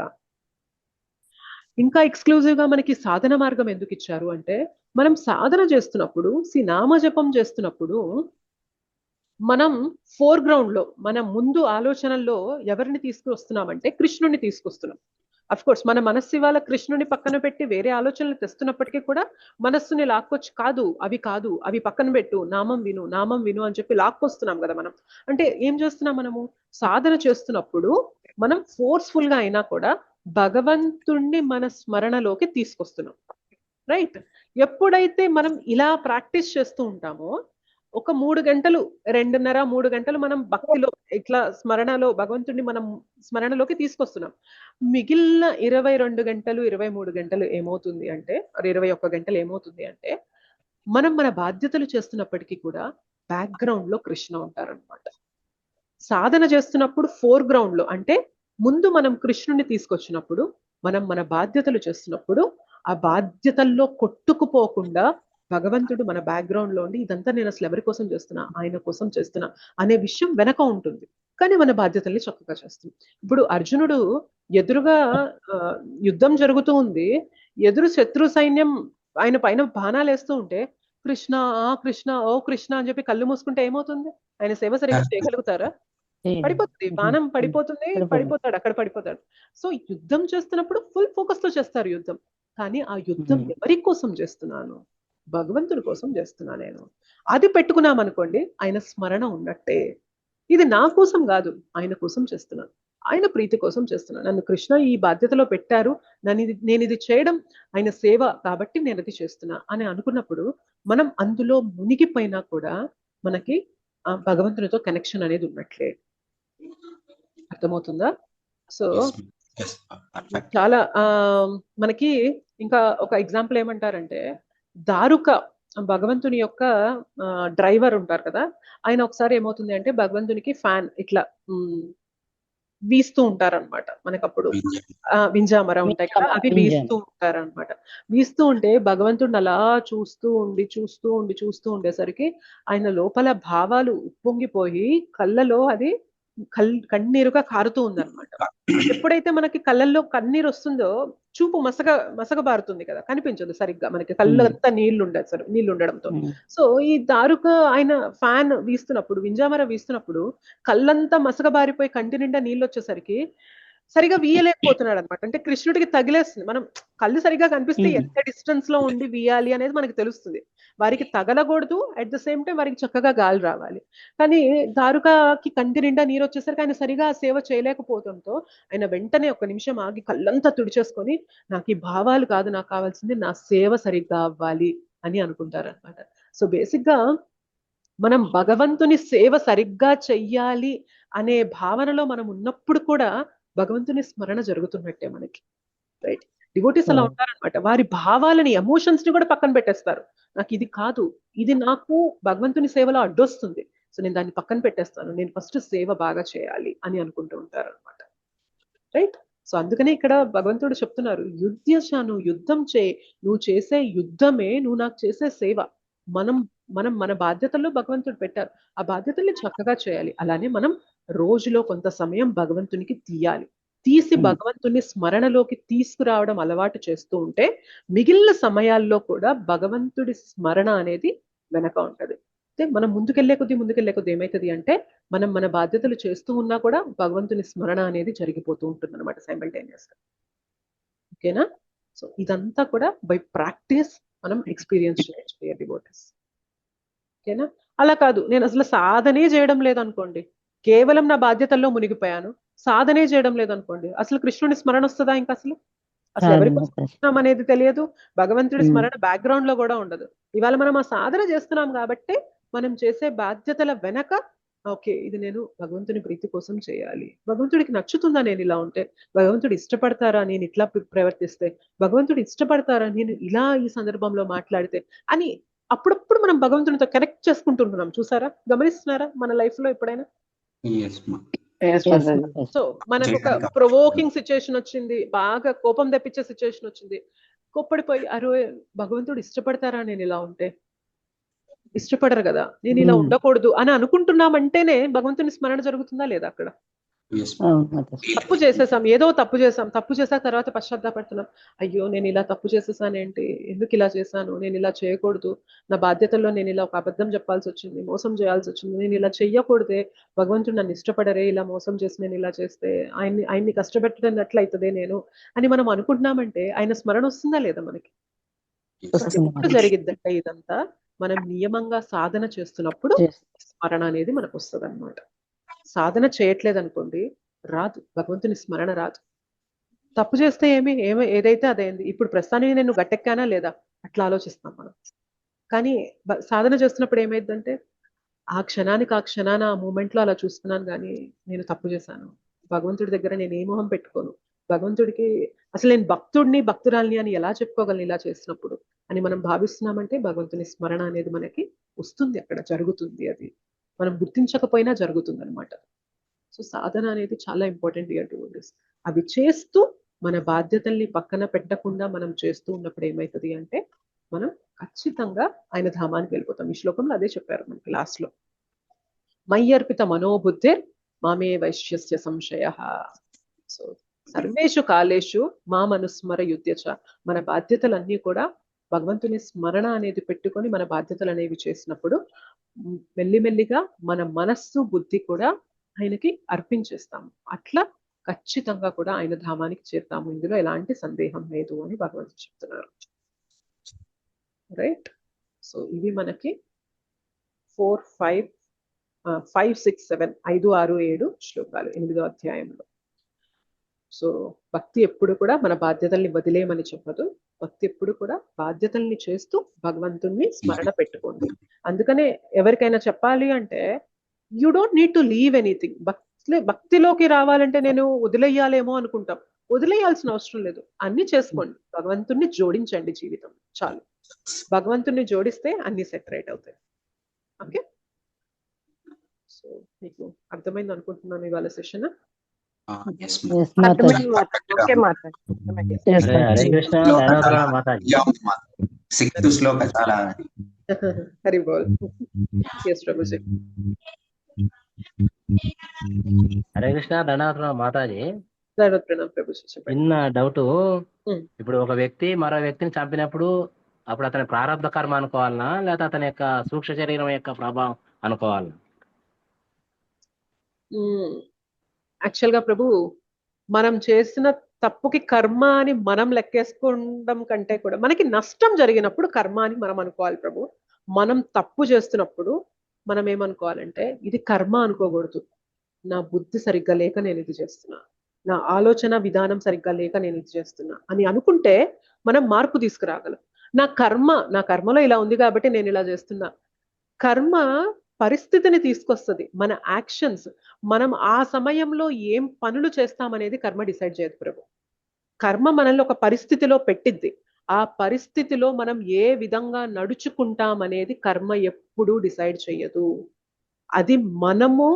ఇంకా ఎక్స్క్లూజివ్ గా మనకి సాధన మార్గం ఎందుకు ఇచ్చారు అంటే, మనం సాధన చేస్తున్నప్పుడు, నామజపం చేస్తున్నప్పుడు మనం ఫోర్ గ్రౌండ్ లో, మన ముందు ఆలోచనల్లో ఎవరిని తీసుకొస్తున్నామంటే కృష్ణుని తీసుకొస్తున్నాం. అఫ్ కోర్స్ మన మనస్సు ఇవాళ కృష్ణుని పక్కన పెట్టి వేరే ఆలోచనలు తెస్తున్నప్పటికీ కూడా మనస్సుని లాక్కొచ్చి కాదు అవి పక్కన పెట్టు, నామం విను అని చెప్పి లాక్కొస్తున్నాం కదా మనం. అంటే ఏం చేస్తున్నాం? మనము సాధన చేస్తున్నప్పుడు మనం ఫోర్స్ఫుల్ గా అయినా కూడా భగవంతుణ్ణి మన స్మరణలోకి తీసుకొస్తున్నాం. రైట్. ఎప్పుడైతే మనం ఇలా ప్రాక్టీస్ చేస్తూ ఉంటామో ఒక 3 గంటలు, 2.5-3 గంటలు మనం భక్తిలో ఇట్లా స్మరణలో భగవంతుడిని మనం స్మరణలోకి తీసుకొస్తున్నాం. మిగిలిన 22 గంటలు 23 గంటలు ఏమవుతుంది అంటే, 21 గంటలు ఏమవుతుంది అంటే, మనం మన బాధ్యతలు చేస్తున్నప్పటికీ కూడా బ్యాక్గ్రౌండ్ లో కృష్ణ ఉంటారనమాట. సాధన చేస్తున్నప్పుడు ఫోర్ గ్రౌండ్ లో, అంటే ముందు మనం కృష్ణుని తీసుకొచ్చినప్పుడు, మనం మన బాధ్యతలు చేస్తున్నప్పుడు ఆ బాధ్యతల్లో కొట్టుకుపోకుండా భగవంతుడు మన బ్యాక్గ్రౌండ్ లో ఉండి ఇదంతా నేను అసలు ఎవరి కోసం చేస్తున్నా, ఆయన కోసం చేస్తున్నా అనే విషయం వెనక ఉంటుంది. కానీ మన బాధ్యతల్ని చక్కగా చేస్తుంది. ఇప్పుడు అర్జునుడు ఎదురుగా యుద్ధం జరుగుతూ ఉంది, ఎదురు శత్రు సైన్యం ఆయన పైన బాణాలు వేస్తూ ఉంటే కృష్ణ ఓ కృష్ణ అని చెప్పి కళ్ళు మూసుకుంటే ఏమవుతుంది? ఆయన సేవ సరిగ్గా చేయగలుగుతారా? పడిపోతుంది, బాణం పడిపోతుంది, అక్కడ పడిపోతాడు. సో యుద్ధం చేస్తున్నప్పుడు ఫుల్ ఫోకస్ తో చేస్తారు యుద్ధం. కానీ ఆ యుద్ధం ఎవరి కోసం చేస్తున్నాను? భగవంతుడి కోసం చేస్తున్నా నేను. అది పెట్టుకున్నాం అనుకోండి, ఆయన స్మరణ ఉన్నట్టే. ఇది నా కోసం కాదు, ఆయన కోసం చేస్తున్నాను, ఆయన ప్రీతి కోసం చేస్తున్నాను. నన్ను కృష్ణ ఈ బాధ్యతలో పెట్టారు, నేను ఇది చేయడం ఆయన సేవ కాబట్టి నేను అది చేస్తున్నా అని అనుకున్నప్పుడు మనం అందులో మునిగిపోయినా కూడా మనకి ఆ భగవంతునితో కనెక్షన్ అనేది ఉన్నట్లే. అర్థమవుతుందా? సో చాలా మనకి ఇంకా ఒక ఎగ్జాంపుల్ ఏమంటారంటే, దారుక భగవంతుని యొక్క డ్రైవర్ ఉంటారు కదా, ఆయన ఒకసారి ఏమవుతుంది అంటే భగవంతునికి ఫ్యాన్ ఇట్లా వీస్తూ ఉంటారనమాట. మనకప్పుడు వింజామర ఉంటాయి కదా, అవి వీస్తూ ఉంటారనమాట. వీస్తూ ఉంటే భగవంతుడిని అలా చూస్తూ ఉండేసరికి ఆయన లోపల భావాలు ఉప్పొంగిపోయి కళ్ళలో అది కన్నీరుగా కారుతూ ఉందన్నమాట. ఎప్పుడైతే మనకి కళ్ళల్లో కన్నీరు వస్తుందో చూపు మసగబారుతుంది కదా, కనిపించదు సరిగ్గా, మనకి కళ్ళంతా నీళ్లు ఉండడంతో. సో ఈ దారుక ఆయన ఫ్యాన్ వీస్తున్నప్పుడు, వింజామర వీస్తున్నప్పుడు కళ్ళంతా మసగబారిపోయి కంటి నిండా నీళ్ళు వచ్చేసరికి సరిగా వీయలేకపోతున్నాడు అనమాట. అంటే కృష్ణుడికి తగిలేస్తుంది. మనం కళ్ళు సరిగా కనిపిస్తే ఎంత డిస్టెన్స్ లో ఉండి వీయాలి అనేది మనకి తెలుస్తుంది. వారికి తగలకూడదు, అట్ ద సేమ్ టైం వారికి చక్కగా గాలి రావాలి. కానీ దారుకకి కంటి నిండా నీరు వచ్చేసరికి ఆయన సరిగా సేవ చేయలేకపోవడంతో ఆయన వెంటనే ఒక నిమిషం ఆగి కళ్ళంతా తుడిచేసుకొని, నాకు ఈ భావాలు కాదు నాకు కావాల్సింది, నా సేవ సరిగ్గా అవ్వాలి అని అనుకుంటారనమాట. సో బేసిక్ గా మనం భగవంతుని సేవ సరిగ్గా చెయ్యాలి అనే భావనలో మనం ఉన్నప్పుడు కూడా భగవంతుని స్మరణ జరుగుతున్నట్టే మనకి. రైట్. డివోటీస్ అలా ఉంటారనమాట. వారి భావాలని, ఎమోషన్స్ ని కూడా పక్కన పెట్టేస్తారు. నాకు ఇది కాదు, ఇది నాకు భగవంతుని సేవలో అడ్డొస్తుంది, సో నేను దాన్ని పక్కన పెట్టేస్తాను, నేను ఫస్ట్ సేవ బాగా చేయాలి అని అనుకుంటూ ఉంటారు అనమాట. రైట్. సో అందుకనే ఇక్కడ భగవంతుడు చెప్తున్నారు, యుద్ధశాను, యుద్ధం చేయి, నువ్వు చేసే యుద్ధమే నువ్వు నాకు చేసే సేవ. మనం మనం మన బాధ్యతల్లో భగవంతుడు పెట్టారు, ఆ బాధ్యతల్ని చక్కగా చేయాలి. అలానే మనం రోజులో కొంత సమయం భగవంతునికి తీసి భగవంతుని స్మరణలోకి తీసుకురావడం అలవాటు చేస్తూ ఉంటే మిగిలిన సమయాల్లో కూడా భగవంతుడి స్మరణ అనేది వెనక ఉంటది. అయితే మనం ముందుకెళ్లే కొద్దీ ఏమైతుంది అంటే మనం మన బాధ్యతలు చేస్తూ ఉన్నా కూడా భగవంతుని స్మరణ అనేది జరిగిపోతూ ఉంటుంది అనమాట సైమల్టేనియస్ గా. ఓకేనా? సో ఇదంతా కూడా బై ప్రాక్టీస్ మనం ఎక్స్పీరియన్స్ చేయాలి డివోటీస్. ఓకేనా? అలా కాదు, నేను అసలు సాధనే చేయడం లేదనుకోండి, కేవలం నా బాధ్యతల్లో మునిగిపోయాను, సాధనే చేయడం లేదనుకోండి, అసలు కృష్ణుని స్మరణ వస్తుందా? ఇంకా అసలు ఎవరికి అనేది తెలియదు, భగవంతుడి స్మరణ బ్యాక్గ్రౌండ్ లో కూడా ఉండదు. ఇవాళ మనం ఆ సాధన చేస్తున్నాం కాబట్టి మనం చేసే బాధ్యతల వెనక ఓకే, ఇది నేను భగవంతుని ప్రీతి కోసం చేయాలి, భగవంతుడికి నచ్చుతుందా నేను ఇలా ఉంటే, భగవంతుడు ఇష్టపడతారా నేను ఇట్లా ప్రవర్తిస్తే, భగవంతుడు ఇష్టపడతారా నేను ఇలా ఈ సందర్భంలో మాట్లాడితే అని అప్పుడప్పుడు మనం భగవంతునితో కనెక్ట్ చేసుకుంటున్నాం. చూసారా, గమనిస్తున్నారా మన లైఫ్ లో ఎప్పుడైనా? సో మనకు ఒక ప్రొవోకింగ్ సిచ్యుయేషన్ వచ్చింది, బాగా కోపం తెప్పించే సిచ్యుయేషన్ వచ్చింది, కోప్పడిపోయి అరే భగవంతుడు ఇష్టపడతారా నేను ఇలా ఉంటే, ఇష్టపడరు కదా, నేను ఇలా ఉండకూడదు అని అనుకుంటున్నామంటేనే భగవంతుని స్మరణ జరుగుతుందా లేదా? అక్కడ తప్పు చేసేసాం, ఏదో తప్పు చేసాక తర్వాత పశ్చాత్తాపడుతున్నాం, అయ్యో నేను ఇలా తప్పు చేసేసానేంటి, ఎందుకు ఇలా చేశాను, నేను ఇలా చేయకూడదు, నా బాధ్యతల్లో నేను ఇలా ఒక అబద్ధం చెప్పాల్సి వచ్చింది, మోసం చేయాల్సి వచ్చింది, నేను ఇలా చెయ్యకూడదే, భగవంతుడు నన్ను ఇష్టపడరే ఇలా మోసం చేసి నేను ఇలా చేస్తే, ఆయన్ని కష్టపెట్టినట్లయితదే నేను అని మనం అనుకుంటున్నామంటే ఆయన స్మరణ వస్తుందా లేదా మనకి? ఎప్పుడు జరిగిద్దంటే ఇదంతా మనం నియమంగా సాధన చేస్తున్నప్పుడు స్మరణ అనేది మనకు వస్తుంది అనమాట. సాధన చేయట్లేదు అనుకోండి, రాదు, భగవంతుని స్మరణ రాదు. తప్పు చేస్తే ఏదైతే అదైంది, ఇప్పుడు ప్రస్తుతానికి నేను గట్టెక్కానా లేదా అట్లా ఆలోచిస్తాం మనం. కానీ సాధన చేస్తున్నప్పుడు ఏమైందంటే ఆ క్షణాన ఆ మూమెంట్ లో అలా చూస్తున్నాను, కానీ నేను తప్పు చేశాను, భగవంతుడి దగ్గర నేను ఏ మొహం పెట్టుకోను, భగవంతుడికి అసలు నేను భక్తురాల్ని అని ఎలా చెప్పుకోగలను ఇలా చేసినప్పుడు అని మనం భావిస్తున్నామంటే భగవంతుని స్మరణ అనేది మనకి వస్తుంది, అక్కడ జరుగుతుంది, అది మనం గుర్తించకపోయినా జరుగుతుంది అనమాట. సో సాధన అనేది చాలా ఇంపార్టెంట్ డివోటీస్. అవి చేస్తూ మన బాధ్యతల్ని పక్కన పెట్టకుండా మనం చేస్తూ ఉన్నప్పుడు ఏమవుతుంది అంటే మనం ఖచ్చితంగా ఆయన ధామానికి వెళ్ళిపోతాం. ఈ శ్లోకంలో అదే చెప్పారు మనకి లాస్ట్ లో, మయ్యర్పిత మనోబుద్ధిర్ మామే వైశ్యస్య సంశయ. సో సర్వేషు కాలేషు మామనుస్మర యుద్ధ్యచ. మన బాధ్యతలన్నీ కూడా భగవంతుని స్మరణ అనేది పెట్టుకొని మన బాధ్యతలు అనేవి చేసినప్పుడు మెల్లిమెల్లిగా మన మనస్సు బుద్ధి కూడా ఆయనకి అర్పించేస్తాము. అట్లా ఖచ్చితంగా కూడా ఆయన ధామానికి చేరుతాము, ఇందులో ఎలాంటి సందేహం లేదు అని భగవంతుడు చెప్తున్నారు. రైట్. సో ఇవి మనకి 4, 5, 6, 7 5, 6, 7 శ్లోకాలు 8వ అధ్యాయంలో. సో భక్తి ఎప్పుడు కూడా మన బాధ్యతల్ని వదిలేయమని చెప్పదు, భక్తి ఎప్పుడు కూడా బాధ్యతల్ని చేస్తూ భగవంతుణ్ణి స్మరణ పెట్టుకోండి. అందుకనే ఎవరికైనా చెప్పాలి అంటే you don't need to leave anything. భక్తిలోకి రావాలంటే నేను వదిలేయాలేమో అనుకుంటాం, వదిలేయాల్సిన అవసరం లేదు, అన్ని చేసుకోండి, భగవంతుణ్ణి జోడించండి జీవితం చాలు. భగవంతుణ్ణి జోడిస్తే అన్ని సెటరేట్ అవుతాయి. ఓకే, సో మీకు అర్థమైంది అనుకుంటున్నాను ఇవాళ సెషన్. హరే కృష్ణ మాతాజీ. శ్లోక చాలా హరి బోల్. yes ప్రభుజీ. హరే కృష్ణ ధన్యవాదాలు మాతాజీ. ప్రణామ్ ప్రభుజీ. చిన్న డౌట్, ఇప్పుడు ఒక వ్యక్తి మరో వ్యక్తిని చంపినప్పుడు అప్పుడు అతని ప్రారంభ కర్మ అనుకోవాలనా లేదా అతని యొక్క సూక్ష్మ శరీరం యొక్క ప్రభావం అనుకోవాలనా? యాక్చువల్ గా ప్రభు, మనం చేసిన తప్పుకి కర్మ అని మనం లెక్కేసుకోవడం కంటే కూడా మనకి నష్టం జరిగినప్పుడు కర్మ అని మనం అనుకోవాలి ప్రభు. మనం తప్పు చేస్తున్నప్పుడు మనం ఏమనుకోవాలంటే ఇది కర్మ అనుకోకూడదు, నా బుద్ధి సరిగ్గా లేక నేను ఇది చేస్తున్నా, నా ఆలోచన విధానం సరిగ్గా లేక నేను ఇది చేస్తున్నా అని అనుకుంటే మనం మార్పు తీసుకురాగలం. నా కర్మలో ఇలా ఉంది కాబట్టి నేను ఇలా చేస్తున్నా. కర్మ పరిస్థితిని తీసుకొస్తుంది, మన యాక్షన్స్, మనం ఆ సమయంలో ఏం పనులు చేస్తామనేది కర్మ డిసైడ్ చేయదు ప్రభు. కర్మ మనల్ని ఒక పరిస్థితిలో పెట్టిద్ది, ఆ పరిస్థితిలో మనం ఏ విధంగా నడుచుకుంటాం అనేది కర్మ ఎప్పుడూ డిసైడ్ చెయ్యదు. అది మనము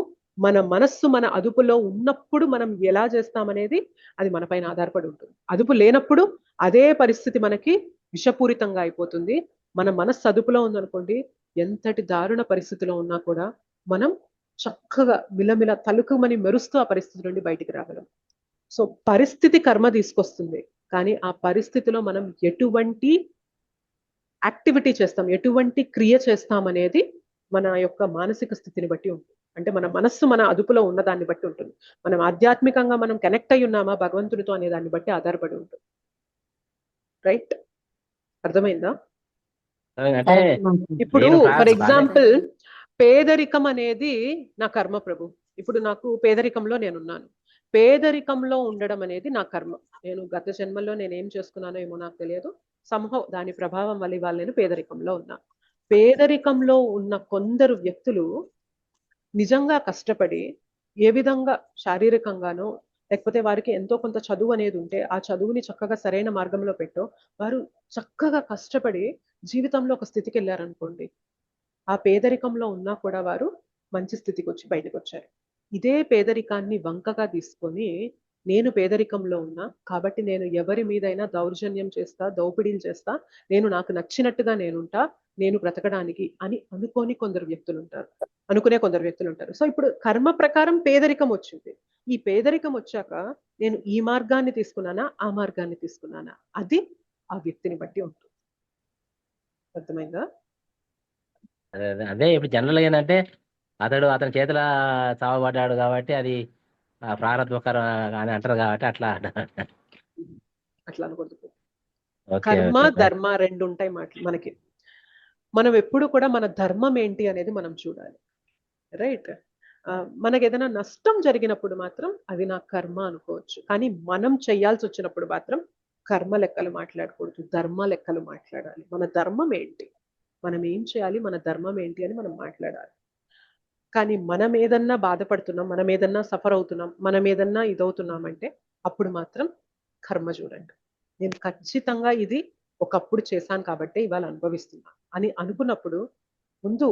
మన మనస్సు మన అదుపులో ఉన్నప్పుడు మనం ఎలా చేస్తామనేది అది మన పైన ఆధారపడి ఉంటుంది. అదుపు లేనప్పుడు అదే పరిస్థితి మనకి విషపూరితంగా అయిపోతుంది, మన మనస్సు అదుపులో ఉందనుకోండి, ఎంతటి దారుణ పరిస్థితిలో ఉన్నా కూడా మనం చక్కగా మిలమిల తలుకుమని మెరుస్తూ ఆ పరిస్థితి నుండి బయటికి రాగలం. సో పరిస్థితి కర్మ తీసుకొస్తుంది, కానీ ఆ పరిస్థితిలో మనం ఎటువంటి యాక్టివిటీ చేస్తాం, ఎటువంటి క్రియ చేస్తాం అనేది మన యొక్క మానసిక స్థితిని బట్టి ఉంటుంది. అంటే మన మనస్సు మన అదుపులో ఉన్న దాన్ని బట్టి ఉంటుంది. మనం ఆధ్యాత్మికంగా మనం కనెక్ట్ అయి ఉన్నామా భగవంతుడితో అనే దాన్ని బట్టి ఆధారపడి ఉంటుంది. రైట్? అర్థమైందా? అంటే ఇప్పుడు నేను ఫర్ ఎగ్జాంపుల్ పేదరికం అనేది నా కర్మ ప్రభు. ఇప్పుడు నాకు పేదరికంలో నేనున్నాను. పేదరికంలో ఉండడం అనేది నా కర్మ. నేను గత జన్మలో నేను ఏం చేసుకున్నానో ఏమో నాకు తెలియదు, సంభవ్ దాని ప్రభావం వల్ల ఇవాళ నేను పేదరికంలో ఉన్నా. పేదరికంలో ఉన్న కొందరు వ్యక్తులు నిజంగా కష్టపడి ఏ విధంగా శారీరకంగానో లేకపోతే వారికి ఎంతో కొంత చదువు అనేది ఉంటే ఆ చదువుని చక్కగా సరైన మార్గంలో పెట్టో వారు చక్కగా కష్టపడి జీవితంలో ఒక స్థితికి వెళ్ళారనుకోండి, ఆ పేదరికంలో ఉన్నా కూడా వారు మంచి స్థితికి వచ్చి బయటకు వచ్చారు. ఇదే పేదరికాన్ని వంకగా తీసుకొని నేను పేదరికంలో ఉన్నా కాబట్టి నేను ఎవరి మీదైనా దౌర్జన్యం చేస్తా, దోపిడీలు చేస్తా, నేను నాకు నచ్చినట్టుగా నేనుంటా, నేను బ్రతకడానికి అని అనుకునే కొందరు వ్యక్తులు ఉంటారు. సో ఇప్పుడు కర్మ ప్రకారం పేదరికం వచ్చింది. ఈ పేదరికం వచ్చాక నేను ఈ మార్గాన్ని తీసుకున్నానా, ఆ మార్గాన్ని తీసుకున్నానా, అది ఆ వ్యక్తిని బట్టి ఉంటుంది. అర్థమైందా? అదే ఇప్పుడు జనరల్ గా ఏంటంటే అతని చేతుల చావబడ్డాడు కాబట్టి అది ప్రారంభకరం అని అంటారు కాబట్టి అట్లా అనకూడదు. కర్మ ధర్మ రెండు ఉంటాయి మనకి. మనం ఎప్పుడు కూడా మన ధర్మం ఏంటి అనేది మనం చూడాలి. రైట్? మనకి ఏదైనా నష్టం జరిగినప్పుడు మాత్రం అది నా కర్మ అనుకోవచ్చు, కానీ మనం చేయాల్సి వచ్చినప్పుడు మాత్రం కర్మ లెక్కలు మాట్లాడకూడదు, ధర్మ లెక్కలు మాట్లాడాలి. మన ధర్మం ఏంటి, మనం ఏం చేయాలి, మన ధర్మం ఏంటి అని మనం మాట్లాడాలి. కానీ మనం ఏదన్నా బాధపడుతున్నాం, మనం ఏదన్నా సఫర్ అవుతున్నాం, మనం ఏదన్నా ఇదవుతున్నాం అంటే అప్పుడు మాత్రం కర్మ చూడండి. నేను ఖచ్చితంగా ఇది ఒకప్పుడు చేశాను కాబట్టి ఇవాళ అనుభవిస్తున్నా అని అనుకున్నప్పుడు ముందు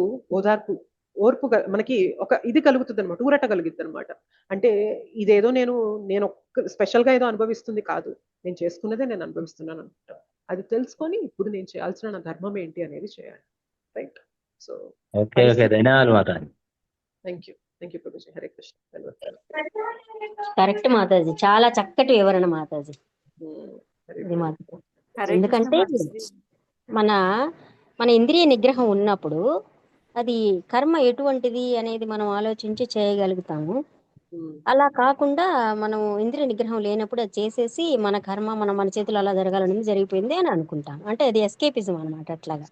ఓర్పు మనకి ఒక ఇది కలుగుతుంది అనమాట, ఊరట కలుగుతుంది అనమాట. అంటే ఇదేదో నేను స్పెషల్ గా ఏదో అనుభవిస్తుంది కాదు, నేను చేసుకున్నదే నేను అనుభవిస్తున్నాను అనుకుంటా. అది తెలుసుకొని ఇప్పుడు నేను చేయాల్సిన నా ధర్మం ఏంటి అనేది చేయాలి. రైట్? సో ధన్యవాదాలు. Thank you Prabhuji. Hare Krishna. Correct Mataji, చాలా చక్కటి వివరణ మాతాజీ. ఎందుకంటే మన ఇంద్రియ నిగ్రహం ఉన్నప్పుడు అది కర్మ ఎటువంటిది అనేది మనం ఆలోచించి చేయగలుగుతాము. అలా కాకుండా మనం ఇంద్రియ నిగ్రహం లేనప్పుడు అది చేసేసి మన కర్మ మన చేతులు అలా జరగాలనేది జరిగిపోయింది అని అనుకుంటాం. అంటే అది ఎస్కేపిజం అనమాట. అట్లాగా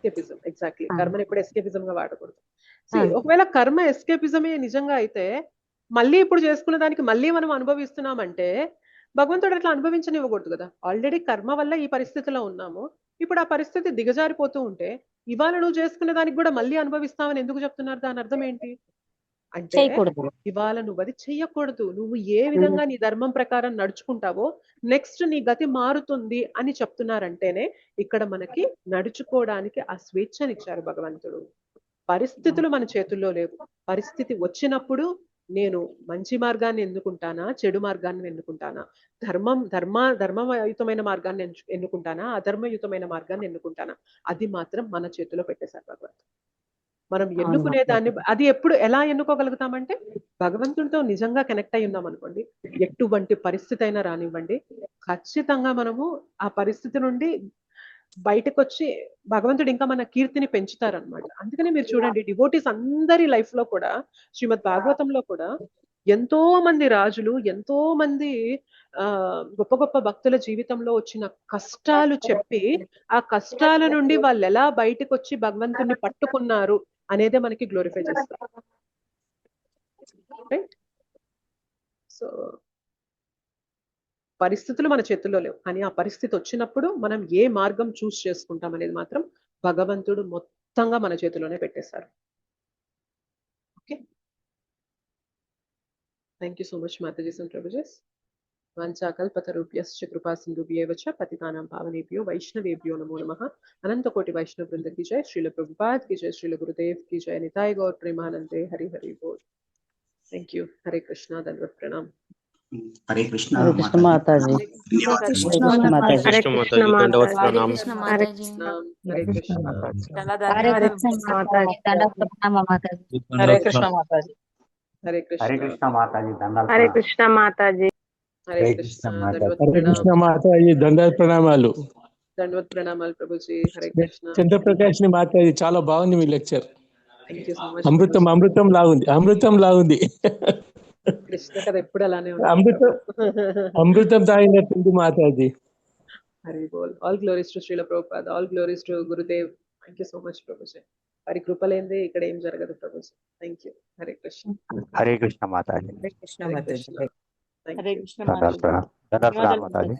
ఎగ్జాక్ట్లీ. కర్మని ఎప్పుడు ఎస్కేపిజం గా వాడకూడదు. ఒకవేళ కర్మ ఎస్కేపిజమే నిజంగా అయితే మళ్ళీ ఇప్పుడు చేసుకున్న దానికి మళ్ళీ మనం అనుభవిస్తున్నామంటే భగవంతుడు అట్లా అనుభవించనివ్వకూడదు కదా. ఆల్రెడీ కర్మ వల్ల ఈ పరిస్థితిలో ఉన్నాము, ఇప్పుడు ఆ పరిస్థితి దిగజారిపోతూ ఉంటే ఇవాళ నువ్వు చేసుకునే దానికి కూడా మళ్ళీ అనుభవిస్తావని ఎందుకు చెప్తున్నారు? దాని అర్థం ఏంటి అంటే ఇవాళ నువ్వు అది చెయ్యకూడదు. నువ్వు ఏ విధంగా నీ ధర్మం ప్రకారం నడుచుకుంటావో నెక్స్ట్ నీ గతి మారుతుంది అని చెప్తున్నారంటేనే ఇక్కడ మనకి నడుచుకోవడానికి ఆ స్వేచ్ఛనిచ్చారు భగవంతుడు. పరిస్థితులు మన చేతుల్లో లేవు. పరిస్థితి వచ్చినప్పుడు నేను మంచి మార్గాన్ని ఎన్నుకుంటానా, చెడు మార్గాన్ని ఎన్నుకుంటానా, ధర్మయుతమైన మార్గాన్ని ఎన్నుకుంటానా, అధర్మయుతమైన మార్గాన్ని ఎన్నుకుంటానా, అది మాత్రం మన చేతిలో పెట్టేశారు భగవంతుడు. మనం ఎన్నుకునే దాన్ని అది ఎప్పుడు ఎలా ఎన్నుకోగలుగుతామంటే భగవంతుడితో నిజంగా కనెక్ట్ అయి ఉన్నాం అనుకోండి, ఎటువంటి పరిస్థితి అయినా రానివ్వండి, ఖచ్చితంగా మనము ఆ పరిస్థితి నుండి బయటకు వచ్చి భగవంతుడు ఇంకా మన కీర్తిని పెంచుతారనమాట. అందుకనే మీరు చూడండి డివోటీస్ అందరి లైఫ్ లో కూడా, శ్రీమద్ భాగవతంలో కూడా ఎంతో మంది రాజులు, ఎంతో మంది గొప్ప గొప్ప భక్తుల జీవితంలో వచ్చిన కష్టాలు చెప్పి ఆ కష్టాల నుండి వాళ్ళు ఎలా బయటకు వచ్చి భగవంతుడిని పట్టుకున్నారు అనేదే మనకి గ్లోరిఫై చేస్తారు. సో పరిస్థితులు మన చేతుల్లో లేవు, కానీ ఆ పరిస్థితి వచ్చినప్పుడు మనం ఏ మార్గం చూస్ చేసుకుంటాం అనేది మాత్రం భగవంతుడు మొత్తంగా మన చేతిలోనే పెట్టేశారు. Okay, thank you so much మాతాజీస్ అండ్ ప్రభుజీస్. వాంఛాకల్పతరుభ్యశ్చ కృపా సింధుభ్యేవ చ పతితానాం పావనేభ్యో వైష్ణవేభ్యో నమో నమః. అనంత కోటి వైష్ణవ వృంద की जय, श्रील प्रभुपाद की जय, श्रील गुरुदेव की जय, निताय गौर प्रेमानंदे, हरि हरि बोल. Thank you. हरे कृष्णा, दंडवत प्रणाम. హరే కృష్ణ హరే కృష్ణ మాతాజీ. ధన్యవాదాలు. హరే కృష్ణ హరే మాతాజీ. కృష్ణ మాతాజీ. హరే కృష్ణ హరే మాతాజీ. కృష్ణ మాతాజీ. చాలా హరే ధన్యవాదాలు కృష్ణ మాతాజీ. మాతాజీ. దండవత ప్రణామం మాతాజీ. హరే కృష్ణ మాతాజీ. హరే హరే కృష్ణ కృష్ణ మాతాజీ దండాలు హరే కృష్ణ మాతాజీ. హరే కృష్ణ దండవత్ హరే కృష్ణ ప్రణామం. మాతాజీ దండాలు ప్రణామాలు. దండవత్ ప్రణామాలు ప్రభుజీ. హరే కృష్ణ. చంద్రప్రకాష్ ని మాతాజీ చాలా బాగుంది మీ lecture. Thank you so much అమృతం ప్రభుజీ. అమృతం లాగుంది, అమృతం లాగుంది. కృష్ణ కథ ఎప్పుడు అలానే అమృతం ఉంటుంది. అమృతం తాగినట్టుంది మాతాజీ. హరి బోల్. All glories to Srila Prabhupada, all glories to Gurudev. Thank you so much ప్రభుజీ. వారి కృప లేనిదే ఇక్కడ ఏం జరగదు ప్రభుజీ. Thank you. హరే కృష్ణ. హరే కృష్ణ మాతాజీ. హరే కృష్ణ హరే మాతాజీ. కృష్ణ. Thank Hare you. కృష్ణ దండాలు మాతాజీ. ప్రణామాలు. దండాలు ప్రణామాలు ధన్యవాదాలు మాతాజీ.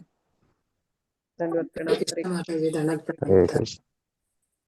దండవత్ ప్రణామం. హరే కృష్ణ. మాతాజీ దండాలు హరే కృష్ణ.